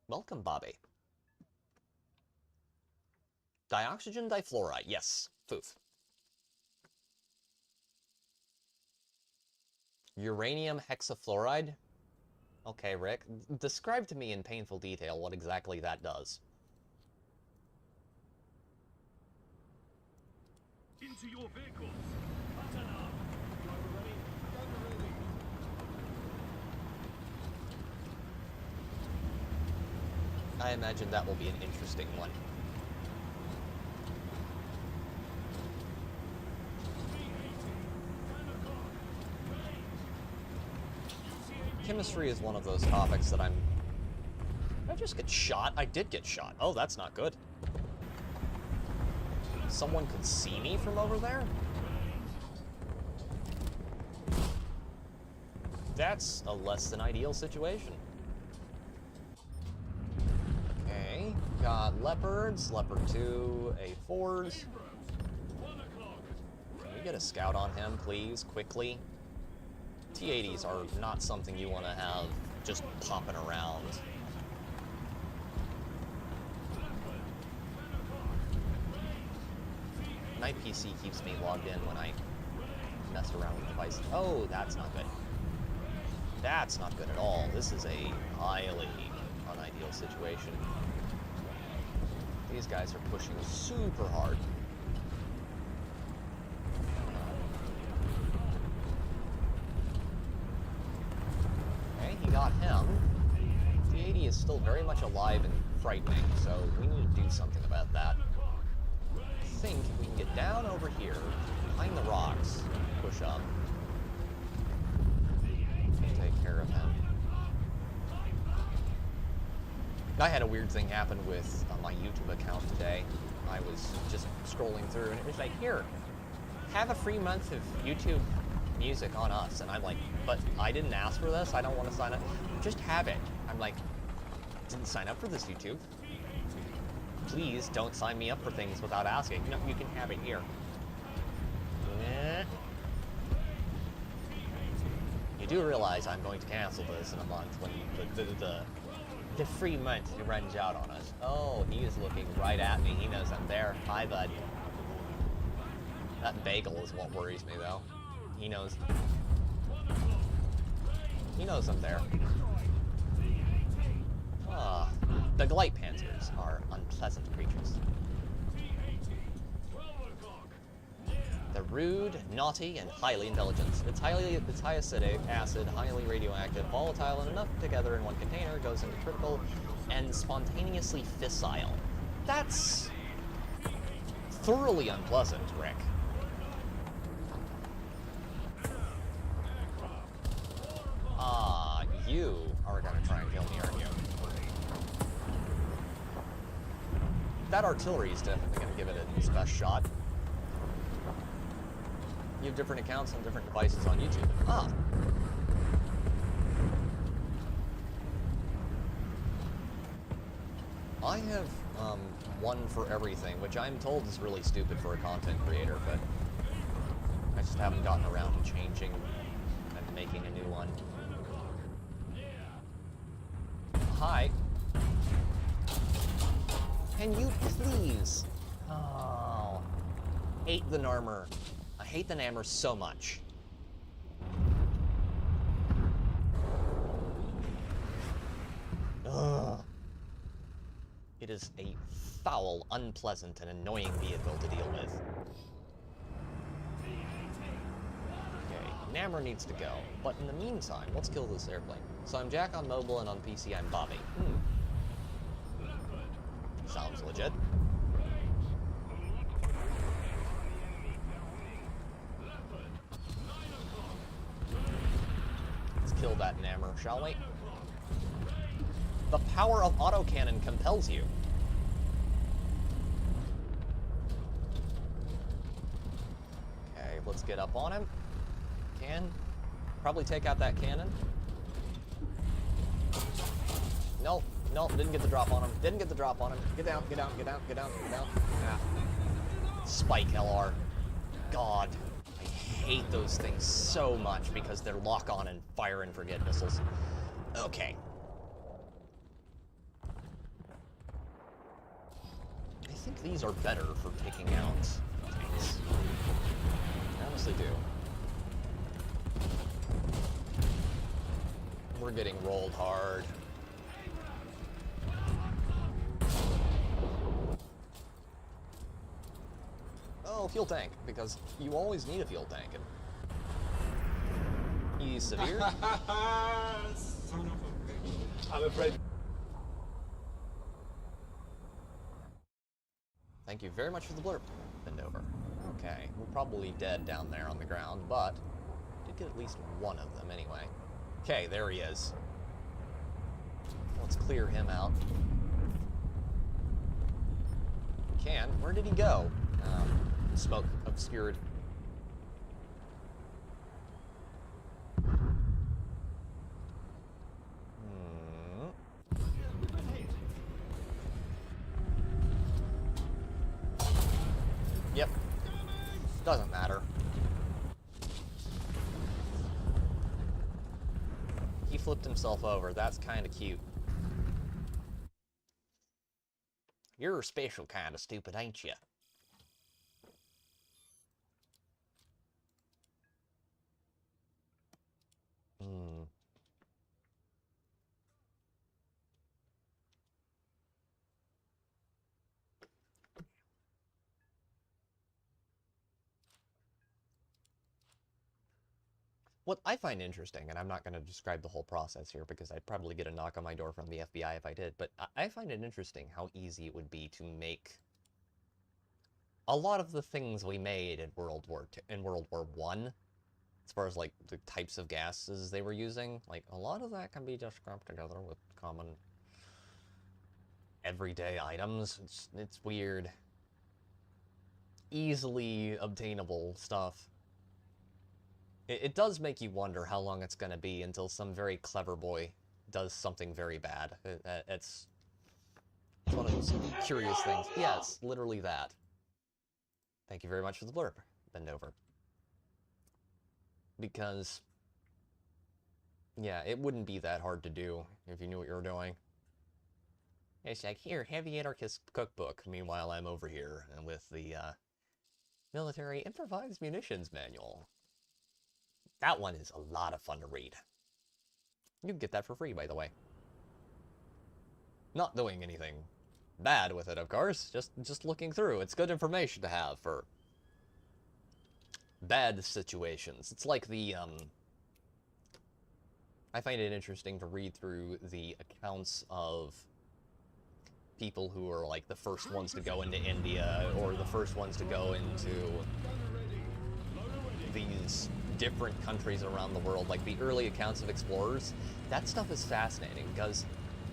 Welcome, Bobby. Dioxygen difluoride, yes, FOOF. Uranium hexafluoride? Okay, Rick, describe to me in painful detail what exactly that does. Into your vehicles. I imagine that will be an interesting one. Chemistry is one of those topics that I'm... Did I just get shot? I did get shot. Oh, that's not good. Someone could see me from over there? That's a less than ideal situation. Okay, got leopards, leopard 2, A4s. Can we get a scout on him, please, quickly? T-80s are not something you want to have just popping around. My PC keeps me logged in when I mess around with devices. Oh, that's not good. That's not good at all. This is a highly unideal situation. These guys are pushing super hard. Okay, he got him. T-80 is still very much alive and frightening, so we need to do something about that. I think if we can get down over here, behind the rocks, push up, take care of him. I had a weird thing happen with my YouTube account today. I was just scrolling through and it was like, here, have a free month of YouTube music on us. And I'm like, but I didn't ask for this. I don't want to sign up. Just have it. I'm like, didn't sign up for this YouTube. Please don't sign me up for things without asking. No, you can have it here. You do realize I'm going to cancel this in a month when the free month runs out on us. Oh, he is looking right at me. He knows I'm there. Hi, bud. That bagel is what worries me, though. He knows. He knows I'm there. Ah, the Glite Panzers are unpleasant creatures. They're rude, naughty, and highly intelligent. It's high acidic, acid, highly radioactive, volatile, and enough together in one container goes into critical and spontaneously fissile. That's thoroughly unpleasant, Rick. Ah, you are gonna try and kill me, aren't you? That artillery is definitely gonna give it its best shot. You have different accounts on different devices on YouTube. Ah. I have one for everything, which I'm told is really stupid for a content creator, but I just haven't gotten around to changing and making a new one. Hi. Can you please? Oh. Hate the Narmer. I hate the Nammer so much. Ugh. It is a foul, unpleasant, and annoying vehicle to deal with. Okay, Nammer needs to go. But in the meantime, let's kill this airplane. So I'm Jack on mobile, and on PC I'm Bobby. Sounds legit. Kill that Nammer, shall we? The power of autocannon compels you. Okay, let's get up on him. Probably take out that cannon. Nope, didn't get the drop on him. Didn't get the drop on him. Get down, get down, get down, get down, get down. Yeah. Spike LR. God. I hate those things so much because they're lock-on and fire and forget missiles. Okay. I think these are better for taking out tanks. I honestly do. We're getting rolled hard. Oh, fuel tank, because you always need a fuel tank. And he's severe. Son of a bitch. I'm afraid. Thank you very much for the blurb. Bend over. Okay, we're probably dead down there on the ground, but did get at least one of them anyway. Okay, there he is. Let's clear him out. Where did he go? Smoke obscured. Yep. Doesn't matter. He flipped himself over. That's kind of cute. You're a special kind of stupid, ain't you? What I find interesting, and I'm not going to describe the whole process here because I'd probably get a knock on my door from the FBI if I did, but I find it interesting how easy it would be to make a lot of the things we made in World War I, as far as like the types of gases they were using, like a lot of that can be just scrubbed together with common everyday items. It's weird. Easily obtainable stuff. It does make you wonder how long it's going to be until some very clever boy does something very bad. It's fun of some curious things. Yes, literally that. Thank you very much for the blurb. Bend over. Because, yeah, it wouldn't be that hard to do if you knew what you were doing. It's like, here, have the anarchist cookbook. Meanwhile, I'm over here with the military improvised munitions manual. That one is a lot of fun to read. You can get that for free, by the way. Not doing anything bad with it, of course. Just looking through. It's good information to have for bad situations. It's like the, I find it interesting to read through the accounts of people who are, like, the first ones to go into India, or the first ones to go into these different countries around the world, like the early accounts of explorers. That stuff is fascinating, because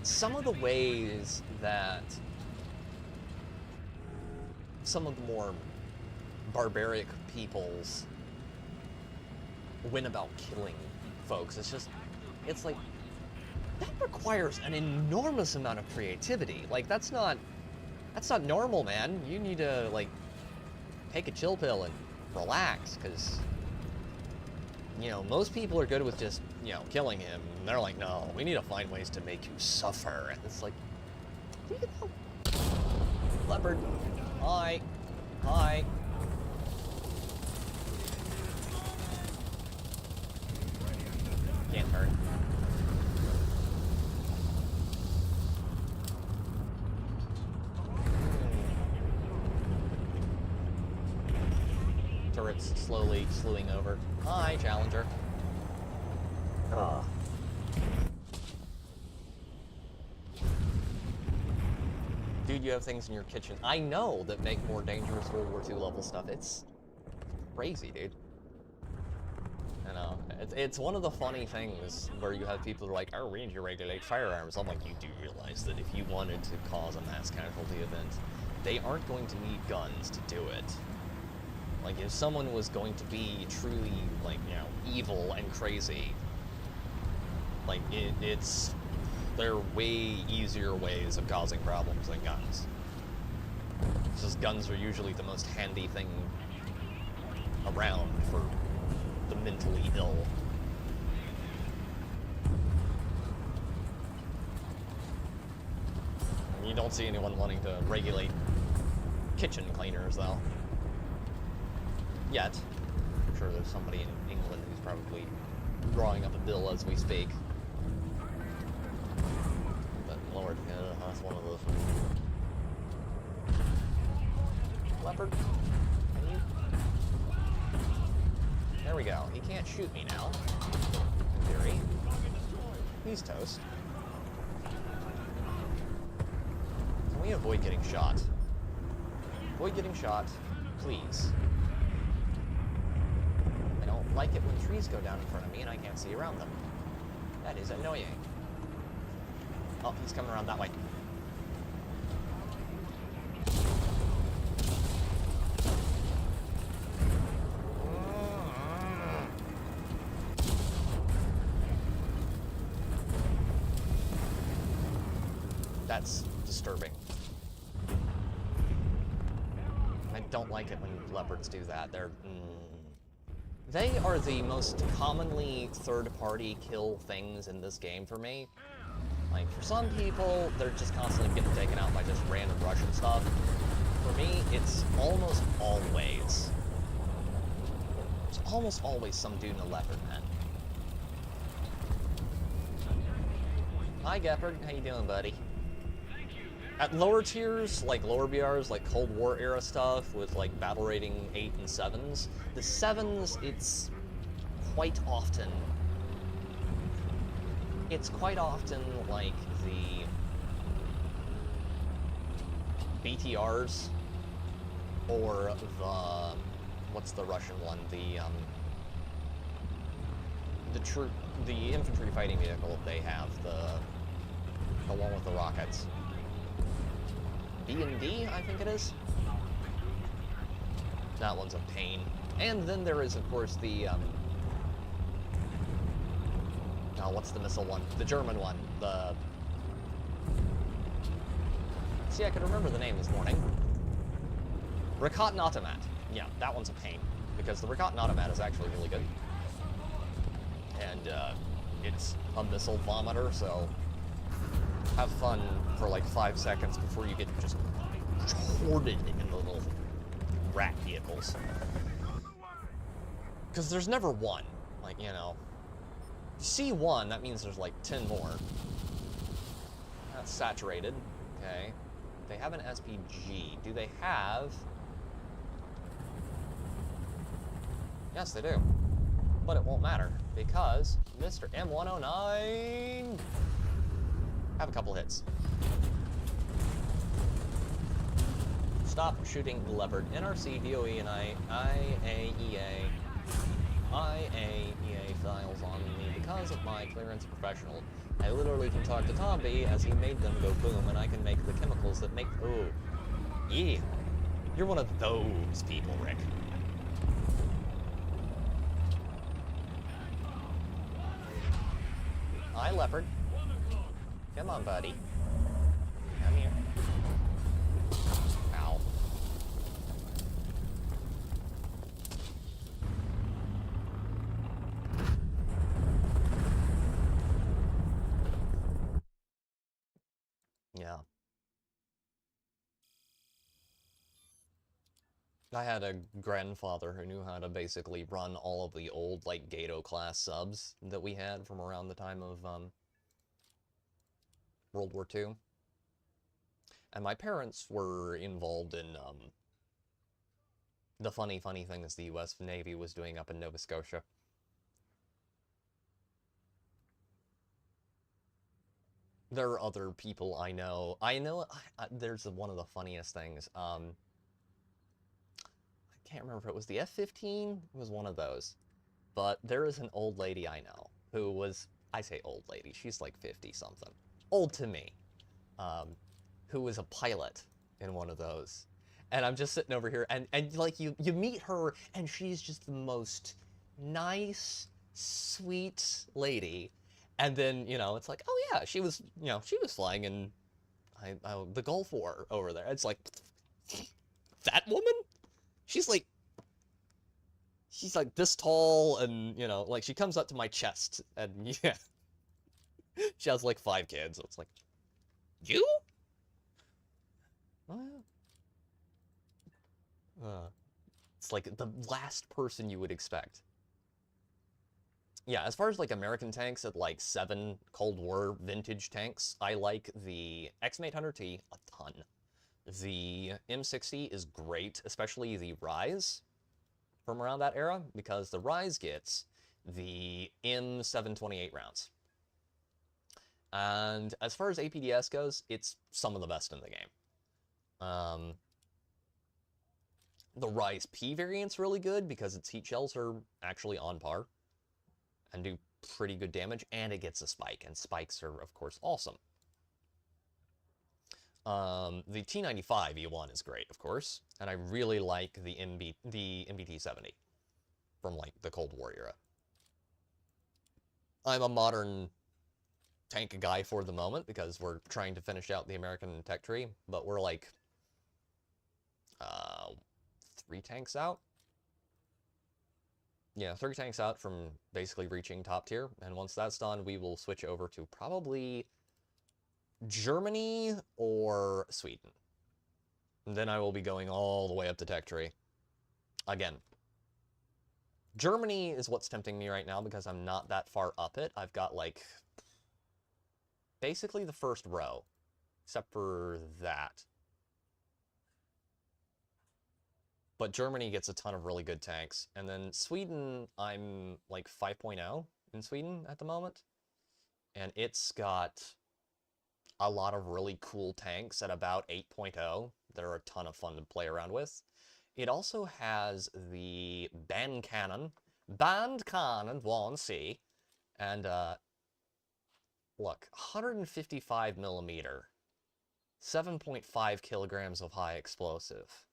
some of the ways that some of the more barbaric peoples went about killing folks, it's like, that requires an enormous amount of creativity. Like, that's not normal, man. You need to, like, take a chill pill and relax, because, you know, most people are good with just, you know, killing him. And they're like, no, we need to find ways to make you suffer. And it's like, leopard. Hi. Hi. Can't turn. Turrets slowly slewing over. Hi, Challenger. Ugh. Dude, you have things in your kitchen. I know that make more dangerous World War II level stuff. It's crazy, dude. I know. It's one of the funny things where you have people who are like, oh, we need to regulate firearms. I'm like, you do realize that if you wanted to cause a mass casualty event, they aren't going to need guns to do it. Like, if someone was going to be truly, like, you know, evil and crazy, like, there are way easier ways of causing problems than guns. It's just guns are usually the most handy thing around for the mentally ill. You don't see anyone wanting to regulate kitchen cleaners, though. Yet. I'm sure there's somebody in England who's probably drawing up a bill as we speak. But Lord, that's one of those. Leopard, can you? There we go. He can't shoot me now. In theory. He's toast. Can we avoid getting shot? Avoid getting shot, please. I don't like it when trees go down in front of me and I can't see around them. That is annoying. Oh, he's coming around that way. That's disturbing. I don't like it when leopards do that. They are the most commonly third-party kill things in this game for me. Like, for some people, they're just constantly getting taken out by just random Russian stuff. For me, it's almost always some dude in a leopard, man. Hi, Gepard. How you doing, buddy? At lower tiers, like lower BRs, like Cold War era stuff with like battle rating 8 and 7s, the 7s, it's quite often like the BTRs or the, what's the Russian one, the infantry fighting vehicle they have, the one with the rockets. B&D, I think it is. That one's a pain. And then there is, of course, the, what's the missile one? The German one. See, I could remember the name this morning. Rakatan Automat. Yeah, that one's a pain, because the Rakatan Automat is actually really good. And, it's a missile vomiter, so have fun for like 5 seconds before you get just hoarded in the little rat vehicles. Because there's never one. Like, you know, you see one, that means there's like 10 more. That's saturated. Okay. They have an SPG. Do they have... Yes, they do. But it won't matter, because Mr. M109... have a couple hits. Stop shooting the leopard. NRC, DOE, and IAEA files on me because of my clearance professional. I literally can talk to Tomby as he made them go boom, and I can make the chemicals that make... Oh. Yeah. You're one of those people, Rick. Hi, leopard. Come on, buddy. Come here. Ow. Yeah. I had a grandfather who knew how to basically run all of the old, like, Gato-class subs that we had from around the time of, World War II. And my parents were involved in, the funny things the U.S. Navy was doing up in Nova Scotia. There are other people I know. There's one of the funniest things. I can't remember if it was the F-15. It was one of those. But there is an old lady I know who was, I say old lady, she's like 50-something. Old to me. Who was a pilot in one of those. And I'm just sitting over here, and like, you meet her, and she's just the most nice, sweet lady. And then, you know, it's like, oh yeah, she was flying in the Gulf War over there. It's like, that woman? She's like this tall, and, you know, like, she comes up to my chest, and yeah. She has like 5 kids. So it's like, you? It's like the last person you would expect. Yeah, as far as like American tanks at like 7 Cold War vintage tanks, I like the X-800T a ton. The M60 is great, especially the Rise from around that era, because the Rise gets the M728 rounds. And as far as APDS goes, it's some of the best in the game. The Rise P variant's really good because its heat shells are actually on par and do pretty good damage, and it gets a spike, and spikes are, of course, awesome. The T95 E1 is great, of course, and I really like the MBT-70 from, like, the Cold War era. I'm a modern tank guy for the moment because we're trying to finish out the American tech tree, but we're, like, 3 tanks out? Yeah, 3 tanks out from basically reaching top tier, and once that's done, we will switch over to probably Germany or Sweden. And then I will be going all the way up the tech tree. Again, Germany is what's tempting me right now because I'm not that far up it. I've got, like, basically the first row, except for that. But Germany gets a ton of really good tanks. And then Sweden, I'm like 5.0 in Sweden at the moment. And it's got a lot of really cool tanks at about 8.0 that are a ton of fun to play around with. It also has the Bandkannon 1C. And, look, 155 millimeter, 7.5 kilograms of high explosive.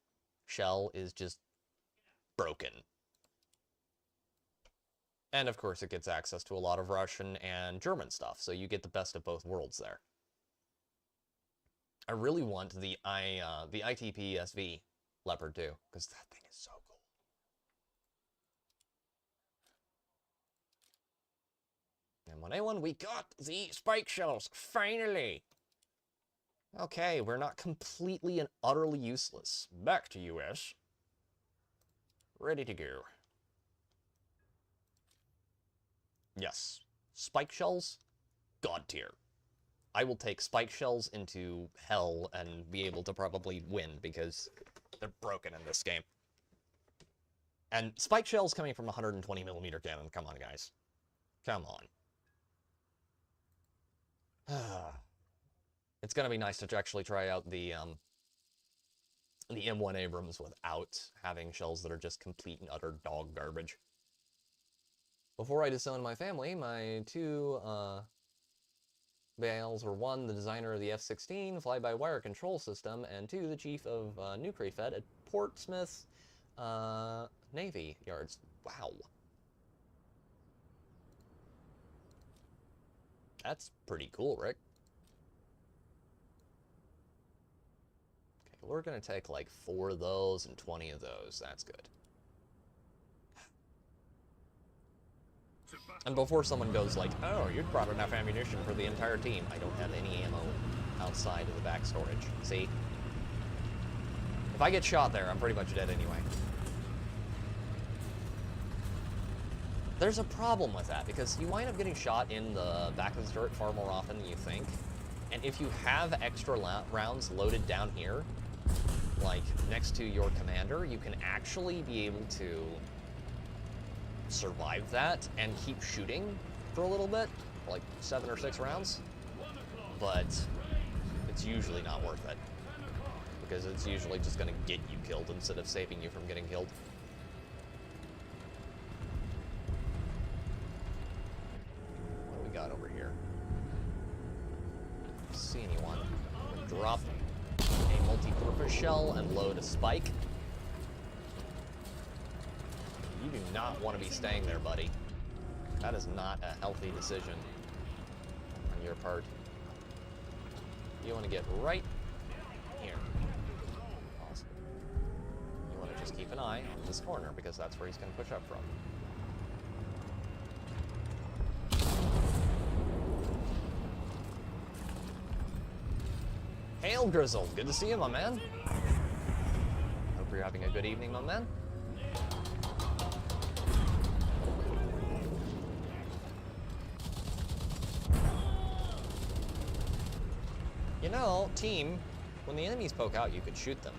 Shell is just broken. And of course it gets access to a lot of Russian and German stuff, so you get the best of both worlds there. I really want the ITP SV Leopard too, because that thing is so cool. And 1A1, we got the spike shells, finally! Okay, we're not completely and utterly useless. Back to US. Ready to go. Yes. Spike shells, god tier. I will take spike shells into hell and be able to probably win, because they're broken in this game. And spike shells coming from a 120mm cannon, come on guys. Come on. It's gonna be nice to actually try out the M1 Abrams without having shells that are just complete and utter dog garbage. Before I disowned my family, my two bales were 1, the designer of the F-16 fly-by-wire control system, and 2, the chief of nuclear fed at Portsmouth Navy Yards. Wow. That's pretty cool, Rick. Okay, we're gonna take like 4 of those and 20 of those. That's good. And before someone goes like, oh, you'd brought enough ammunition for the entire team. I don't have any ammo outside of the back storage. See? If I get shot there, I'm pretty much dead anyway. There's a problem with that, because you wind up getting shot in the back of the turret far more often than you think. And if you have extra rounds loaded down here, like next to your commander, you can actually be able to survive that and keep shooting for a little bit, like 7 or 6 rounds. But it's usually not worth it, because it's usually just going to get you killed instead of saving you from getting killed. Got over here. See anyone? Drop a multi-purpose shell and load a spike. You do not want to be staying there, buddy. That is not a healthy decision on your part. You want to get right here. Awesome. You want to just keep an eye on this corner, because that's where he's going to push up from. Hail, Grizzled. Good to see you, my man. Hope you're having a good evening, my man. You know, team, when the enemies poke out, you could shoot them.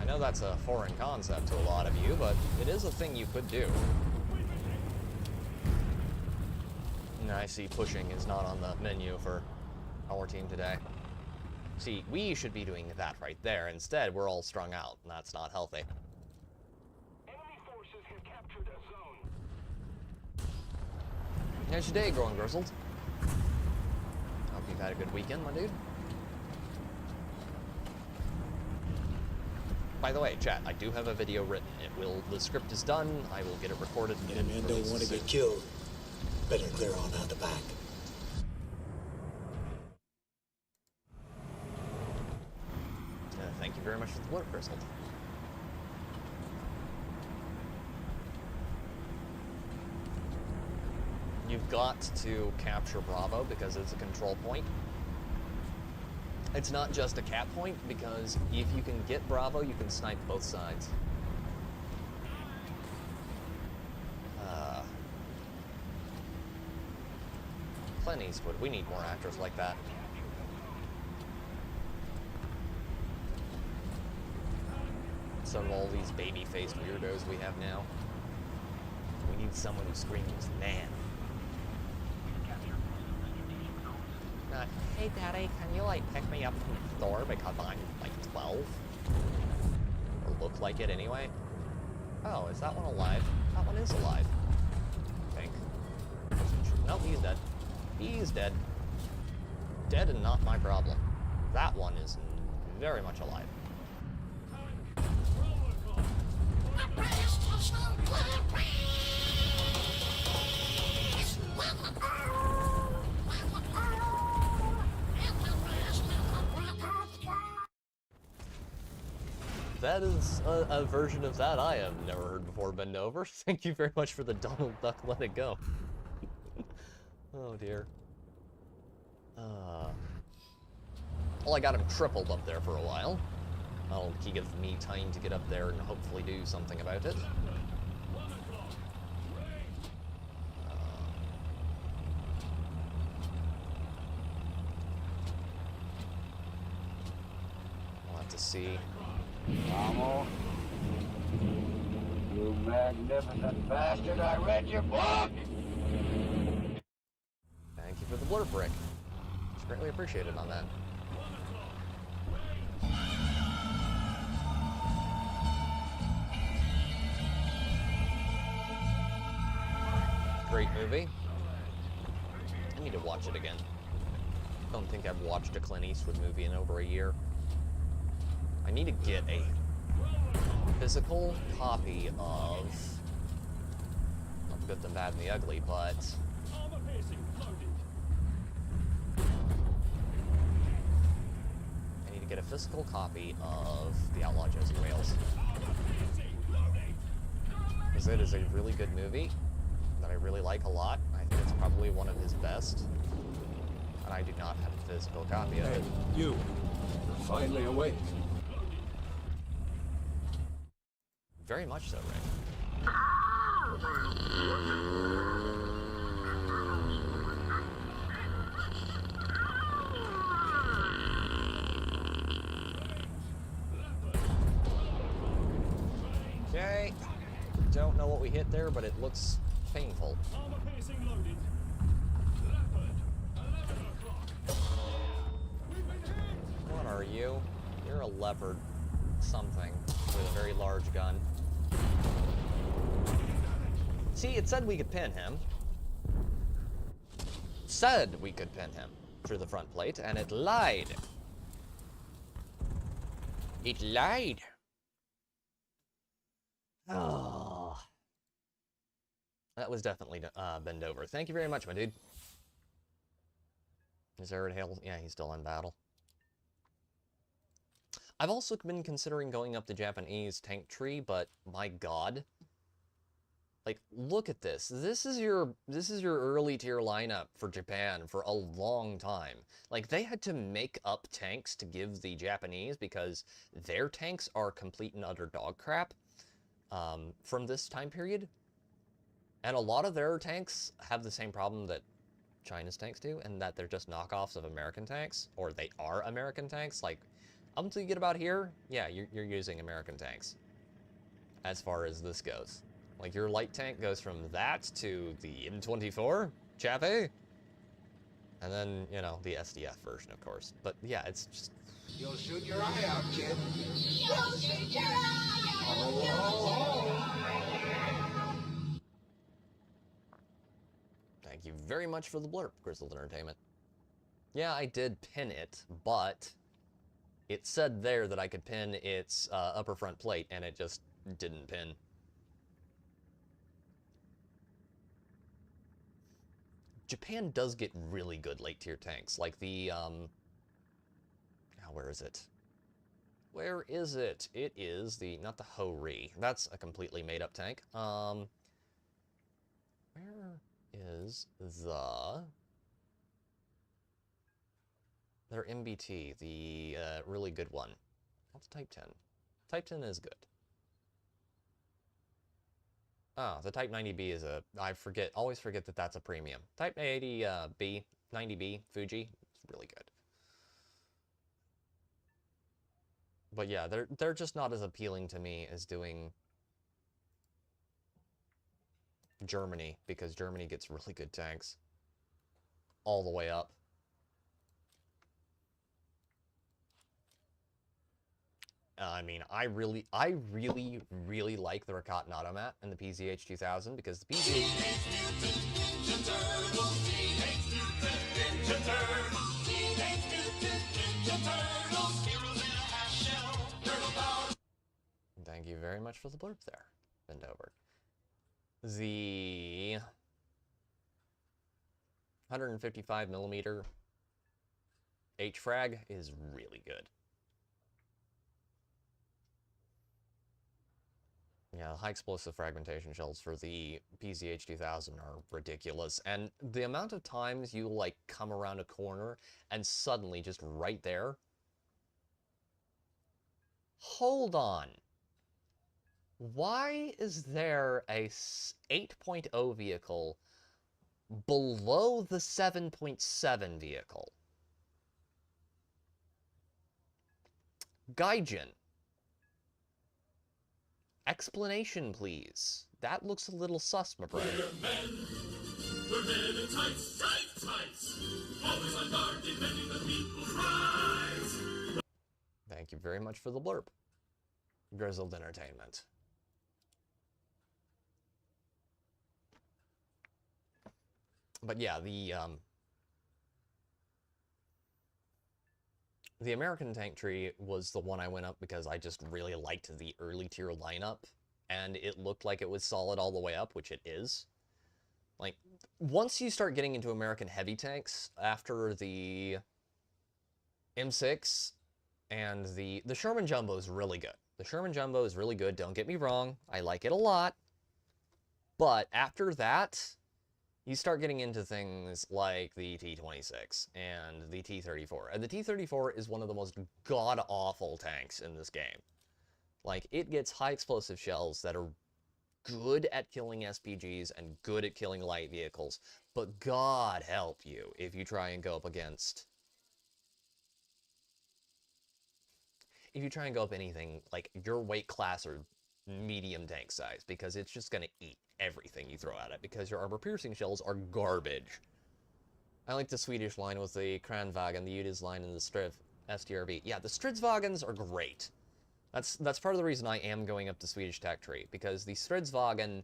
I know that's a foreign concept to a lot of you, but it is a thing you could do. And I see pushing is not on the menu for our team today. See, we should be doing that right there. Instead, we're all strung out, and that's not healthy. Enemy forces have captured a zone. How's your day going, Grizzled? Hope you've had a good weekend, my dude. By the way, chat, I do have a video written. The script is done. I will get it recorded. And man don't want to get killed. Better clear on out the back. Thank you very much for the work, Grizzled. You've got to capture Bravo because it's a control point. It's not just a cap point, because if you can get Bravo, you can snipe both sides. Clint Eastwood, we need more actors like that. Some of all these baby-faced weirdos we have now. We need someone who screams, man. Not, hey daddy, can you like pick me up from the store because I'm like 12? Or look like it anyway? Oh, is that one alive? That one is alive. I think. Nope, he's dead. He's dead. Dead and not my problem. That one is very much alive. That is a version of that I have never heard before, Bend Over. Thank you very much for the Donald Duck Let It Go. Oh dear. Well, I got him tripled up there for a while. That'll give me time to get up there and hopefully do something about it. We'll have to see. Mama, you magnificent bastard, I read your book! Thank you for the blurb, Rick. It's greatly appreciated on that. Great movie. I need to watch it again. Don't think I've watched a Clint Eastwood movie in over a year. I need to get a physical copy of Not Good, the Bad, and the Ugly, but I need to get a physical copy of The Outlaw Josey Wales. Because it is a really good movie that I really like a lot. I think it's probably one of his best. And I do not have a physical copy of it. You. You're finally awake. Very much so, Rick. Okay. Don't know what we hit there, but it looks painful. What are you? You're a leopard something with a very large gun. See, it said we could pin him. Said we could pin him through the front plate, and it lied. It lied. Oh. That was definitely Bend Over. Thank you very much, my dude. Is Arid Hale? Yeah, he's still in battle. I've also been considering going up the Japanese tank tree, but my god. Like, look at this. This is your early tier lineup for Japan for a long time. Like, they had to make up tanks to give the Japanese because their tanks are complete and utter dog crap from this time period. And a lot of their tanks have the same problem that China's tanks do, and that they're just knockoffs of American tanks, or they are American tanks. Like, up until you get about here, yeah, you're using American tanks. As far as this goes. Like, your light tank goes from that to the M24, Chappie. And then, you know, the SDF version, of course. But, yeah, it's just... You'll shoot your eye out, kid. You'll shoot your eye out! Thank you very much for the blurb, Grizzled Entertainment. Yeah, I did pin it, but it said there that I could pin its upper front plate, and it just didn't pin. Japan does get really good late tier tanks, like the, where is it? Where is it? It is the, not the Ho-Ri. That's a completely made up tank. Where is their MBT, the really good one? What's Type 10? Type 10 is good. Oh, the Type 90B is a, always forget that that's a premium. Type 80B, 90B, Fuji, it's really good. But yeah, they're just not as appealing to me as doing Germany, because Germany gets really good tanks all the way up. I mean, I really like the Rakatan Automat and the PZH 2000 because the PZH... Thank you very much for the blurb there, Bend Over. The 155mm H-Frag is really good. Yeah, high explosive fragmentation shells for the PCH-2000 are ridiculous, and the amount of times you, like, come around a corner and suddenly, just right there... Hold on. Why is there a 8.0 vehicle below the 7.7 vehicle? Gaijin. Explanation, please. That looks a little sus, my brother. We're men in tights, tight tights. Always on guard, defending the people's rights. Thank you very much for the blurb. Grizzled Entertainment. But yeah, the American tank tree was the one I went up because I just really liked the early tier lineup, and it looked like it was solid all the way up, which it is. Like, once you start getting into American heavy tanks, after the M6 and the Sherman Jumbo is really good. The Sherman Jumbo is really good, don't get me wrong, I like it a lot, but after that, you start getting into things like the T-26 and the T-34. And the T-34 is one of the most god-awful tanks in this game. Like, it gets high explosive shells that are good at killing SPGs and good at killing light vehicles. But God help you if you try and go up against... If you try and go up anything, like, your weight class or medium tank size, because it's just going to eat everything you throw at it, because your armor-piercing shells are garbage. I like the Swedish line with the Kranvagen, the Utis line, and the STRV. Yeah, the Stridsvagens are great. That's part of the reason I am going up the Swedish tech tree, because the Stridsvagen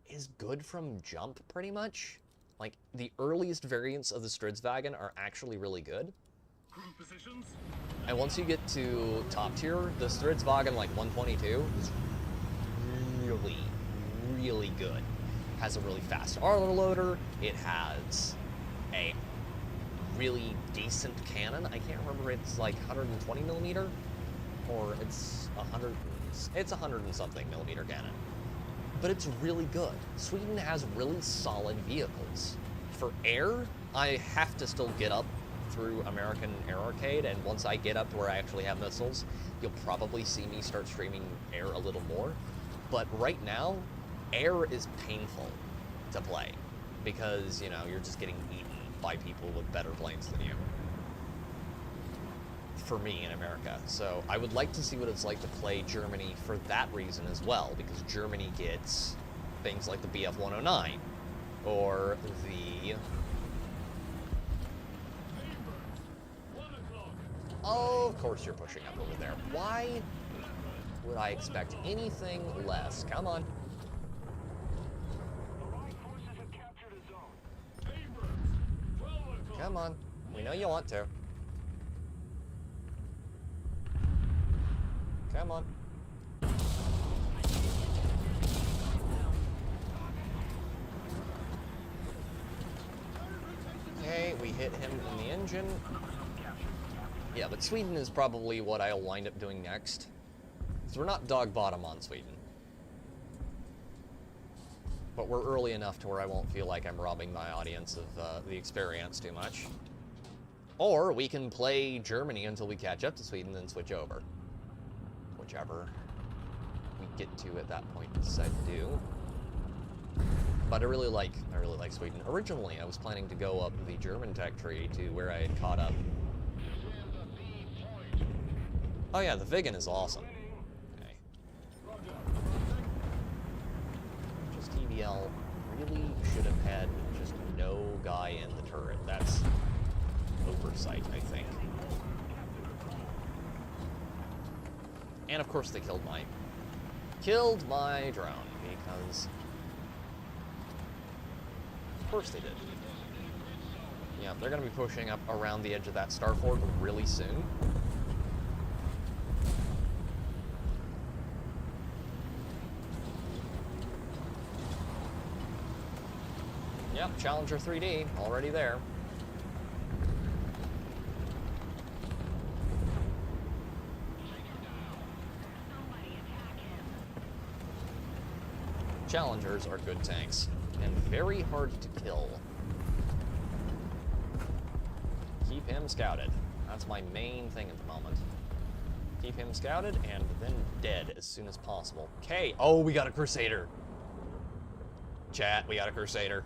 is good from jump, pretty much. Like, the earliest variants of the Stridsvagen are actually really good. And once you get to top tier, the Stridsvagen, like 122, is really, really good. Has a really fast armor loader. It has a really decent cannon. I can't remember, it's like 120 millimeter, or it's 100. It's 100 and something millimeter cannon. But it's really good. Sweden has really solid vehicles. For air, I have to still get up through American Air Arcade, and once I get up to where I actually have missiles, you'll probably see me start streaming air a little more. But right now, air is painful to play, because, you know, you're just getting eaten by people with better planes than you. For me in America. So I would like to see what it's like to play Germany for that reason as well, because Germany gets things like the BF-109, or the... Oh, of course you're pushing up over there. Why would I expect anything less? Come on. Come on. We know you want to. Come on. Okay, we hit him in the engine. Yeah, but Sweden is probably what I'll wind up doing next. So we're not dog bottom on Sweden. But we're early enough to where I won't feel like I'm robbing my audience of the experience too much. Or we can play Germany until we catch up to Sweden, then switch over. Whichever we get to at that point, decide to do. But I really like Sweden. Originally, I was planning to go up the German tech tree to where I had caught up. Oh yeah, the Viggen is awesome. Okay. Just TBL really should have had just no guy in the turret. That's oversight, I think. And of course they killed my drone, because of course they did. Yeah, they're gonna be pushing up around the edge of that starport really soon. Yep, Challenger 3D, already there. Challengers are good tanks, and very hard to kill. Keep him scouted. That's my main thing at the moment. Keep him scouted, and then dead as soon as possible. Okay. Oh, we got a Crusader. Chat, we got a Crusader.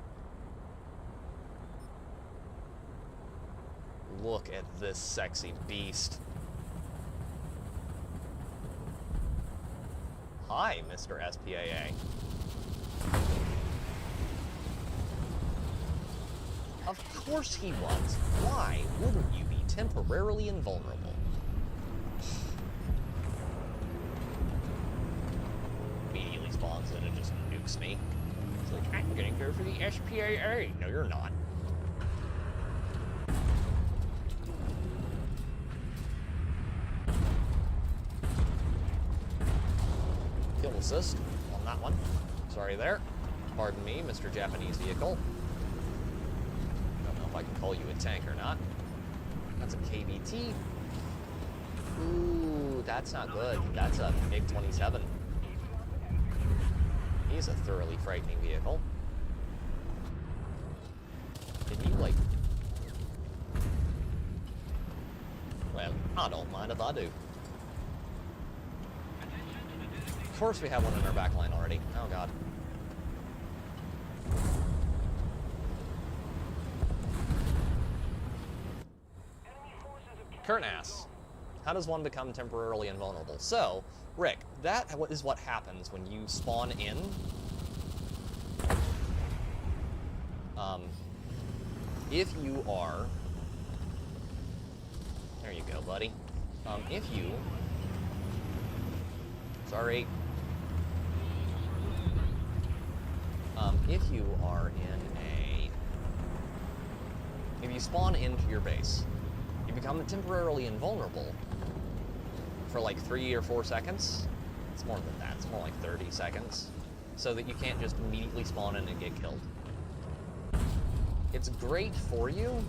Look at this sexy beast. Hi, Mr. SPAA. Of course he was. Why wouldn't you be temporarily invulnerable? Immediately spawns in and just nukes me. It's like, I'm gonna go for the SPAA. No, you're not. Kill assist on that one. Sorry there. Pardon me, Mr. Japanese vehicle. Don't know if I can call you a tank or not. That's a KBT. Ooh, that's not good. That's a MiG-27. He's a thoroughly frightening vehicle. Can you, like... Well, I don't mind if I do. Of course we have one in our back line already. Oh, God. Kurnass. How does one become temporarily invulnerable? So, Rick, that is what happens when you spawn in. If you are... There you go, buddy. If you... Sorry. If you are in a... If you spawn into your base, you become temporarily invulnerable for like 3 or 4 seconds. It's more than that. It's more like 30 seconds. So that you can't just immediately spawn in and get killed. It's great for you.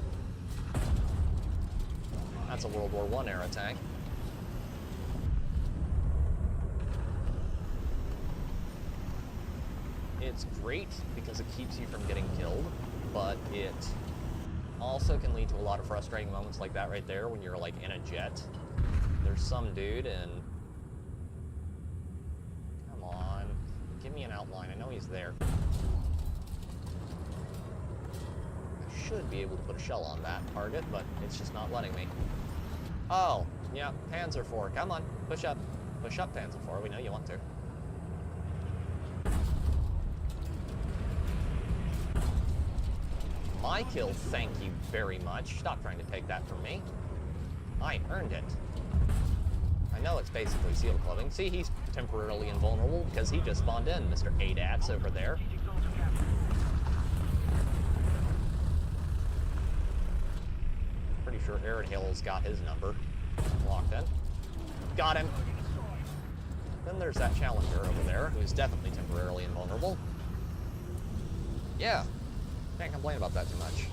That's a World War I era tank. It's great because it keeps you from getting killed, but it also can lead to a lot of frustrating moments like that right there when you're like in a jet. There's some dude and... Come on. Give me an outline. I know he's there. I should be able to put a shell on that target, but it's just not letting me. Oh, yeah, Panzer IV. Come on, push up. Push up, Panzer IV. We know you want to. My kill, thank you very much. Stop trying to take that from me. I earned it. I know it's basically seal clubbing. See, he's temporarily invulnerable because he just spawned in, Mr. ADATS over there. Pretty sure Arid Hill's got his number locked in. Got him. Then there's that Challenger over there, who's definitely temporarily invulnerable. Yeah. Can't complain about that too much.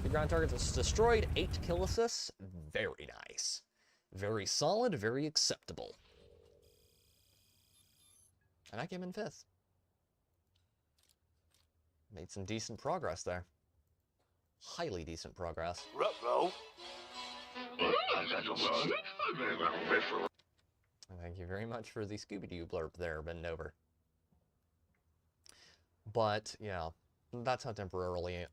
The ground target is destroyed, 8 kill assists. Very nice. Very solid, very acceptable. And I came in 5th. Made some decent progress there. Highly decent progress. Ruh-roh. Thank you very much for the Scooby-Doo blurb there, Bendover. But, yeah. That's how temporary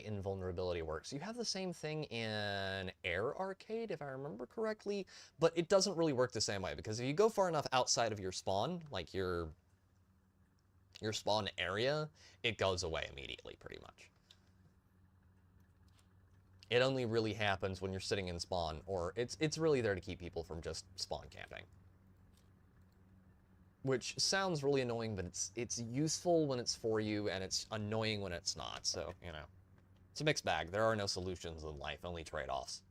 invulnerability works. You have the same thing in Air Arcade, if I remember correctly, but it doesn't really work the same way, because if you go far enough outside of your spawn, like your spawn area, it goes away immediately, pretty much. It only really happens when you're sitting in spawn, or it's really there to keep people from just spawn camping. Which sounds really annoying, but it's useful when it's for you, and it's annoying when it's not, so, you know. It's a mixed bag. There are no solutions in life, only trade-offs.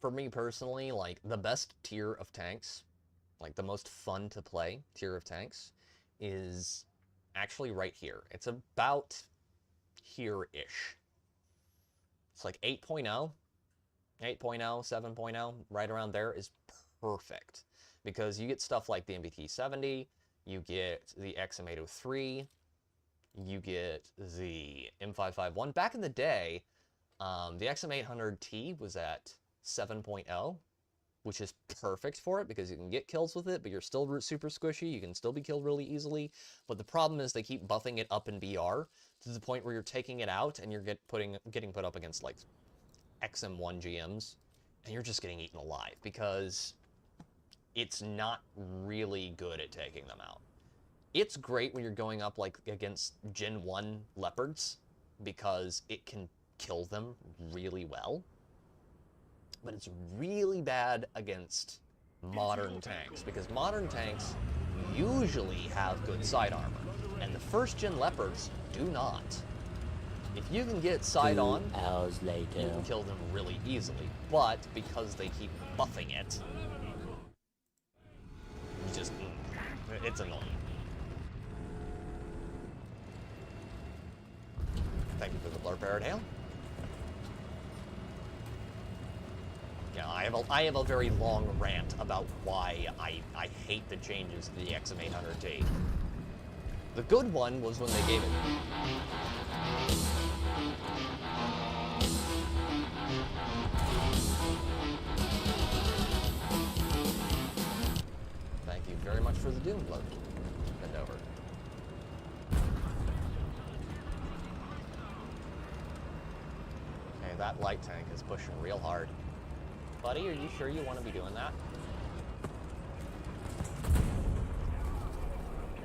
For me personally, like, the best tier of tanks like the most fun to play tier of tanks, is actually right here. It's about here-ish. It's like 8.0, 8.0, 7.0, right around there is perfect. Because you get stuff like the MBT-70, you get the XM803, you get the M551. Back in the day, the XM800T was at 7.0, which is perfect for it because you can get kills with it, but you're still super squishy. You can still be killed really easily. But the problem is they keep buffing it up in BR to the point where you're taking it out and you're getting put up against like XM1 GMs, and you're just getting eaten alive because it's not really good at taking them out. It's great when you're going up like against Gen 1 Leopards because it can kill them really well. But it's really bad against modern tanks because modern tanks usually have good side armor, and the first gen Leopards do not. If you can get side on, 2 hours later, you can kill them really easily, but because they keep buffing it, you just, it's annoying. Thank you for the blur, Parrot Hail. Yeah, I have a very long rant about why I hate the changes to the XM800T. The good one was when they gave it. Thank you very much for the Doom Blow. Bend over. Okay, that light tank is pushing real hard. Buddy, are you sure you want to be doing that?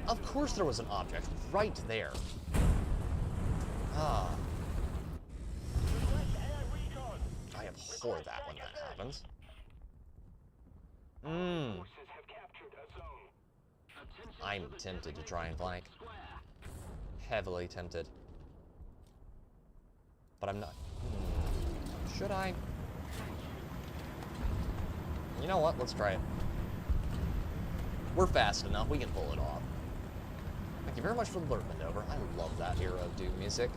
Of course there was an object right there. Ah. I abhor that when that happens. I'm tempted to try and flank. Heavily tempted. But I'm not. Should I? You know what? Let's try it. We're fast enough. We can pull it off. Thank you very much for the blurb, Mendover. I love that era of Doom music.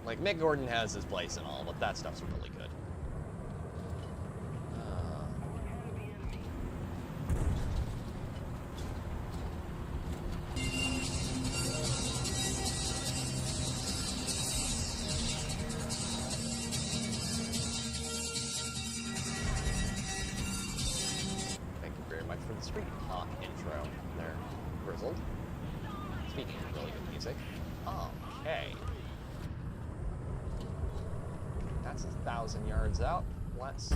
Like, Mick Gordon has his place and all, but that stuff's really good. Street Talk intro there, Grizzled. Speaking of really good music. Okay. That's 1,000 yards out. Let's...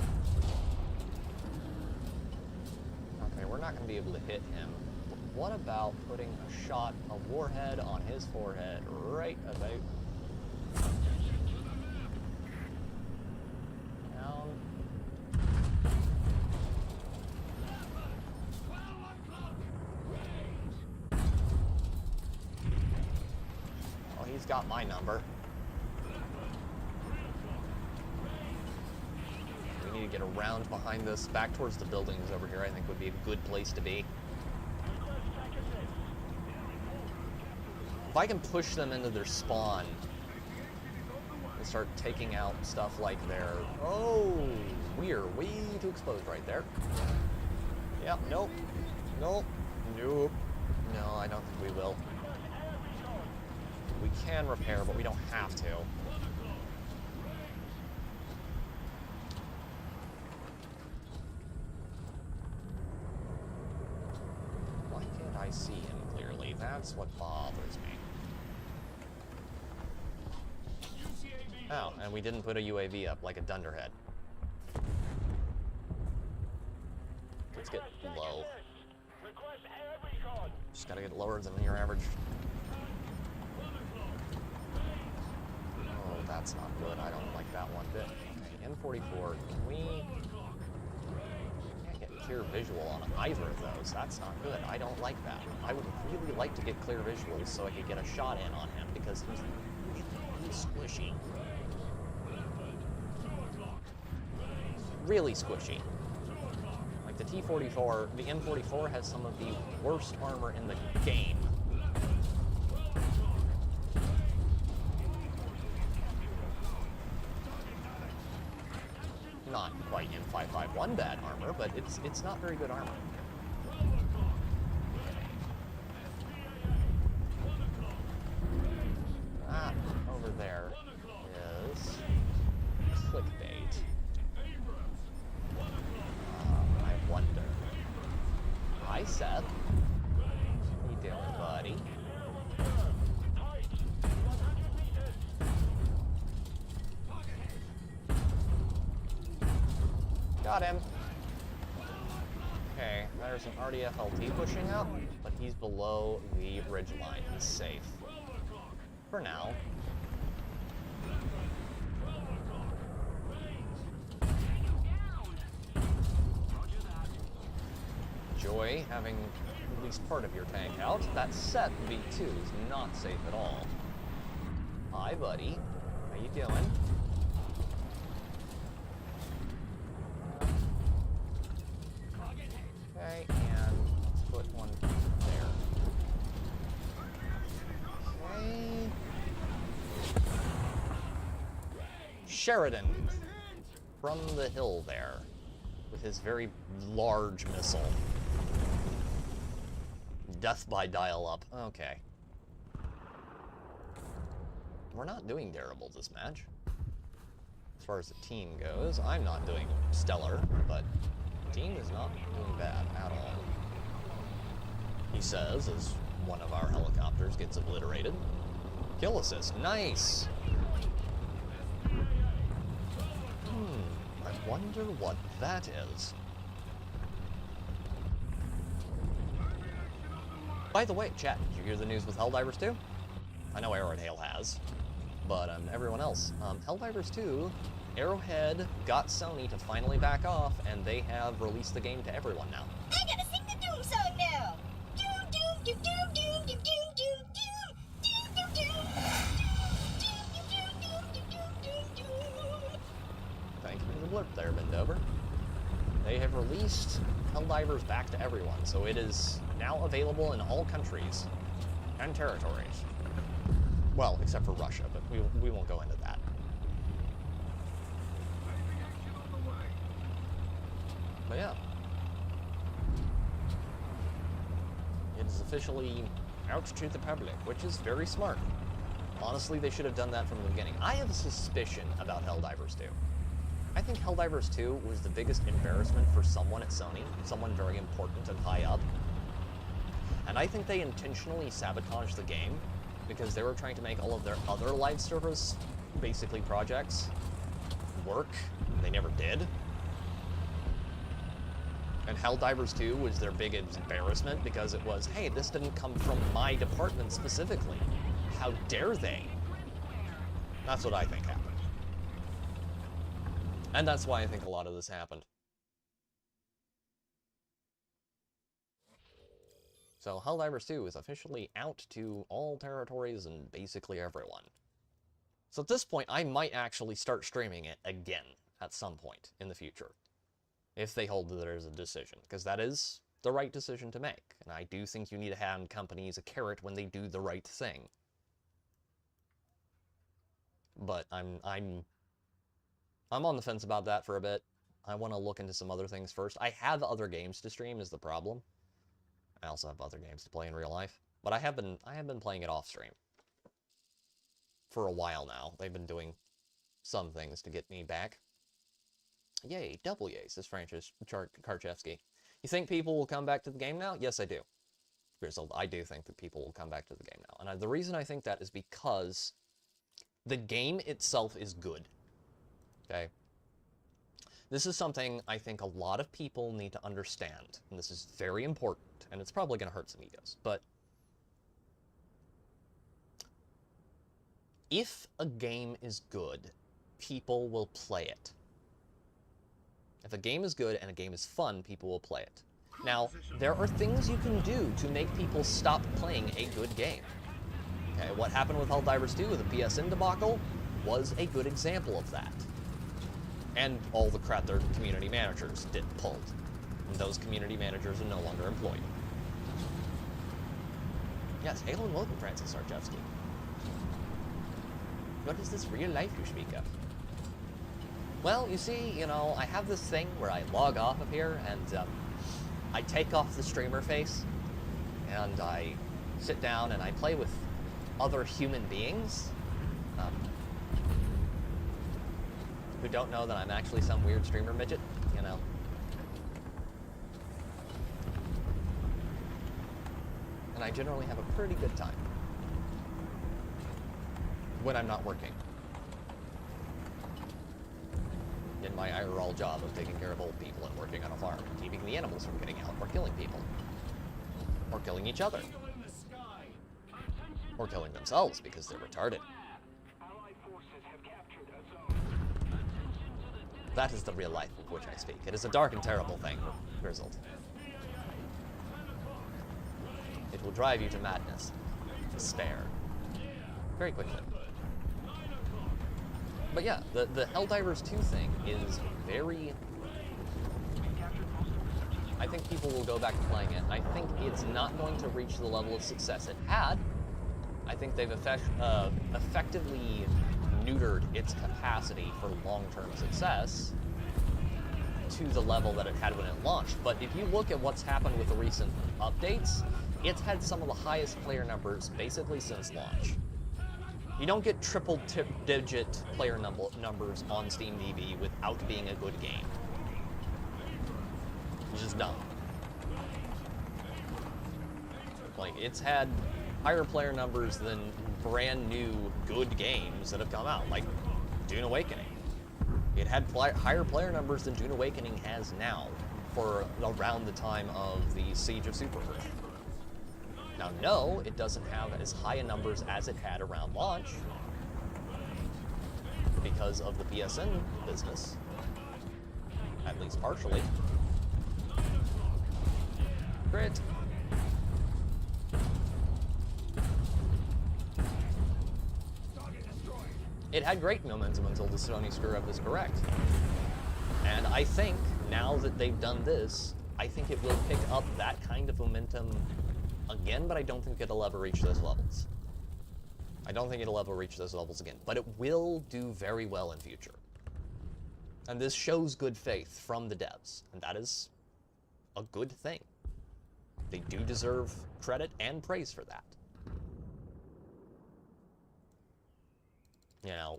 Okay, we're not going to be able to hit him. But what about putting a shot, a warhead on his forehead right about... He's got my number. We need to get around behind this, back towards the buildings over here, I think would be a good place to be. If I can push them into their spawn and start taking out stuff like their... Oh, we're way too exposed right there. Yep, nope. Nope. Nope. No, I don't think we will. We can repair, but we don't have to. Why can't I see him clearly? That's what bothers me. Oh, and we didn't put a UAV up like a dunderhead. Let's get low. Just gotta get lower than your average. Oh, that's not good. I don't like that one bit. Okay, M44. Can we... Can't get clear visual on either of those. That's not good. I don't like that. I would really like to get clear visuals so I could get a shot in on him because he's squishy. Really squishy. the T-44, the M44 has some of the worst armor in the game. Not quite M551 bad armor, but it's not very good armor. Ah, over there is clickbait. I wonder. Hi, Seth. How you doing, buddy? Got him. Okay, there's an RDFLT pushing up, but he's below the ridge line. He's safe. For now. Enjoy having at least part of your tank out. That set V2 is not safe at all. Hi, buddy. How you doing? Okay, and let's put one there. Okay. Sheridan from the hill there with his very large missile. Death by dial-up. Okay. We're not doing terrible this match. As far as the team goes, I'm not doing stellar, but the team is not doing bad at all. He says, as one of our helicopters gets obliterated. Kill assist. Nice! I wonder what that is. By the way, chat, did you hear the news with Helldivers 2? I know Arrowhead has, but everyone else. Helldivers 2, Arrowhead got Sony to finally back off, and they have released the game to everyone now. I gotta sing the Doom song now! Doom, doom, doom, doom, doom, doom, doom, doom, doom, doom, doom. Thank you for the blurb there, Bendover. They have released Helldivers back to everyone, so it is now available in all countries and territories. Well, except for Russia, but we won't go into that. But yeah. It is officially out to the public, which is very smart. Honestly, they should have done that from the beginning. I have a suspicion about Helldivers 2. I think Helldivers 2 was the biggest embarrassment for someone at Sony, someone very important and high up. And I think they intentionally sabotaged the game because they were trying to make all of their other live service, basically projects, work. They never did. And Helldivers 2 was their big embarrassment because it was, hey, this didn't come from my department specifically. How dare they? That's what I think happened. And that's why I think a lot of this happened. So Helldivers 2 is officially out to all territories and basically everyone. So at this point, I might actually start streaming it again at some point in the future. If they hold that there's a decision, because that is the right decision to make. And I do think you need to hand companies a carrot when they do the right thing. But I'm on the fence about that for a bit. I want to look into some other things first. I have other games to stream is the problem. I also have other games to play in real life. But I have been playing it off stream for a while now. They've been doing some things to get me back. Yay, double yays, says Francis Karchevsky. You think people will come back to the game now? Yes, I do. Grizzled, I do think that people will come back to the game now. And the reason I think that is because the game itself is good. Okay? This is something I think a lot of people need to understand, and this is very important, and it's probably going to hurt some egos, but if a game is good, people will play it. If a game is good and a game is fun, people will play it. Now, there are things you can do to make people stop playing a good game. Okay, what happened with Helldivers 2 with the PSN debacle was a good example of that. And all the crap their community managers pulled. And those community managers are no longer employed. Yes, hail and welcome, Francis Sarchevsky. What is this real life you speak of? Well, you see, you know, I have this thing where I log off of here, and I take off the streamer face, and I sit down and I play with other human beings who don't know that I'm actually some weird streamer midget, you know. And I generally have a pretty good time when I'm not working in my IRL job of taking care of old people and working on a farm, keeping the animals from getting out or killing people, or killing each other, or killing themselves because they're retarded. That is the real life of which I speak. It is a dark and terrible thing, Grizzled. It will drive you to madness, despair, very quickly. But yeah, the Helldivers 2 thing is very... I think people will go back to playing it. I think it's not going to reach the level of success it had. I think they've effectively neutered its capacity for long-term success to the level that it had when it launched. But if you look at what's happened with the recent updates, it's had some of the highest player numbers basically since launch. You don't get triple-digit player numbers on Steam DB without being a good game. You just don't. Like, it's had higher player numbers than brand new good games that have come out, like Dune Awakening. It had higher player numbers than Dune Awakening has now for around the time of the Siege of Super-Earth. Now, no, it doesn't have as high a numbers as it had around launch because of the PSN business, at least partially. Crit. It had great momentum until the Sony screw-up is correct. And I think, now that they've done this, I think it will pick up that kind of momentum again, but I don't think it'll ever reach those levels. I don't think it'll ever reach those levels again, but it will do very well in future. And this shows good faith from the devs, and that is a good thing. They do deserve credit and praise for that. You know,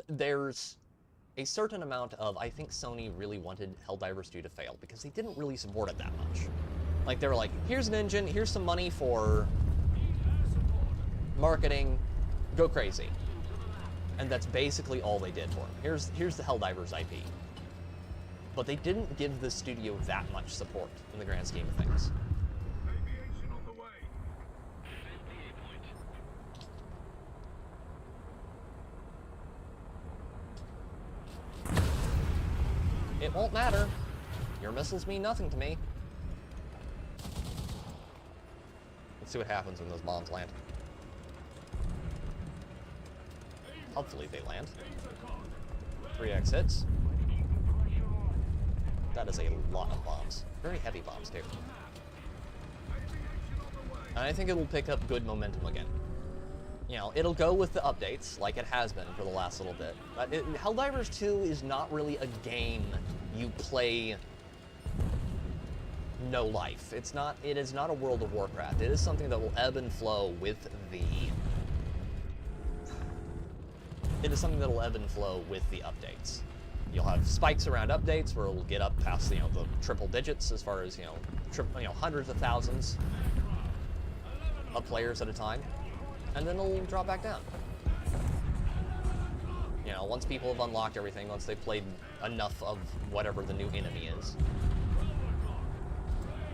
there's a certain amount of, I think Sony really wanted Helldivers 2 to fail because they didn't really support it that much. Like, they were like, here's an engine, here's some money for marketing, go crazy. And that's basically all they did for him. Here's the Helldivers IP. But they didn't give the studio that much support in the grand scheme of things. It won't matter. Your missiles mean nothing to me. Let's see what happens when those bombs land. Hopefully they land. 3x hits. That is a lot of bombs. Very heavy bombs, too. And I think it will pick up good momentum again. You know, it'll go with the updates, like it has been for the last little bit. But Helldivers 2 is not really a game you play no life. It is not a World of Warcraft. It is something that will ebb and flow with the... It is something that will ebb and flow with the updates. You'll have spikes around updates where it will get up past, the triple digits as far as, hundreds of thousands of players at a time. And then it'll drop back down. You know, once people have unlocked everything, once they've played enough of whatever the new enemy is.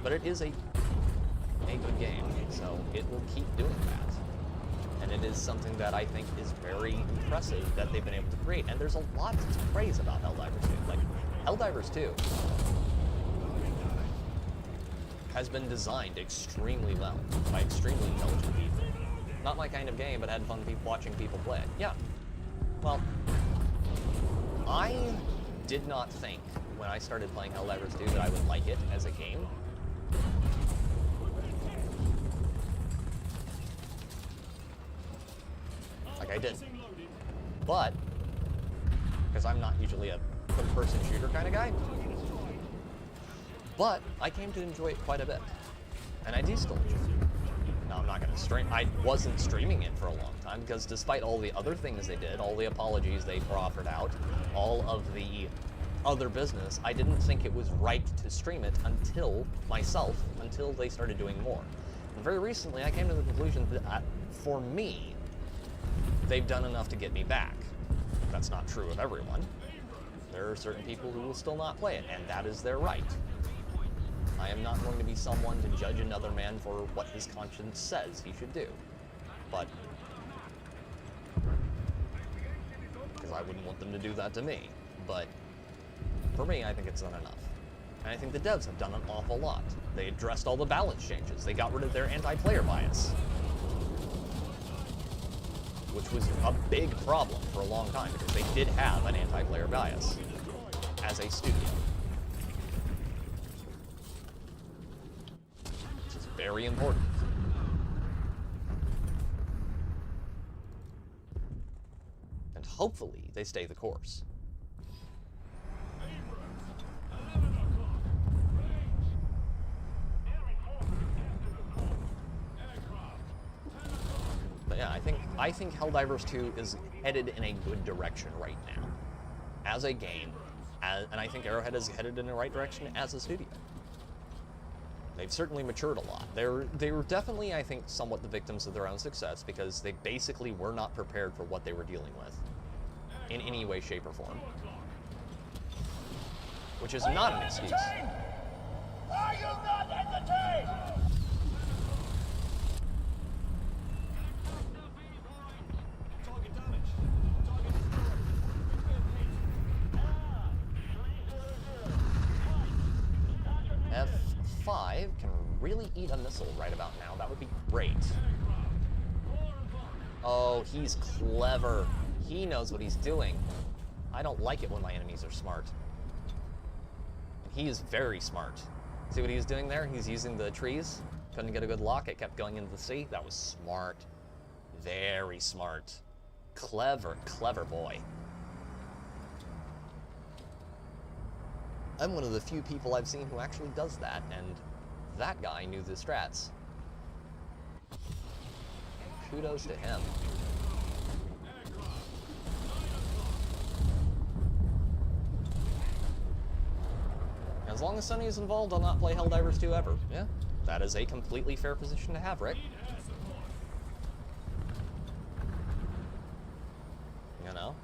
But it is a good game, so it will keep doing that. And it is something that I think is very impressive that they've been able to create. And there's a lot to praise about Helldivers 2. Like, Helldivers 2 has been designed extremely well by extremely intelligent people. Not my kind of game, but had fun watching people play it. Yeah. Well, I did not think when I started playing Helldivers 2 that I would like it as a game. Like I did. But, because I'm not usually a third-person shooter kind of guy, but I came to enjoy it quite a bit. And I do still enjoy it. Now, I'm not going to stream. I wasn't streaming it for a long time because despite all the other things they did, all the apologies they proffered out, all of the other business, I didn't think it was right to stream it until they started doing more. And very recently, I came to the conclusion that for me, they've done enough to get me back. That's not true of everyone. There are certain people who will still not play it, and that is their right. I am not going to be someone to judge another man for what his conscience says he should do. But, because I wouldn't want them to do that to me. But, for me, I think it's done enough. And I think the devs have done an awful lot. They addressed all the balance changes. They got rid of their anti-player bias, which was a big problem for a long time, because they did have an anti-player bias as a studio. Which is very important. And hopefully they stay the course. But yeah, I think Helldivers 2 is headed in a good direction right now as a game, and I think Arrowhead is headed in the right direction as a studio. They've certainly matured a lot. They were definitely, I think, somewhat the victims of their own success, because they basically were not prepared for what they were dealing with in any way, shape, or form. Which is not an excuse. Are you not entertained? F5 can really eat a missile right about now. That would be great. Oh, he's clever. He knows what he's doing. I don't like it when my enemies are smart. And he is very smart. See what he's doing there? He's using the trees. Couldn't get a good lock. It kept going into the sea. That was smart. Very smart. Clever, clever boy. I'm one of the few people I've seen who actually does that, and that guy knew the strats. Kudos to him. As long as Sunny is involved, I'll not play Helldivers 2 ever. Yeah, that is a completely fair position to have, Rick. You know?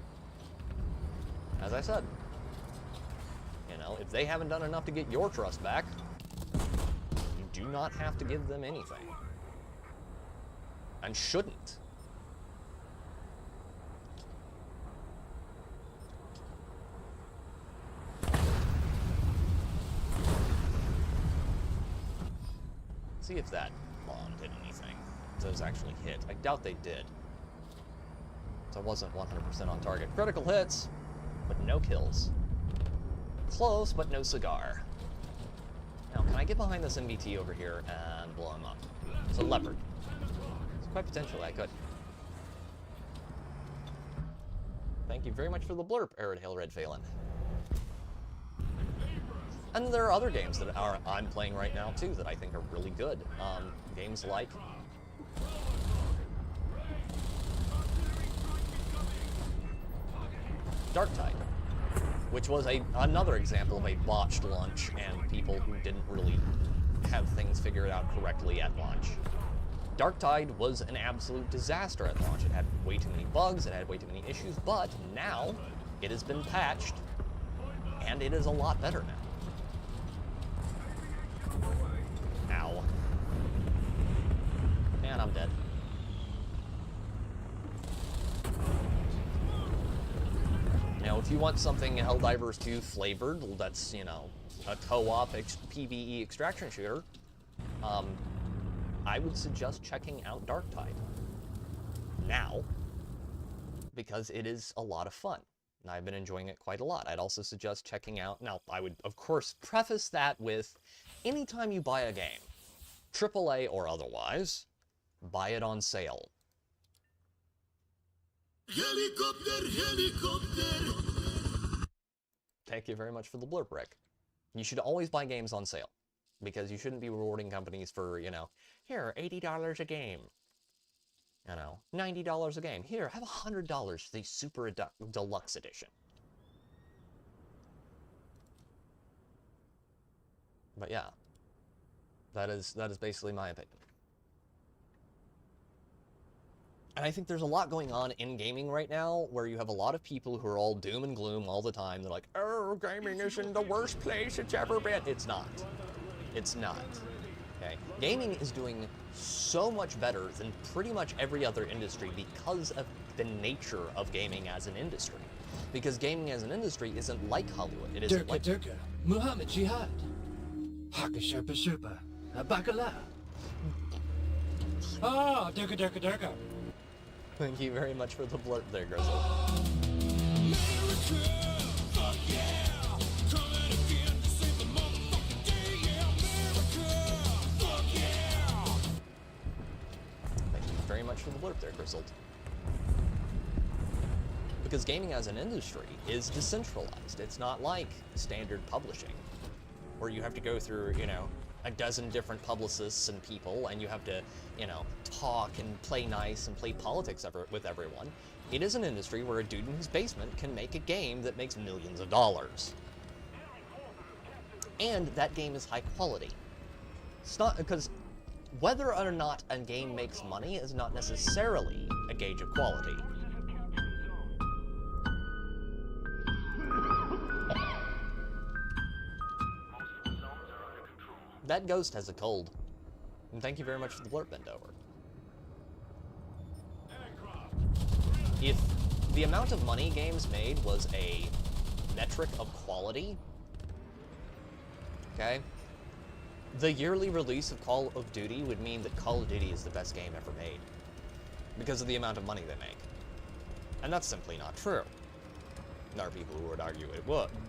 As I said. You know, if they haven't done enough to get your trust back, you do not have to give them anything. And shouldn't. See if that bomb did anything. Those actually hit. I doubt they did. So I wasn't 100% on target. Critical hits, but no kills. Close, but no cigar. Now, can I get behind this MBT over here and blow him up? It's a leopard. So quite potentially I could. Thank you very much for the blurb, Arid Hail Red Phelan. And there are other games that I'm playing right now, too, that I think are really good. Games like Darktide, which was another example of a botched launch and people who didn't really have things figured out correctly at launch. Darktide was an absolute disaster at launch. It had way too many bugs, it had way too many issues, but now it has been patched, and it is a lot better now. Ow. And I'm dead. Now, if you want something Helldivers 2 flavored, that's, you know, a co-op PvE extraction shooter, I would suggest checking out Darktide now, because it is a lot of fun. and I've been enjoying it quite a lot. I'd also suggest checking out, now I would of course preface that with, anytime you buy a game, AAA or otherwise, buy it on sale. Helicopter, helicopter. Thank you very much for the blurb, Rick. You should always buy games on sale, because you shouldn't be rewarding companies for, you know, here, $80 a game. You know, $90 a game. Here, have $100 for the Super Deluxe Edition. But yeah, that is basically my opinion. And I think there's a lot going on in gaming right now where you have a lot of people who are all doom and gloom all the time. They're like, oh, gaming is in the worst place it's ever been. It's not. It's not. Okay? Gaming is doing so much better than pretty much every other industry because of the nature of gaming as an industry. Because gaming as an industry isn't like Hollywood. It isn't like... Durka, Muhammad Jihad. Haka Sherpa Sherpa. Bakala. Ah, Durka. Thank you very much for the blurb there, Grizzle. America, fuck yeah. Coming again to save the motherfucking day. Yeah, America, fuck yeah. Thank you very much for the blurb there, Grizzled. Because gaming as an industry is decentralized. It's not like standard publishing, where you have to go through, you know, a dozen different publicists and people, and you have to, you know, talk and play nice and play politics with everyone. It is an industry where a dude in his basement can make a game that makes millions of dollars. And that game is high quality. It's not, because whether or not a game makes money is not necessarily a gauge of quality. That ghost has a cold. And thank you very much for the blurb, Bendover. If the amount of money games made was a metric of quality, okay, the yearly release of Call of Duty would mean that Call of Duty is the best game ever made, because of the amount of money they make. And that's simply not true. There are people who would argue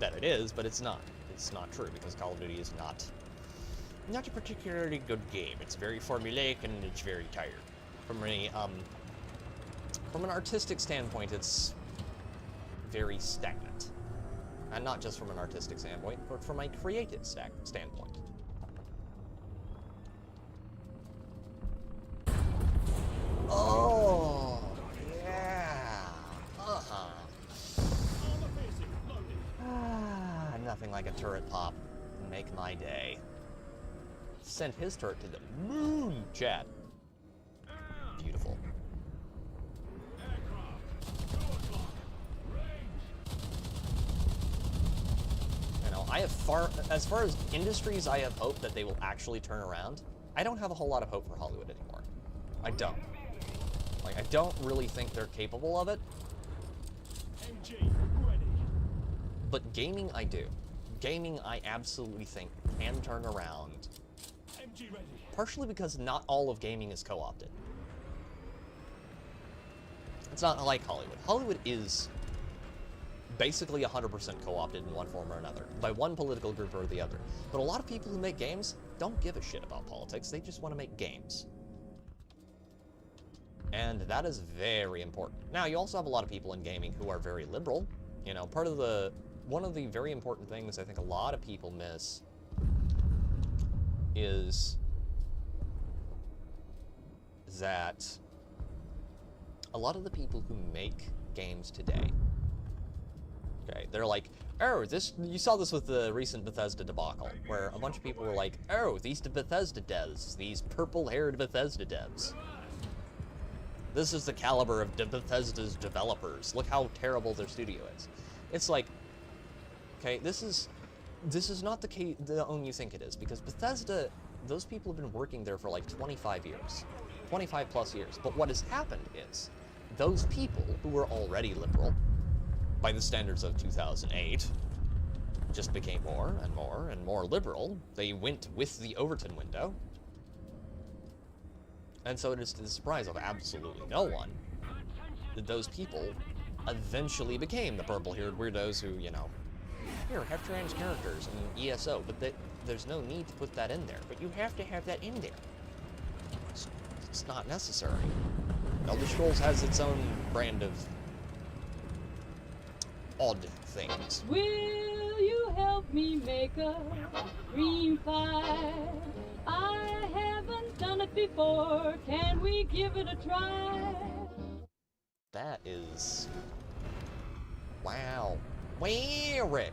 that it is, but it's not. It's not true, because Call of Duty is not a particularly good game. It's very formulaic and it's very tired. From an artistic standpoint, it's very stagnant. And not just from an artistic standpoint, but from a creative standpoint. Oh, yeah. Nothing like a turret pop can make my day. Sent his turret to the moon, chat. Beautiful. You know, as far as industries I have hope that they will actually turn around, I don't have a whole lot of hope for Hollywood anymore. I don't. Like, I don't really think they're capable of it. But gaming, I do. Gaming, I absolutely think can turn around. Partially because not all of gaming is co-opted. It's not like Hollywood. Hollywood is basically 100% co-opted in one form or another, by one political group or the other. But a lot of people who make games don't give a shit about politics, they just want to make games. And that is very important. Now, you also have a lot of people in gaming who are very liberal. You know, one of the very important things I think a lot of people miss is that a lot of the people who make games today, okay, they're like, oh, you saw this with the recent Bethesda debacle, where a bunch of people were like, oh, these Bethesda devs, these purple-haired Bethesda devs. This is the caliber of Bethesda's developers. Look how terrible their studio is. It's like, okay, this is not the case, the only you think it is, because Bethesda, those people have been working there for like 25 years. 25 plus years. But what has happened is, those people who were already liberal, by the standards of 2008, just became more and more and more liberal. They went with the Overton window. And so it is to the surprise of absolutely no one that those people eventually became the purple-haired weirdos who, you know, here, have trans characters in ESO, but there's no need to put that in there. But you have to have that in there. It's not necessary. Elder Scrolls has its own brand of odd things. Will you help me make a green pie? I haven't done it before. Can we give it a try? That is... wow. Wow, Rick.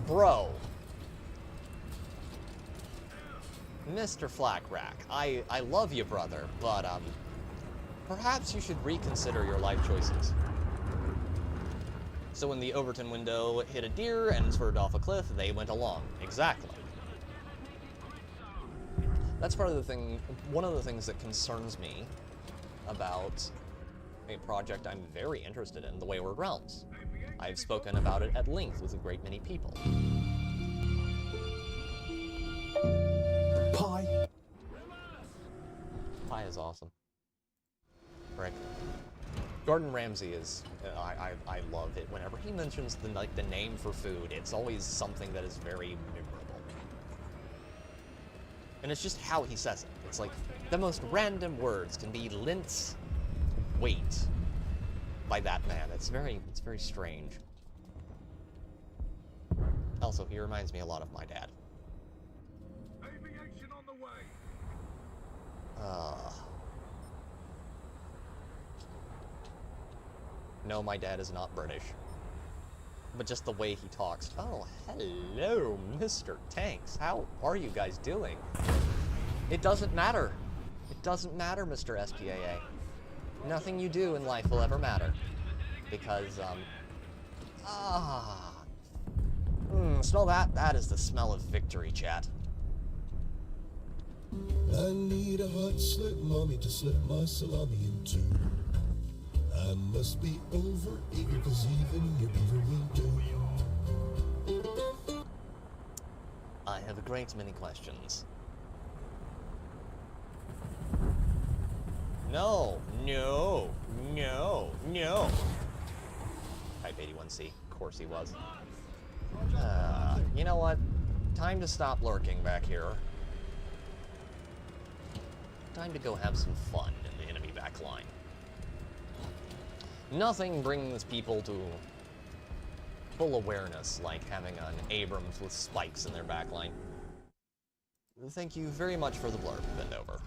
Bro. Mr. Flackrack, I love you, brother, but, perhaps you should reconsider your life choices. So when the Overton window hit a deer and swerved off a cliff, they went along. Exactly. That's part of the thing, one of the things that concerns me about a project I'm very interested in, The Wayward Realms. I've spoken about it at length with a great many people. Pie. Pie is awesome. Rick. Gordon Ramsay is, I love it. Whenever he mentions the name for food, it's always something that is very memorable. And it's just how he says it. It's like, the most random words can be lint weight by that man. It's very strange. Also, he reminds me a lot of my dad. Aviation on the way. No, my dad is not British. But just the way he talks. Oh, hello, Mr. Tanks. How are you guys doing? It doesn't matter. It doesn't matter, Mr. SPAA. Nothing you do in life will ever matter. Because, smell that? That is the smell of victory, chat. I need a hot slip, mommy, to slip my salami into. I must be over eager, cause even your beaver will do. I have a great many questions. No, no, no, no. Type 81C, of course he was. You know what? Time to stop lurking back here. Time to go have some fun in the enemy back line. Nothing brings people to full awareness like having an Abrams with spikes in their backline. Thank you very much for the blurb, bend over.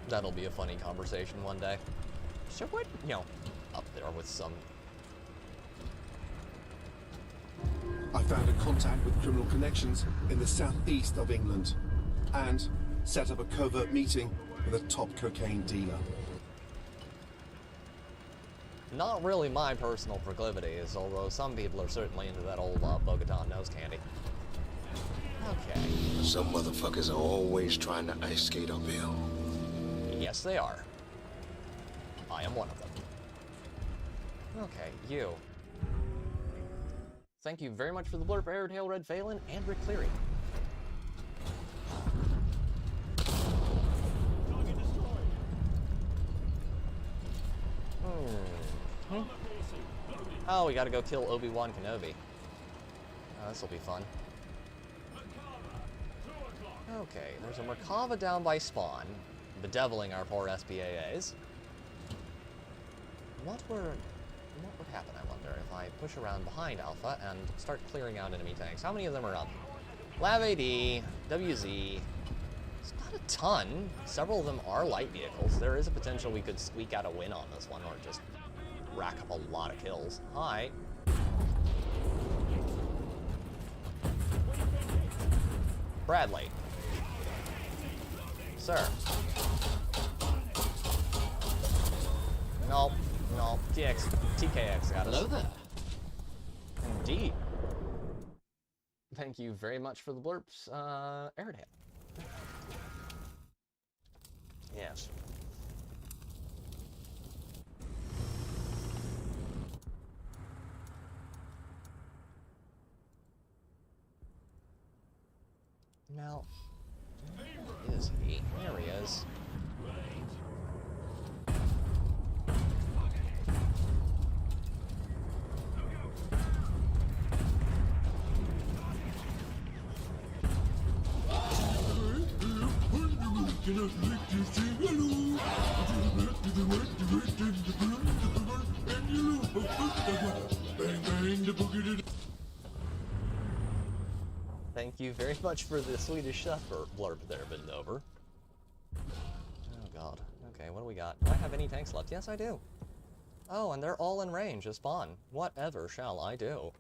That'll be a funny conversation one day. So what, you know, up there with some... I found a contact with criminal connections in the southeast of England and set up a covert meeting with a top cocaine dealer. Not really my personal proclivities, although some people are certainly into that old Bogota nose candy. Okay. Some motherfuckers are always trying to ice skate uphill. Yes, they are. I am one of them. Okay, you. Thank you very much for the blurb, Airtail, Red Phelan, and Rick Cleary. Oh, we gotta go kill Obi-Wan Kenobi. Oh, this'll be fun. Okay, there's a Merkava down by spawn, bedeviling our poor SPAAs. What would happen, I wonder, if I push around behind Alpha and start clearing out enemy tanks? How many of them are up? Lav AD, WZ. It's not a ton. Several of them are light vehicles. There is a potential we could squeak out a win on this one, or just rack up a lot of kills. Hi. Bradley. Sir. Nope. No. T.T.G.A got us. Hello there. Indeed. Thank you very much for the blurps, Airtail. Yes. Now, where is he? There he is. Thank you very much for the Swedish chef blurb there, Vindover. Oh god. Okay, what do we got? Do I have any tanks left? Yes, I do. Oh, and they're all in range of spawn. Whatever shall I do?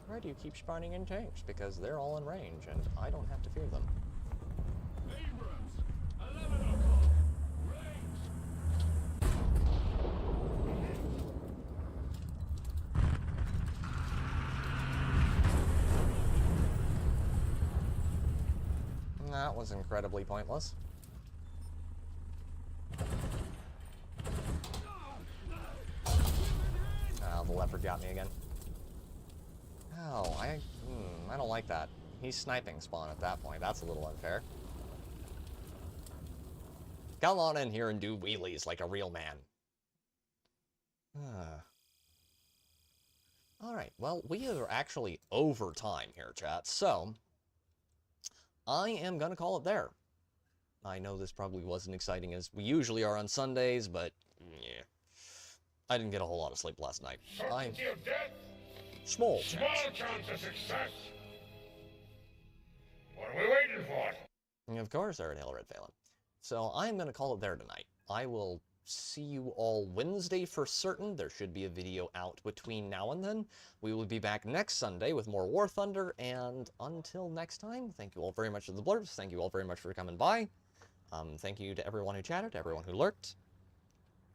Why do you keep spawning in tanks? Because they're all in range, and I don't have to fear them. That was incredibly pointless. Ah, the leopard got me again. Oh, I don't like that. He's sniping spawn at that point. That's a little unfair. Come on in here and do wheelies like a real man. Alright, well, we are actually over time here, chat, so I am going to call it there. I know this probably wasn't exciting as we usually are on Sundays, but yeah. I didn't get a whole lot of sleep last night. Certainty of death? Small Small chance of success. What are we waiting for? Of course, Aaron Hill, Red Phelan. So I'm going to call it there tonight. I will see you all Wednesday for certain. There should be a video out between now and then. We will be back next Sunday with more Warthunder, and until next time, thank you all very much for the blurbs. Thank you all very much for coming by. Thank you to everyone who chatted, everyone who lurked,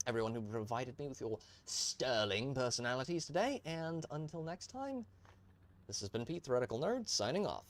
everyone who provided me with your sterling personalities today, and until next time, this has been Pete, Theoretical Nerd, signing off.